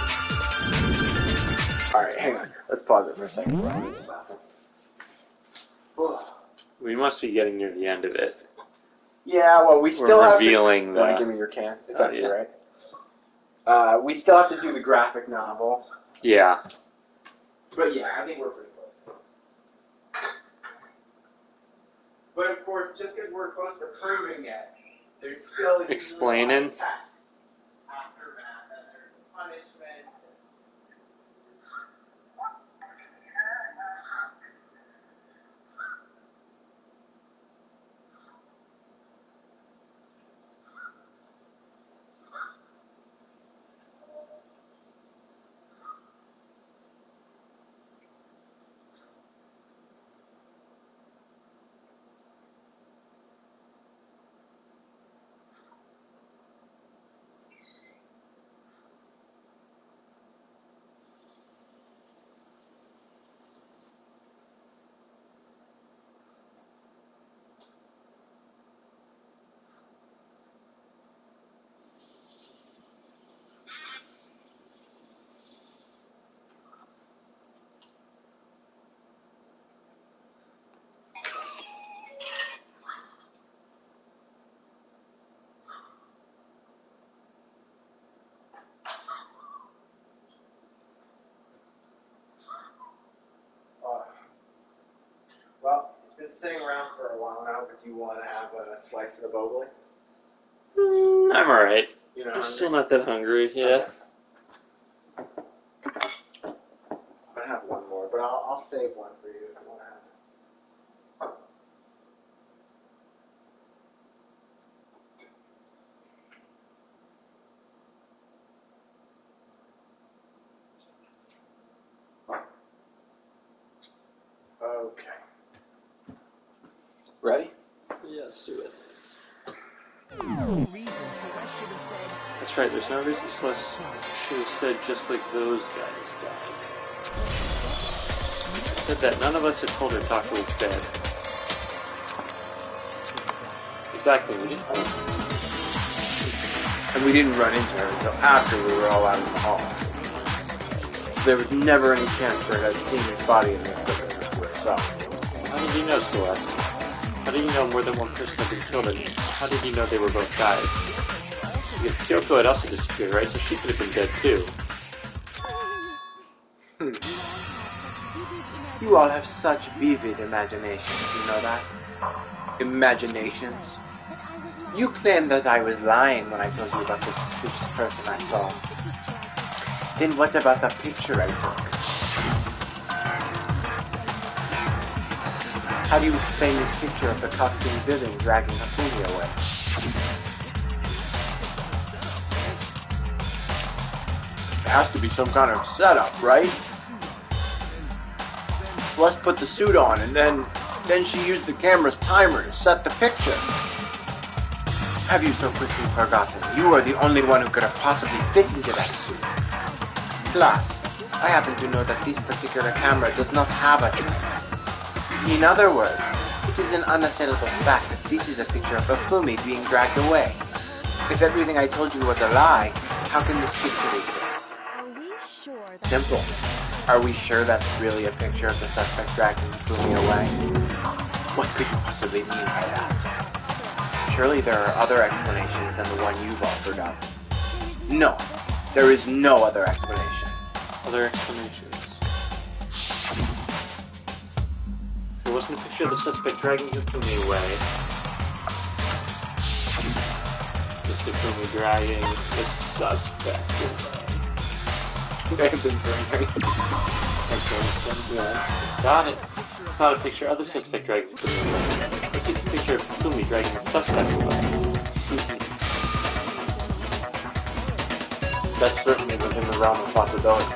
Alright, hang on. Let's pause it for a second. We must be getting near the end of it. Yeah, well, we still have revealing to... the... Give me your can. It's Oh, empty, yeah. right? We still have to do the graphic novel. Yeah. But yeah, I think we're pretty close. But of course, just because we're close to proving it, there's still... Explaining. Aftermath, and there's punishment. Well, it's been sitting around for a while now, but do you want to have a slice of the bogey? I'm alright. You know, I'm still not that hungry, yeah. I'm gonna have one more, but I'll save one for you if you want to have it. Okay. Ready? Yes, do it. No reason, so I should have said. That's right, there's no reason Celeste should have said just like those guys died. Said that none of us had told her Taka was dead. Exactly, we didn't. And we didn't run into her until after we were all out in the hall. There was never any chance for her to have seen his body in the equipment for herself. How did you know, Celeste? How did you know more than one person had been killed, and how did you know they were both guys? Because Kyoko had also disappeared, right? So she could have been dead too. You all have such vivid imaginations, you know that? Imaginations. You claimed that I was lying when I told you about the suspicious person I saw. Then what about the picture I took? How do you explain this picture of the costumed villain dragging Hafumi away? It has to be some kind of setup, right? Celeste put the suit on, and then she used the camera's timer to set the picture. Have you so quickly forgotten? You are the only one who could have possibly fit into that suit. Plus, I happen to know that this particular camera does not have a timer. In other words, it is an unassailable fact that this is a picture of Hafumi being dragged away. If everything I told you was a lie, how can this picture exist? Are we sure that Simple. Are we sure that's really a picture of the suspect dragging Hafumi away? What could you possibly mean by that? Surely there are other explanations than the one you've offered up. No, there is no other explanation. Other explanations. There wasn't a picture of the suspect dragging Hifumi away. It's Hifumi dragging the suspect away. May have been very Okay, got it. It's not a picture of the suspect dragging Hifumi away. It's a picture of Hifumi dragging the suspect away. That's certainly within the realm of possibility.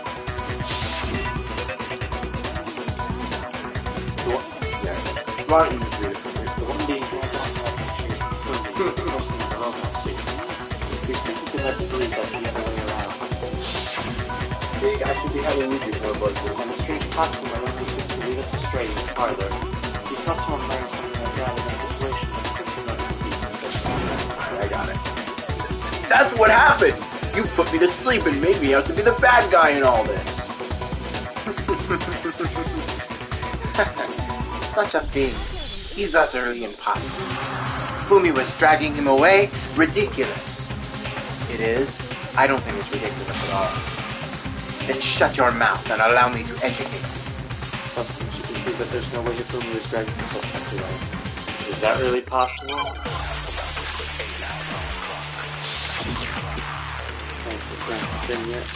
Why don't you just read it for me? The one being dragged on that picture is Hifumi, crossing the robot scene. We simply can let them believe that's the other way around. Big, I should be having music more voices. And the strange costume alone exists to lead us astray even farther. We saw someone wearing something like that in a situation that puts another to be suspicious. I got it. That's what happened! You put me to sleep and made me out to be the bad guy in all this. Such a thing. He's utterly impossible. Fumi was dragging him away? Ridiculous. It is? I don't think it's ridiculous at all. Then shut your mouth and allow me to educate you. Sometimes you can prove that there's no way Hifumi was dragging himself back away. Is that really possible? Thanks, this one hasn't been yet.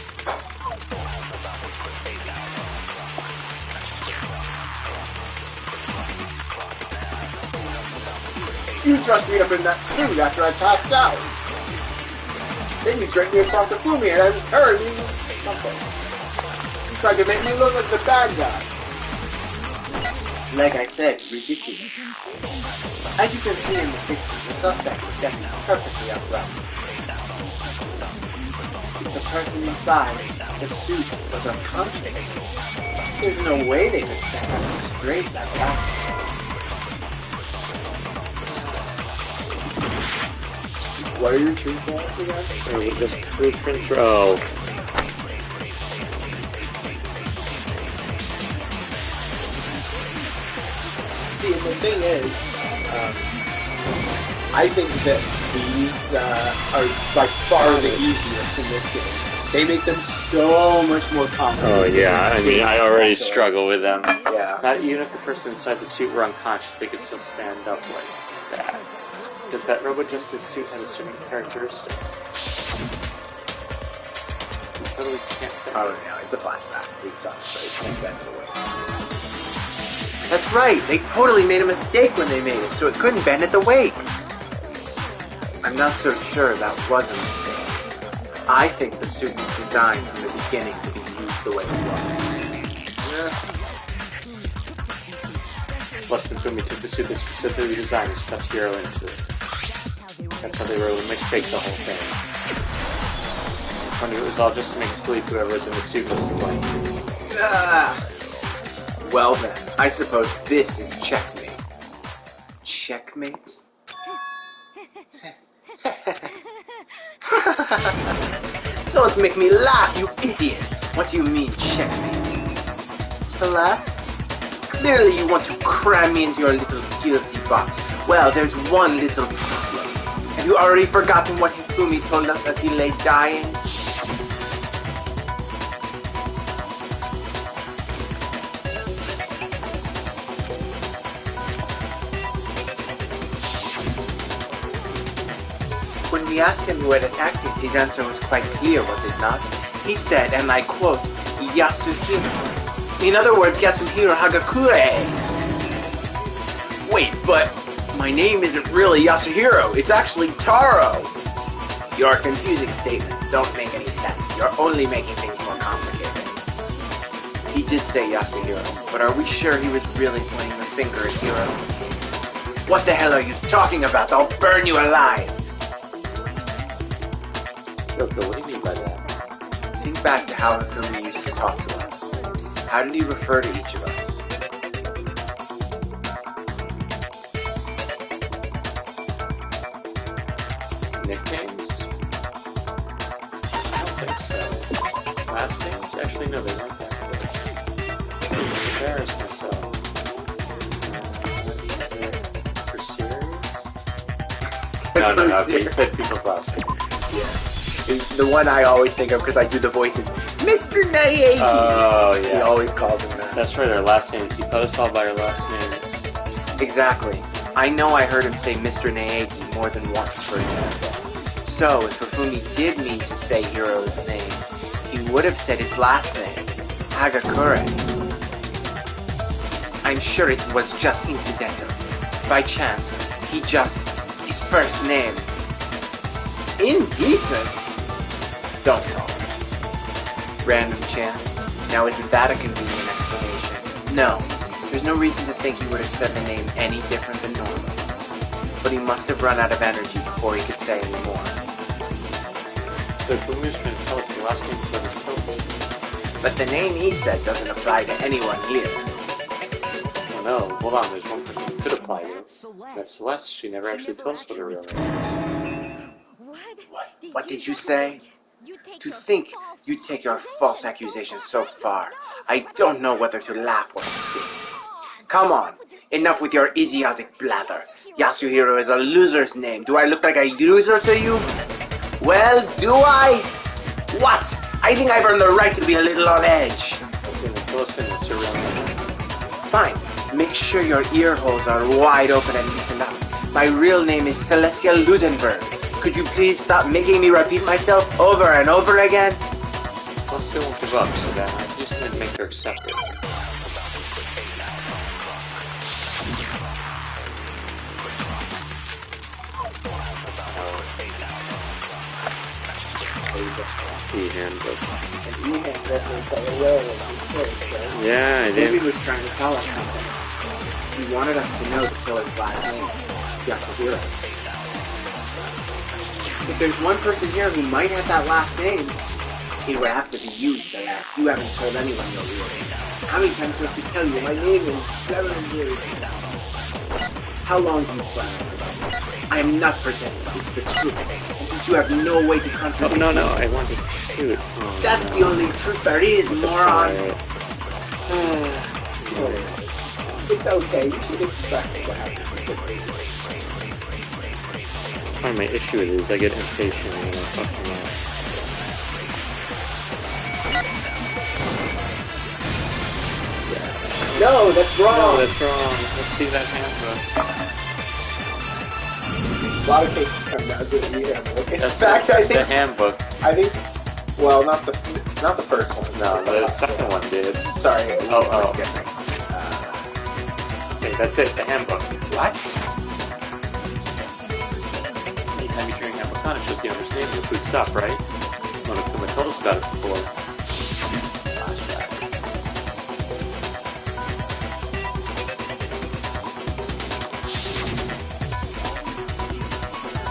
You dressed me up in that suit after I passed out. Then you dragged me across the Fumi and I heard me something. You tried to make me look like the bad guy. Like I said, ridiculous. As you can see in the picture, the suspect was definitely perfectly upright. The person inside the suit was unconscious. There's no way they could stand up straight like that. What are your true thoughts again? Or we just blueprints row. See, and the thing is, I think that these are by far the easiest in this game. They make them so much more complicated. Oh yeah, I mean, I already struggle with them. Yeah. Not even if the person inside the suit were unconscious, they could still stand up like that. Because that Robo Justice suit had a certain characteristic. You totally can't think. Oh no, it's a flashback. We saw it, so it can't bend the way. That's right, they totally made a mistake when they made it, so it couldn't bend at the waist. I'm not so sure that was a mistake. I think the suit was designed from the beginning to be used the way it was. Less than Fumi took the suit that's specifically designed and stuffed Hero into it. That's how they were able to mistake the whole thing. It's funny, it was all just to make us believe whoever was in the suit was to blame. Well then, I suppose this is checkmate. Checkmate? Don't make me laugh, you idiot! What do you mean, checkmate? Celeste? Clearly you want to cram me into your little guilty box. Well, there's one little problem. Have you already forgotten what Hifumi told us as he lay dying? When we asked him who had attacked him, his answer was quite clear, was it not? He said, and I quote, Yasuhiro. In other words, Yasuhiro Hagakure. Wait, but my name isn't really Yasuhiro, it's actually Taro. Your confusing statements don't make any sense. You're only making things more complicated. He did say Yasuhiro, but are we sure he was really pointing the finger at Hiro? What the hell are you talking about? I'll burn you alive! Yoko, what do you mean by that? Think back to how Hifumi used to talk to us. How did he refer to each of us? Nicknames? I don't think so. Last names? Actually, no, they weren't that good. I'm embarrassed myself. For serious? No, okay, you said people's last names. Yeah. The one I always think of because I do the voices, Mr. Naegi! Oh, He yeah. always calls him that. That's right, our last names. You put us all by our last names. Exactly. I know I heard him say Mr. Naegi more than once, for example. So, if Hifumi did mean to say Hiro's name, he would have said his last name, Hagakure. I'm sure it was just incidental. By chance, his first name. Indecent? Don't talk. Random chance. Now isn't that a convenient explanation? No. There's no reason to think he would have said the name any different than normal. But he must have run out of energy before he could say any more. So Fumi's trying to tell us the last name for the film. But the name he said doesn't apply to anyone here. Oh no, hold on, there's one person who could apply to it. That's Celeste. She never actually told us what her real name is. What did you say? To think you take your false accusations so far, I don't know whether to laugh or spit. Come on, enough with your idiotic blather. Yasuhiro is a loser's name. Do I look like a loser to you? Well, do I? What? I think I've earned the right to be a little on edge. Listen, it's your real name. Fine. Make sure your ear holes are wide open and listen up. My real name is Celestia Ludenberg. Could you please stop making me repeat myself over and over again? Celestia won't give up, so then I just need to make her accept it. E-handbook. Yeah, I did. Maybe he was trying to tell us something. He wanted us to know the killer's last name, Yasuhiro. If there's one person here who might have that last name, it would have to be you, Celeste. You haven't told anyone your real name. How many times do I have to tell you? My name is Seven. How long do you plan? I am not pretending. It's the truth. And since you have no way to contradict Oh, no, I wanted to shoot. Oh, that's the only truth there is, moron. It's okay. You should expect to have to Part of my issue with it is I get impatient and I fucking up. No, that's wrong. No, that's wrong. Let's see that handbook. A lot of cases come down to the handbook. In That's fact, I think the handbook. I think. Well, not the first one. No, the second one did. Sorry. Oh. Skipping. Okay, that's it. The handbook. What? Anytime you drink apricot, it shows the understanding of food stuff, right? One of them told us about it before.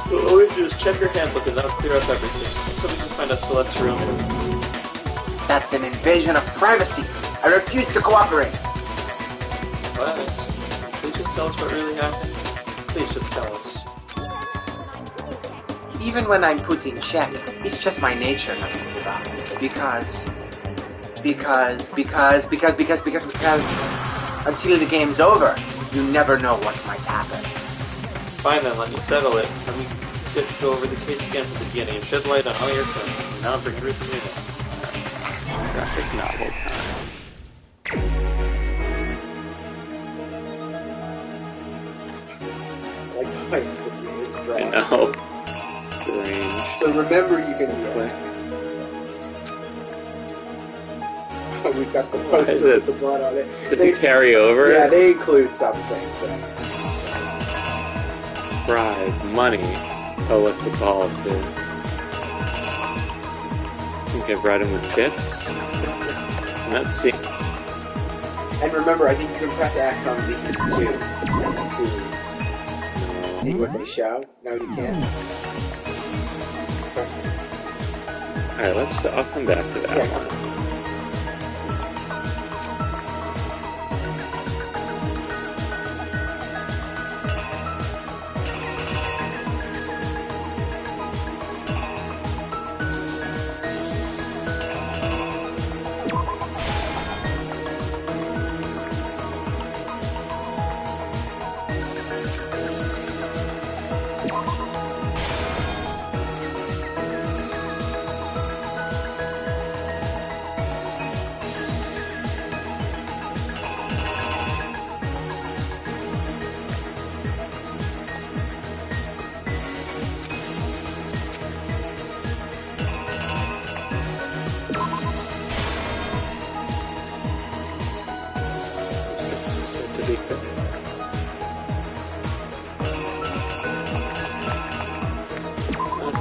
So all we do is check your handbook and that'll clear up everything. So we can find out Celeste's real name. That's an invasion of privacy. I refuse to cooperate. What? Please just tell us what really happened. Please just tell us. Even when I'm put in check, it's just my nature not to give up. Because until the game's over, you never know what might happen. Fine then, let me settle it. Let me get to go over the case again from the beginning and shed light on all your crimes. Now bring everything you know. Graphic novel time. I know. Strange. So remember, you can click. Oh, we've got the What is poster it? with the blood on it. Does it carry over? Yeah, they include something. Bribe, money. Oh, look, the ball too. You can bribe him with tips. Let's see. And remember, I think you can press X on these too to see what they show. No, you can't. Press. Alright, I'll come back to that one.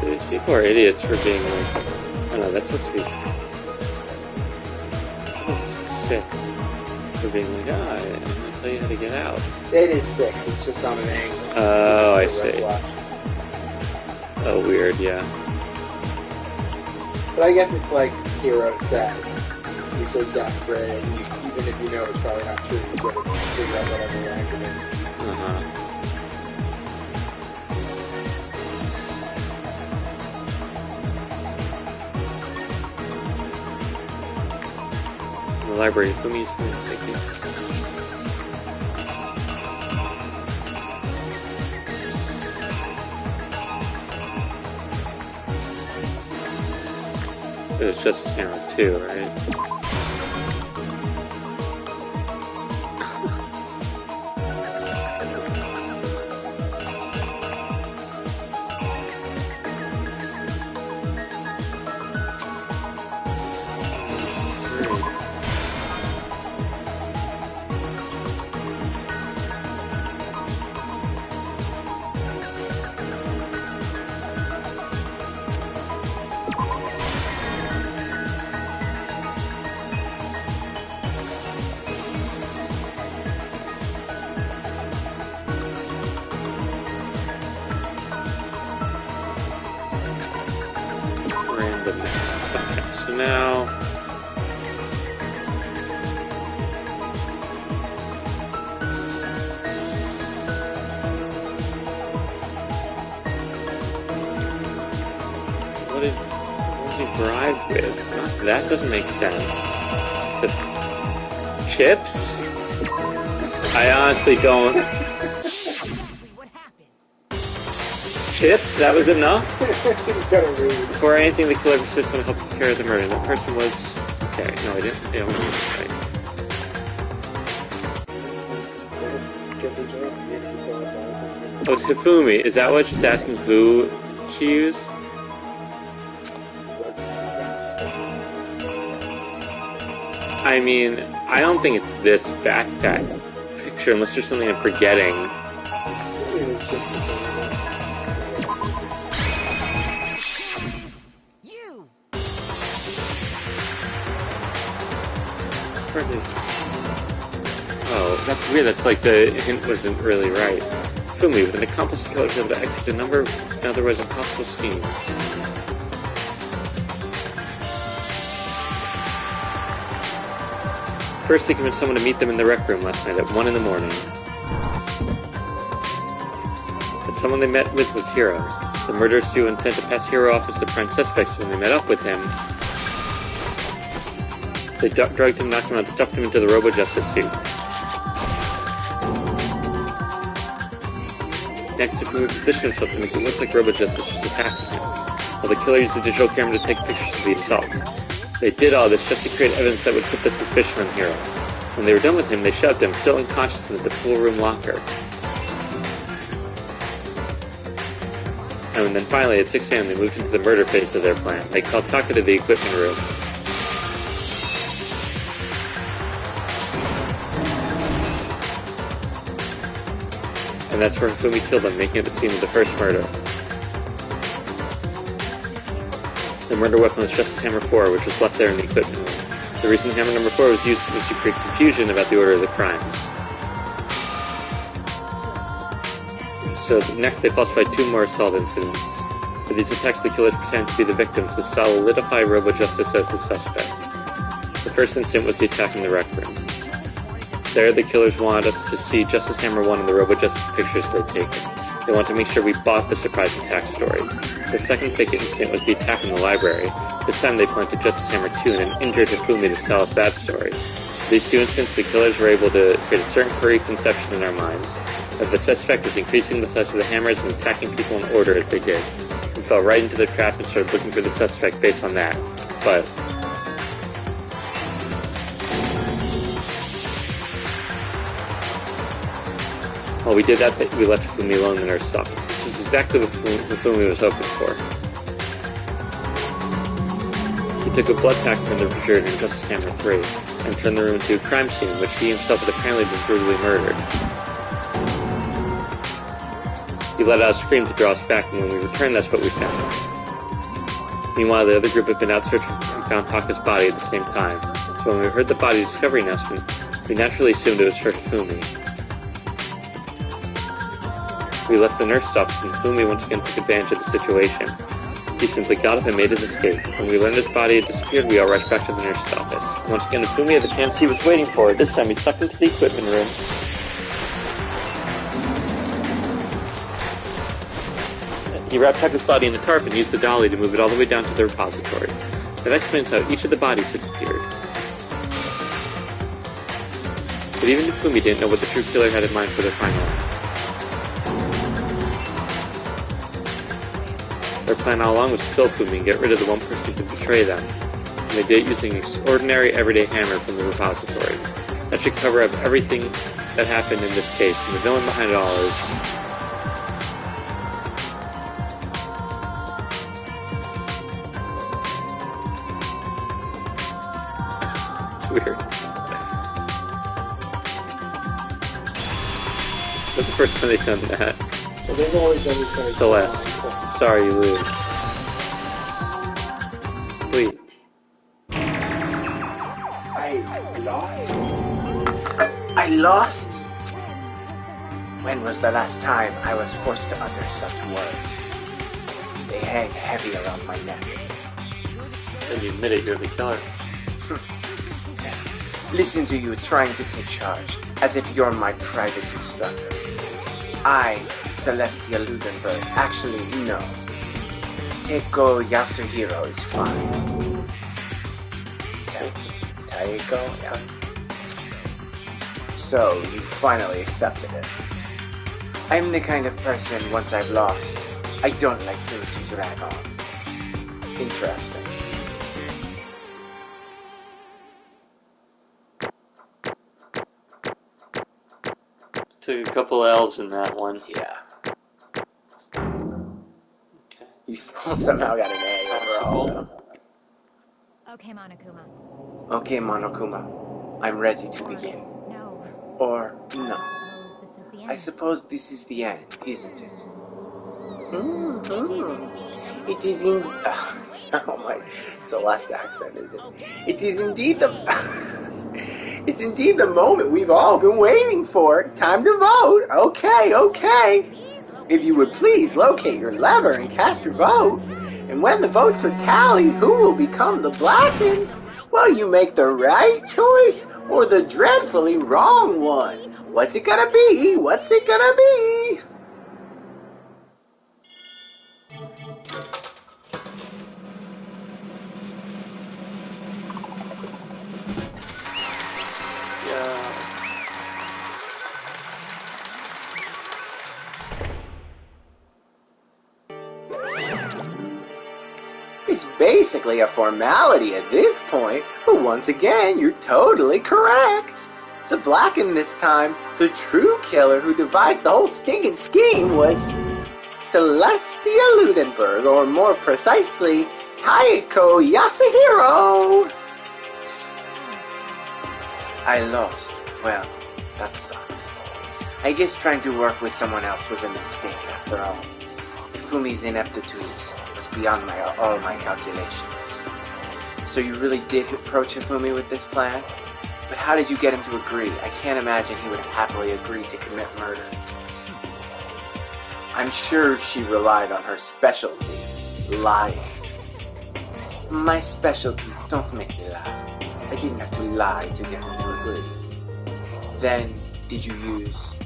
These people are idiots for being like, oh no, that's supposed to be sick. For being like, I didn't tell you how to get out. It is 6, it's just on an angle. Oh, I see. Oh, weird, yeah. But I guess it's like Hero said. You're so desperate, and even if you know it's probably not true, you get to figure out whatever your angle is. the library. Fumi used to make these. It was Justice Hammer 2, right? So now, what did he bribe with? That doesn't make sense. The chips? I honestly don't. Chips? That was enough? Before anything, the killer was just going to help take care of the murder. That person was... Okay, no, I didn't. They don't need it, right. Oh, it's Hifumi. Is that what she's asking who she used? I mean, I don't think it's this backpack picture unless there's something I'm forgetting. It's just Oh, that's weird. That's like the hint wasn't really right. Fumi, with an accomplice killer, was able to execute a number of otherwise impossible schemes. First, they convinced someone to meet them in the rec room last night at 1 in the morning. But someone they met with was Hiro. The murderers do intend to pass Hiro off as the prime suspect, so when they met up with him, they drugged him, knocked him out, and stuffed him into the Robo-Justice suit. Next, Hifumi positioned himself to make it look like Robo-Justice was attacking him, while the killer used a digital camera to take pictures of the assault. They did all this just to create evidence that would put the suspicion on Hiro. When they were done with him, they shoved him, still unconscious, into the pool room locker. And then finally, at 6 a.m., they moved into the murder phase of their plan. They called Taka to the equipment room. And that's where Hifumi killed them, making it the scene of the first murder. The murder weapon was Justice Hammer 4, which was left there in the equipment room. The reason Hammer number 4 was used was to create confusion about the order of the crimes. So next they falsified 2 more assault incidents. For these attacks, the killers pretended to be the victims to solidify Robo-Justice as the suspect. The first incident was the attack in the rec room. There, the killers wanted us to see Justice Hammer 1 and the Robo-Justice pictures they'd taken. They wanted to make sure we bought the surprise attack story. The second fake incident was the attack in the library. This time they planted Justice Hammer 2 and injured Hifumi to tell us that story. For these 2 incidents, the killers were able to create a certain preconception in our minds that the suspect was increasing the size of the hammers and attacking people in order as they did. We fell right into their trap and started looking for the suspect based on that. But while we did that, we left Hifumi alone in the nurse's office. This was exactly what Hifumi was hoping for. He took a blood pack from the refrigerator in Justice Hammer 3 and turned the room into a crime scene in which he himself had apparently been brutally murdered. He let out a scream to draw us back, and when we returned, that's what we found. Meanwhile, the other group had been out searching and found Taka's body at the same time. So when we heard the body discovery announcement, we naturally assumed it was for Hifumi. We left the nurse's office, and Hifumi once again took advantage of the situation. He simply got up and made his escape. When we learned his body had disappeared, we all rushed back to the nurse's office. Once again, Hifumi had the chance he was waiting for. This time, he stuck into the equipment room. He wrapped Taka's body in the tarp and used the dolly to move it all the way down to the repository. That explains how each of the bodies disappeared. But even Fumi didn't know what the true killer had in mind for their final act. Their plan all along was to kill Fumi and get rid of the one person who could betray them, and they did it using an extraordinary everyday hammer from the repository. That should cover up everything that happened in this case, and the villain behind it all is... weird. That's the first time they've done that. Well, they've always done this kind of Celeste, sorry you lose. Wait, I lost? When was the last time I was forced to utter such words? They hang heavy around my neck. then you admit it, you're the killer. Listen to you trying to take charge, as if you're my private instructor. I, Celestia Ludenberg, actually no. Teiko Yasuhiro is fine. Taiko? Yeah. So, you finally accepted it. I'm the kind of person, once I've lost, I don't like things to drag on. Interesting. Took a couple L's in that one. Yeah. Okay. You somehow got an A overall. though. Okay, Monokuma. Okay, Monokuma. I'm ready to begin. No. Or, no. I suppose this is the end. I suppose this is the end, isn't it? It is in... Oh my... It's the last accent, is it? It is indeed the... It's indeed the moment we've all been waiting for. Time to vote. Okay, okay. If you would please locate your lever and cast your vote. And when the votes are tallied, who will become the blackened? Will you make the right choice or the dreadfully wrong one? What's it gonna be? What's it gonna be? It's basically a formality at this point, but once again, you're totally correct. The blackened this time, the true killer who devised the whole stinking scheme was Celestia Ludenberg, or more precisely, Taiko Yasuhiro. I lost. Well, that sucks. I guess trying to work with someone else was a mistake after all. Fumi's ineptitudes was beyond all my calculations. So you really did approach Hifumi with this plan? But how did you get him to agree? I can't imagine he would have happily agreed to commit murder. I'm sure she relied on her specialty, lying. My specialty, don't make me laugh. I didn't have to lie to get him to agree. Then, did you use,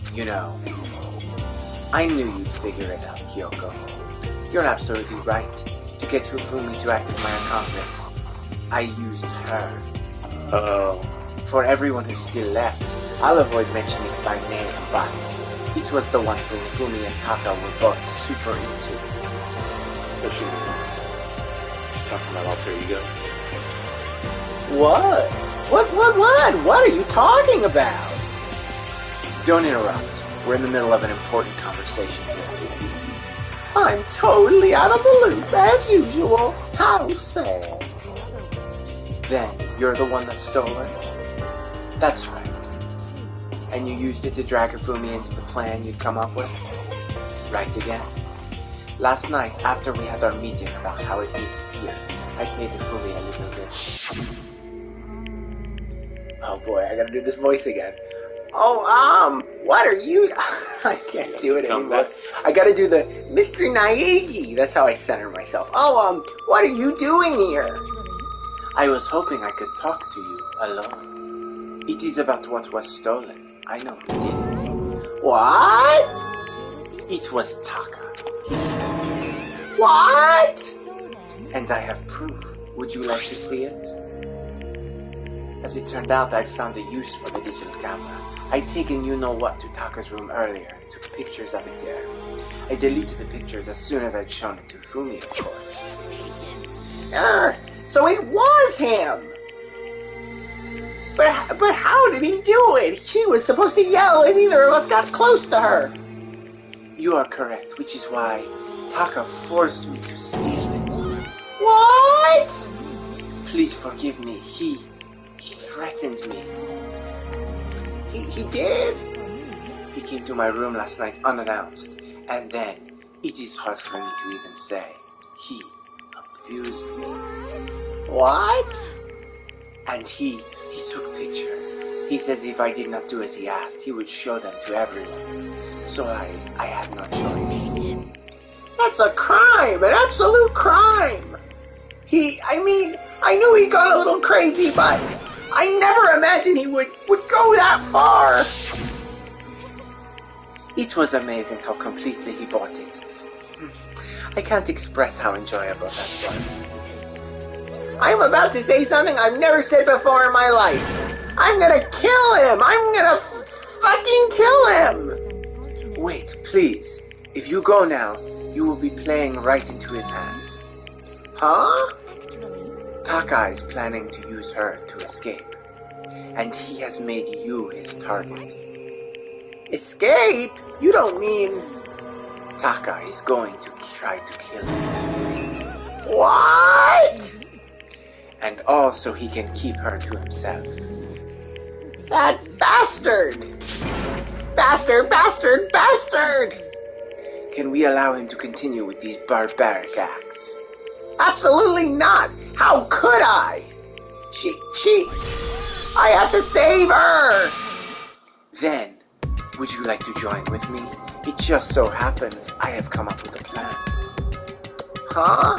I knew you'd figure it out, Kyoko. You're absolutely right. To get Hifumi to act as my accomplice, I used her. Uh-oh. For everyone who's still left, I'll avoid mentioning it by name, but it was the one thing Fumi and Taka were both super into. Especially talking about alter ego. What? What are you talking about? Don't interrupt. We're in the middle of an important conversation here. I'm totally out of the loop, as usual. How sad. Then, you're the one that stole it? That's right. And you used it to drag Hifumi into the plan you'd come up with? Right again. Last night, after we had our meeting about how it disappeared, I paid Hifumi a little bit. Oh boy, I gotta do this voice again. Oh, what are you... I can't do it anymore. I gotta do the Mr. Naegi. That's how I center myself. Oh, what are you doing here? I was hoping I could talk to you alone. It is about what was stolen. I know who did it. What? It was Taka. He stole it. What? And I have proof. Would you like to see it? As it turned out, I'd found a use for the digital camera. I'd taken you-know-what to Taka's room earlier and took pictures of it there. I deleted the pictures as soon as I'd shown it to Fumi, of course. So it was him! But how did he do it? He was supposed to yell and neither of us got close to her. You are correct, which is why Taka forced me to steal it. What? Please forgive me. He threatened me. He did? He came to my room last night unannounced, and then, it is hard for me to even say, he abused me. What? And he took pictures. He said if I did not do as he asked, he would show them to everyone. So I had no choice. That's a crime! An absolute crime! I knew he got a little crazy, but I never imagined he would go that far! It was amazing how completely he bought it. I can't express how enjoyable that was. I'm about to say something I've never said before in my life. I'm gonna kill him! I'm gonna fucking kill him! Wait, please. If you go now, you will be playing right into his hands. Huh? Taka is planning to use her to escape. And he has made you his target. Escape? You don't mean... Taka is going to try to kill him. What? And also he can keep her to himself. That bastard! Bastard! Can we allow him to continue with these barbaric acts? Absolutely not! How could I? I have to save her! Then, would you like to join with me? It just so happens I have come up with a plan. Huh?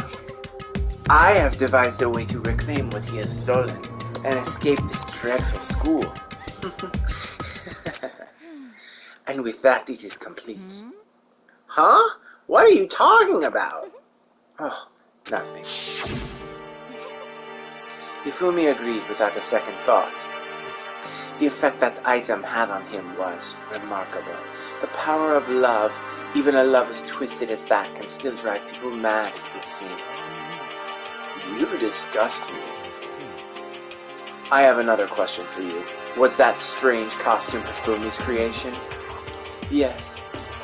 I have devised a way to reclaim what he has stolen and escape this dreadful school. And with that, it is complete. Huh? What are you talking about? Oh, nothing. Hifumi agreed without a second thought. The effect that item had on him was remarkable. The power of love, even a love as twisted as that, can still drive people mad, it would seem. You disgust me. I have another question for you. Was that strange costume Hifumi's creation? Yes.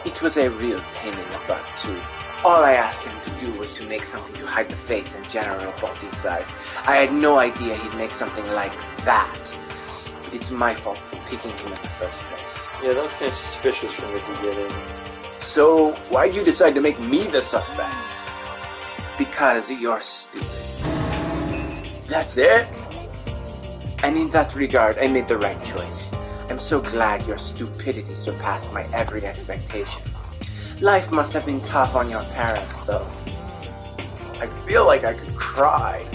It was a real pain in the butt, too. All I asked him to do was to make something to hide the face and general body size. I had no idea he'd make something like that. But it's my fault for picking him in the first place. Yeah, that was kind of suspicious from the beginning. So, why'd you decide to make me the suspect? Because you're stupid. That's it? And in that regard, I made the right choice. I'm so glad your stupidity surpassed my every expectation. Life must have been tough on your parents, though. I feel like I could cry.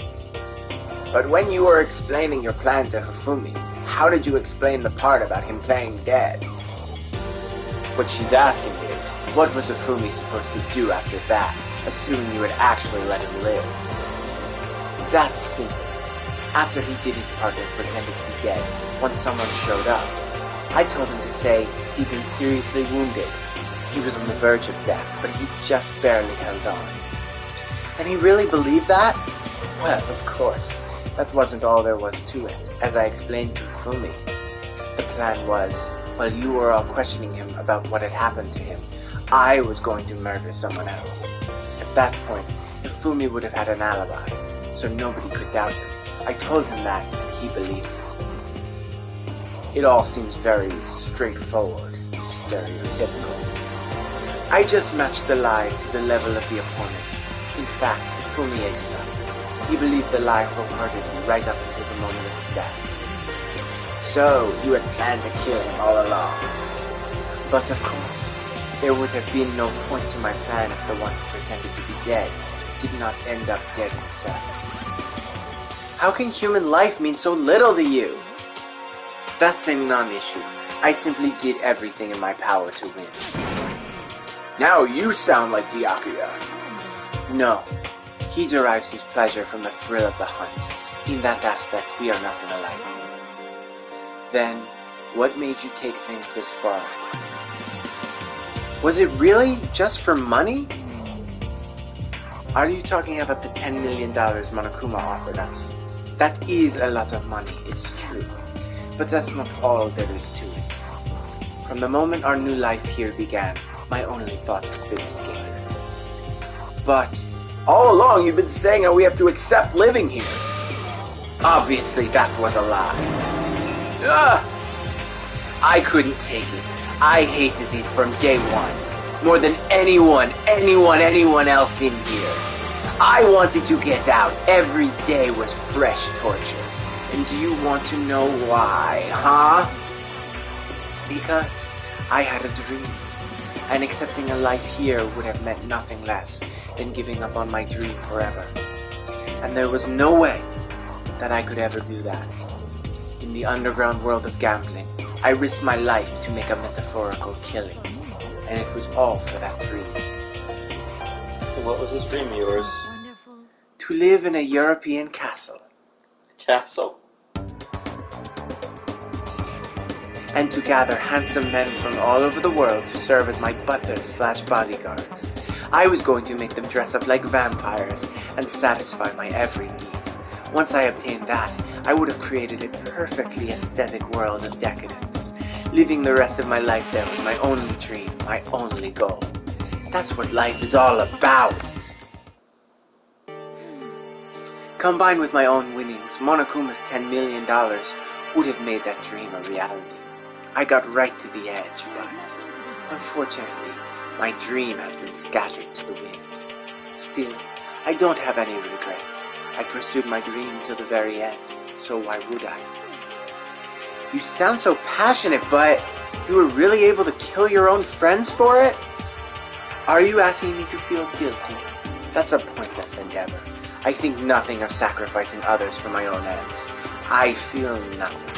But when you were explaining your plan to Hifumi, how did you explain the part about him playing dead? What she's asking is, what was Hifumi supposed to do after that, assuming you had actually let him live? That's simple. After he did his part and pretended to be dead, once someone showed up, I told him to say he'd been seriously wounded. He was on the verge of death, but he just barely held on. And he really believed that? Well, of course. That wasn't all there was to it. As I explained to Hifumi, the plan was, while you were all questioning him about what had happened to him, I was going to murder someone else. At that point, Hifumi would have had an alibi, so nobody could doubt him. I told him that, and he believed it. It all seems very straightforward, stereotypical. I just matched the lie to the level of the opponent. In fact, Hifumi ate it up. He believed the lie wholeheartedly right up until the moment of his death. So, you had planned to kill him all along. But of course, there would have been no point to my plan if the one who pretended to be dead did not end up dead himself. How can human life mean so little to you? That's a non-issue. I simply did everything in my power to win. Now you sound like the Akuya. No. He derives his pleasure from the thrill of the hunt. In that aspect, we are nothing alike. Then, what made you take things this far? Was it really just for money? Are you talking about the $10 million Monokuma offered us? That is a lot of money, it's true. But that's not all there is to it. From the moment our new life here began, my only thought has been escape. But all along you've been saying that we have to accept living here. Obviously that was a lie. Ugh! I couldn't take it. I hated it from day one. More than anyone else in here. I wanted to get out. Every day was fresh torture. And do you want to know why, huh? Because I had a dream. And accepting a life here would have meant nothing less than giving up on my dream forever. And there was no way that I could ever do that. In the underground world of gambling, I risked my life to make a metaphorical killing. And it was all for that dream. And what was this dream of yours? Wonderful. To live in a European castle. Castle. And to gather handsome men from all over the world to serve as my butlers/bodyguards. I was going to make them dress up like vampires and satisfy my every need. Once I obtained that, I would have created a perfectly aesthetic world of decadence. Living the rest of my life there was my only dream, my only goal. That's what life is all about. Combined with my own winnings, Monokuma's $10 million would have made that dream a reality. I got right to the edge, but unfortunately, my dream has been scattered to the wind. Still, I don't have any regrets. I pursued my dream till the very end, so why would I? You sound so passionate, but you were really able to kill your own friends for it? Are you asking me to feel guilty? That's a pointless endeavor. I think nothing of sacrificing others for my own ends. I feel nothing.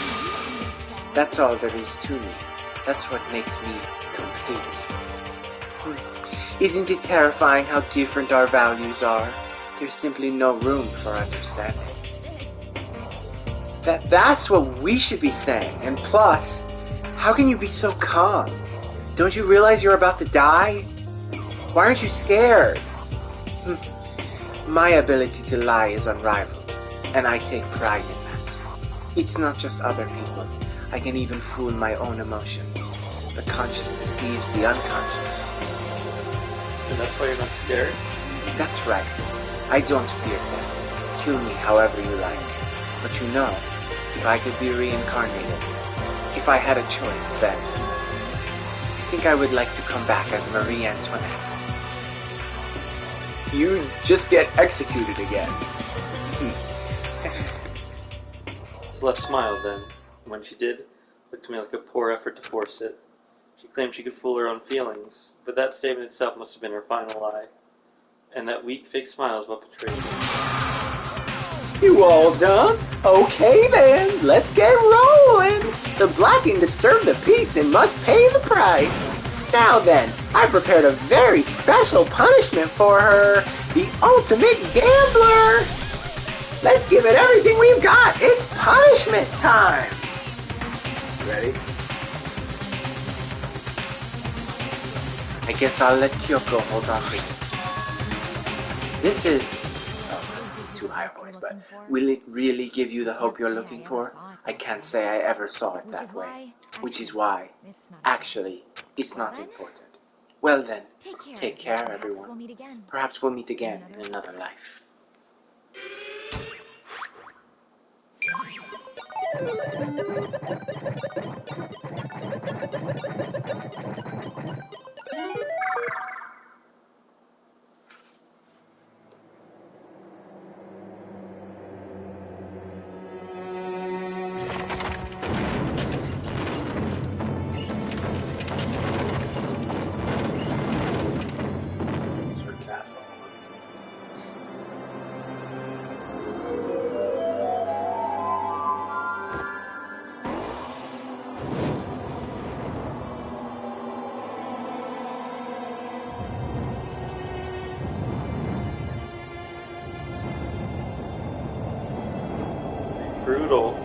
That's all there is to me. That's what makes me complete. Isn't it terrifying how different our values are? There's simply no room for understanding. That's what we should be saying. And plus, how can you be so calm? Don't you realize you're about to die? Why aren't you scared? My ability to lie is unrivaled, and I take pride in that. It's not just other people. I can even fool my own emotions. The conscious deceives the unconscious. And that's why you're not scared? That's right. I don't fear death. Kill me however you like. But you know, if I could be reincarnated, if I had a choice then, I think I would like to come back as Marie Antoinette. You just get executed again. Celeste smiled then. When she did, looked to me like a poor effort to force it. She claimed she could fool her own feelings, but that statement itself must have been her final lie. And that weak, fake smile is what betrayed her. You all done? Okay then, let's get rolling. The Blacking disturbed the peace and must pay the price. Now then, I prepared a very special punishment for her. The ultimate gambler. Let's give it everything we've got. It's punishment time. Ready? I guess I'll let Kyoko hold on to this. This is... too high a voice, but will it really give you the hope you're looking for? I can't say I ever saw it that way. Which is why, actually, it's not important. Well then, take care everyone. Perhaps we'll meet again in another life. Brutal.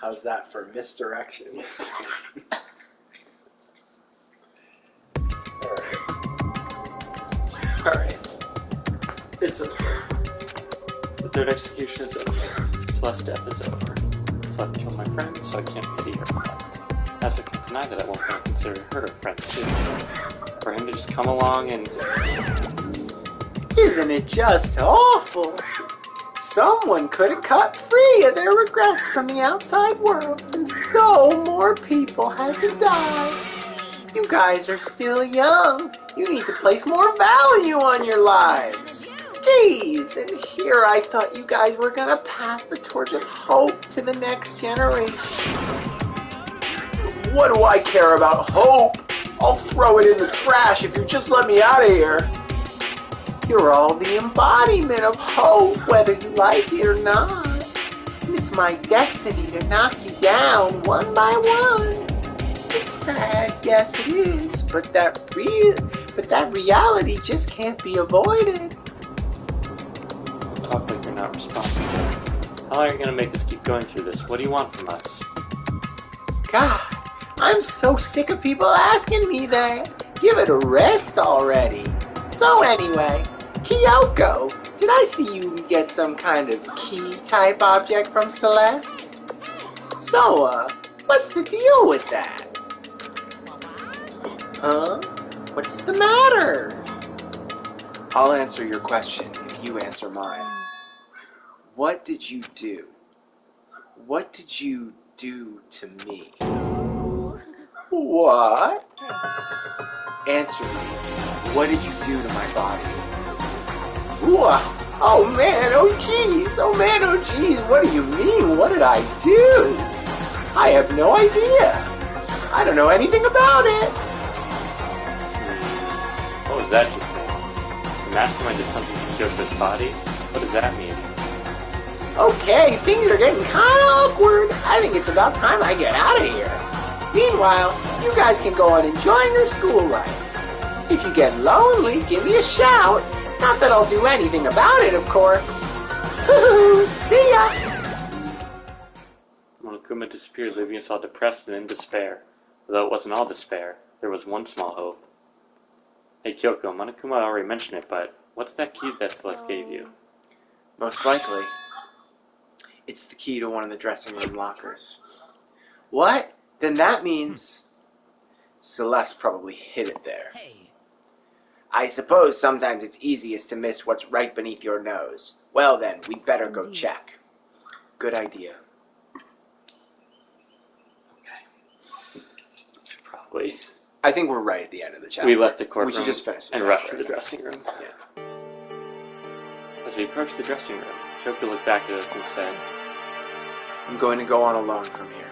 How's that for misdirection? Alright. It's over. The third execution is over. Celeste's death is over. Celeste killed my friend, so I can't pity her for that. I also can't deny that I won't consider her a friend, too. For him to just come along and... Isn't it just awful? Someone could have cut free of their regrets from the outside world, and so more people had to die. You guys are still young. You need to place more value on your lives. Jeez, and here I thought you guys were gonna pass the torch of hope to the next generation. What do I care about hope? I'll throw it in the trash if you just let me out of here. You're all the embodiment of hope, whether you like it or not. It's my destiny to knock you down one by one. It's sad, yes it is, but that reality just can't be avoided. Talk like you're not responsible. How long are you gonna make us keep going through this? What do you want from us? God, I'm so sick of people asking me that. Give it a rest already. So anyway, Kyoko, did I see you get some kind of key-type object from Celeste? So, what's the deal with that? Huh? What's the matter? I'll answer your question if you answer mine. What did you do? What did you do to me? What? Answer me. What did you do to my body? Oh man, oh geez, what do you mean? What did I do? I have no idea. I don't know anything about it. What was that just mean? The mastermind did something to Kyoko's body? What does that mean? Okay, things are getting kinda awkward. I think it's about time I get out of here. Meanwhile, you guys can go on enjoying your school life. If you get lonely, give me a shout. Not that I'll do anything about it, of course. See ya! Monokuma disappeared, leaving us all depressed and in despair. Although it wasn't all despair, there was one small hope. Hey Kyoko, Monokuma already mentioned it, but what's that key that Celeste gave you? Most likely, it's the key to one of the dressing room lockers. What? Then that means Celeste probably hid it there. I suppose sometimes it's easiest to miss what's right beneath your nose. Well then, we'd better go check. Good idea. Okay. Probably. I think we're right at the end of the chapter. We left the courtroom We should just finish and rushed to the dressing room. Yeah. As we approached the dressing room, Kyoko looked back at us and said, I'm going to go on alone from here.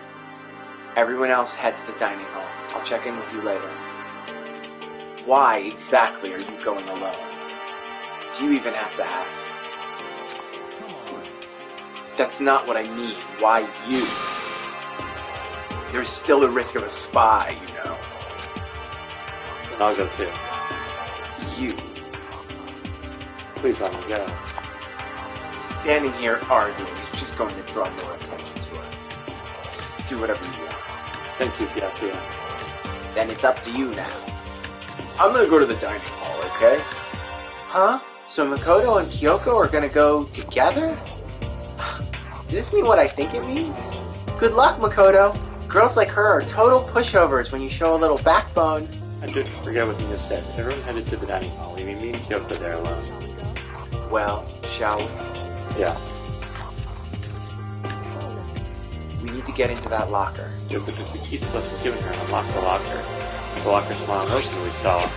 Everyone else head to the dining hall. I'll check in with you later. Why exactly are you going alone? Do you even have to ask? That's not what I mean. Why you? There's still a risk of a spy, you know. Then I'll go too. You. Please let me go. Standing here arguing is just going to draw more attention to us. Do whatever you want. Thank you, Gyakio. Then it's up to you now. I'm gonna go to the dining hall, okay? Huh? So Makoto and Kyoko are gonna go together? Does this mean what I think it means? Good luck, Makoto. Girls like her are total pushovers when you show a little backbone. I did forget what you just said. Everyone headed to the dining hall, leaving me and Kyoko there alone. Well, shall we? Yeah. We need to get into that locker. Kyoko took the key Celeste had given her and unlocked the locker. The locker smiled most and we saw.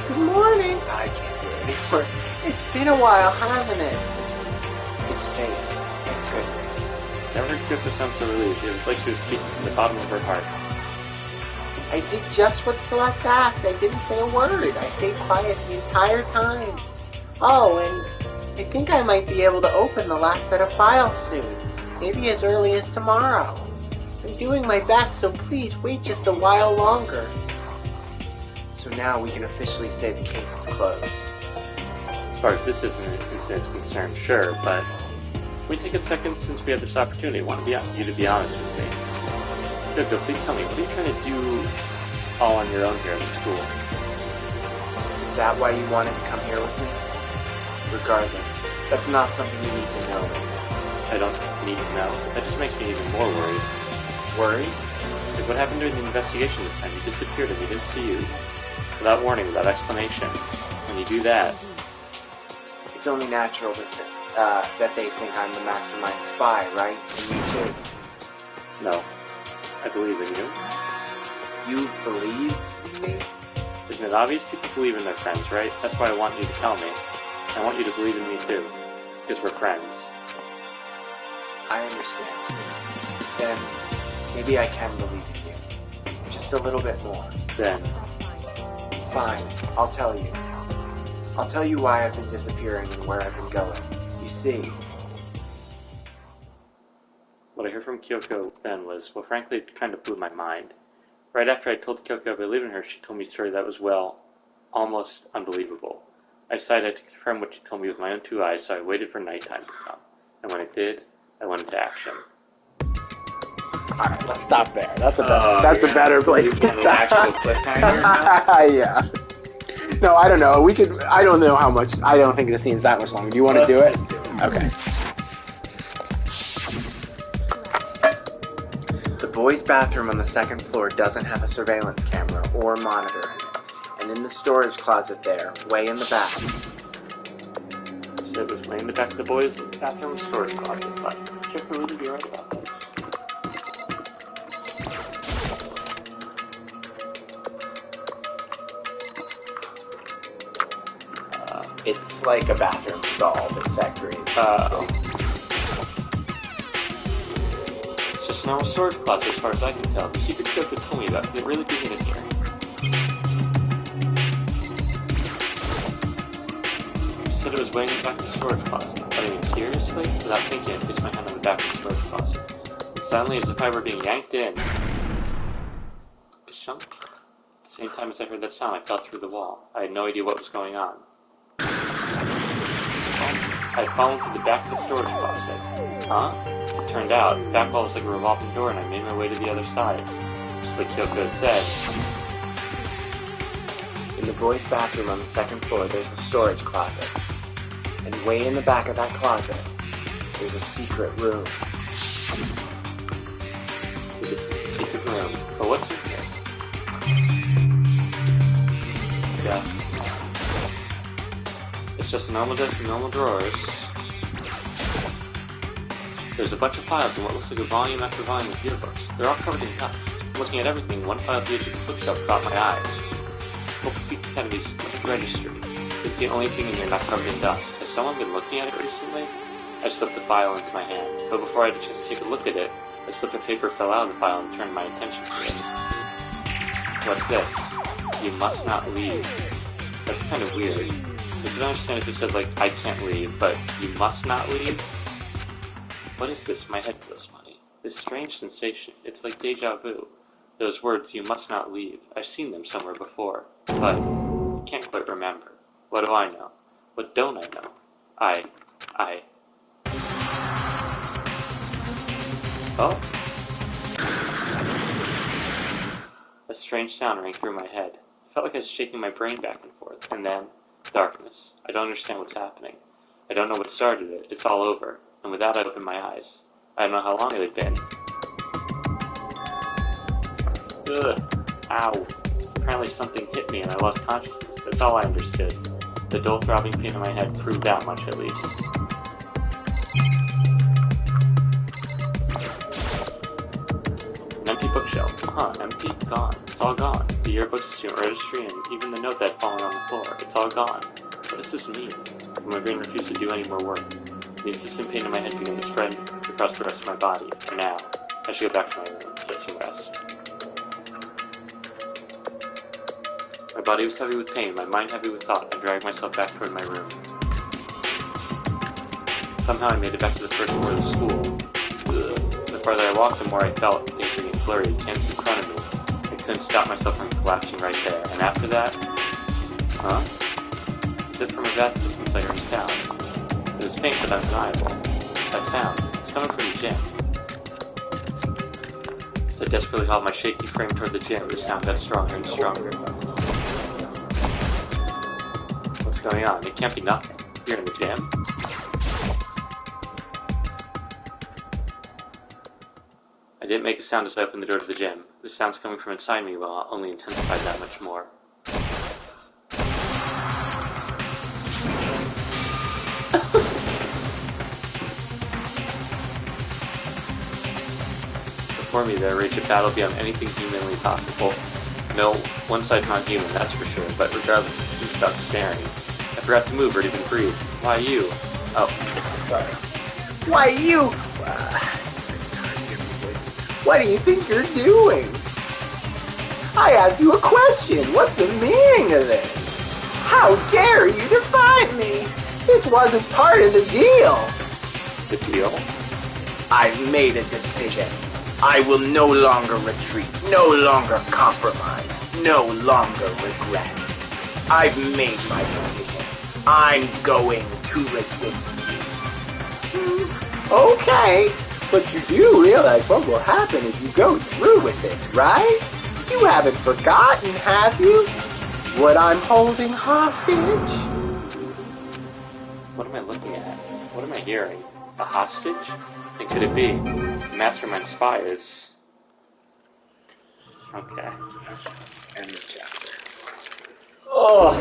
Good morning. I can't do it anymore. It's been a while, hasn't it? It's safe. Thank goodness. Never heard Kyoko sound so relieved. It was like she was speaking from the bottom of her heart. I did just what Celeste asked. I didn't say a word. I stayed quiet the entire time. Oh, and I think I might be able to open the last set of files soon. Maybe as early as tomorrow. I'm doing my best, so please wait just a while longer. So now we can officially say the case is closed. As far as this incident is concerned, sure, but Can we take a second since we have this opportunity? I want you to be honest with me. Kyoko, please tell me, what are you trying to do all on your own here at the school? Is that why you wanted to come here with me? Regardless, that's not something you need to know. I don't need to know. That just makes me even more worried. Worried? Like what happened during the investigation this time? You disappeared and we didn't see you. Without warning, without explanation. When you do that... It's only natural that they think I'm the mastermind spy, right? And you too. No. I believe in you. You believe in me? Isn't it obvious people believe in their friends, right? That's why I want you to tell me. I want you to believe in me too. Because we're friends. I understand. Then, maybe I can believe in you. Just a little bit more. Then... Fine, I'll tell you. I'll tell you why I've been disappearing and where I've been going. You see... What I heard from Kyoko then was, well, frankly, it kind of blew my mind. Right after I told Kyoko I believed in her, she told me a story that was, well, almost unbelievable. I decided to confirm what she told me with my own two eyes, so I waited for nighttime to come. And when it did, I went into action. Alright, let's stop there. That's a better place to an actual cliffhanger now? Yeah. No, I don't know. I don't know how much. I don't think the scene's that much longer. Do you want to do it? Okay. The boys' bathroom on the second floor doesn't have a surveillance camera or monitor in it. And in the storage closet there, way in the back. So it was way in the back of the boys' bathroom storage closet, but Kyoko really be right about this. It's like a bathroom stall, but it's that green. It's just a normal storage closet as far as I can tell. The secret Kyoko told me about could really be hidden here. She said it was way in the back of the storage closet. But I mean, seriously? Without thinking, I placed my hand on the back of the storage closet. And suddenly, as if I were being yanked in, ka-shunk. At the same time as I heard that sound, I fell through the wall. I had no idea what was going on. I had fallen through the back of the storage closet. Huh? It turned out, the back wall was like a revolving door and I made my way to the other side. Just like Kyoko had said. In the boys' bathroom on the second floor, there's a storage closet. And way in the back of that closet, there's a secret room. So this is the secret room. But what's in here? Yes. It's just a normal desk with normal drawers. There's a bunch of files and what looks like a volume after volume of yearbooks. They're all covered in dust. Looking at everything, one file at the edge of the bookshelf caught my eye. Book Speak Kennedy's registry. It's the only thing in here not covered in dust. Has someone been looking at it recently? I slipped the file into my hand, but before I had a chance to take a look at it, a slip of paper fell out of the file and turned my attention to it. What's this? You must not leave. That's kind of weird. I could understand if it said, like, I can't leave, but you must not leave? What is this? My head feels funny. This strange sensation. It's like deja vu. Those words, you must not leave. I've seen them somewhere before, but I can't quite remember. What do I know? What don't I know? Oh? A strange sound rang through my head. I felt like I was shaking my brain back and forth, and then darkness. I don't understand what's happening. I don't know what started it. It's all over. And with that, I opened my eyes. I don't know how long it had been. Ugh. Ow. Apparently something hit me and I lost consciousness. That's all I understood. The dull throbbing pain in my head proved that much at least. An empty bookshelf. Empty? Gone. It's all gone. The yearbook, student registry, and even the note that had fallen on the floor. It's all gone. What does this mean? My brain refused to do any more work. The insistent pain in my head began to spread across the rest of my body. And now, I should go back to my room, get some rest. My body was heavy with pain, my mind heavy with thought. I dragged myself back toward my room. Somehow I made it back to the first floor of the school. Ugh. The farther I walked, the more I felt things were getting blurry, cancer in front of me. I couldn't stop myself from collapsing right there. And after that... As if from a vast distance I heard a sound. It was faint but undeniable. That sound, it's coming from the gym. So I desperately held my shaky frame toward the gym. The sound got stronger and stronger. What's going on? It can't be nothing. You're in the gym? I didn't make a sound as I opened the door to the gym. The sounds coming from inside me will only intensify that much more. Before me there raged a battle beyond anything humanly possible. No, one side's not human, that's for sure, but regardless, he stopped staring. I forgot to move or even breathe. Why you? Oh, sorry. Why you? What do you think you're doing? I asked you a question. What's the meaning of this? How dare you defy me? This wasn't part of the deal. The deal? I've made a decision. I will no longer retreat, no longer compromise, no longer regret. I've made my decision. I'm going to resist you. Okay, but you do realize what will happen if you go through with this, right? You haven't forgotten, have you? What I'm holding hostage? What am I looking at? What am I hearing? A hostage? And could it be? The mastermind spy is... Okay. End the chapter. Oh!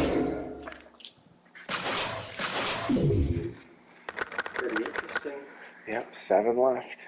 Pretty interesting. Yep, 7 left.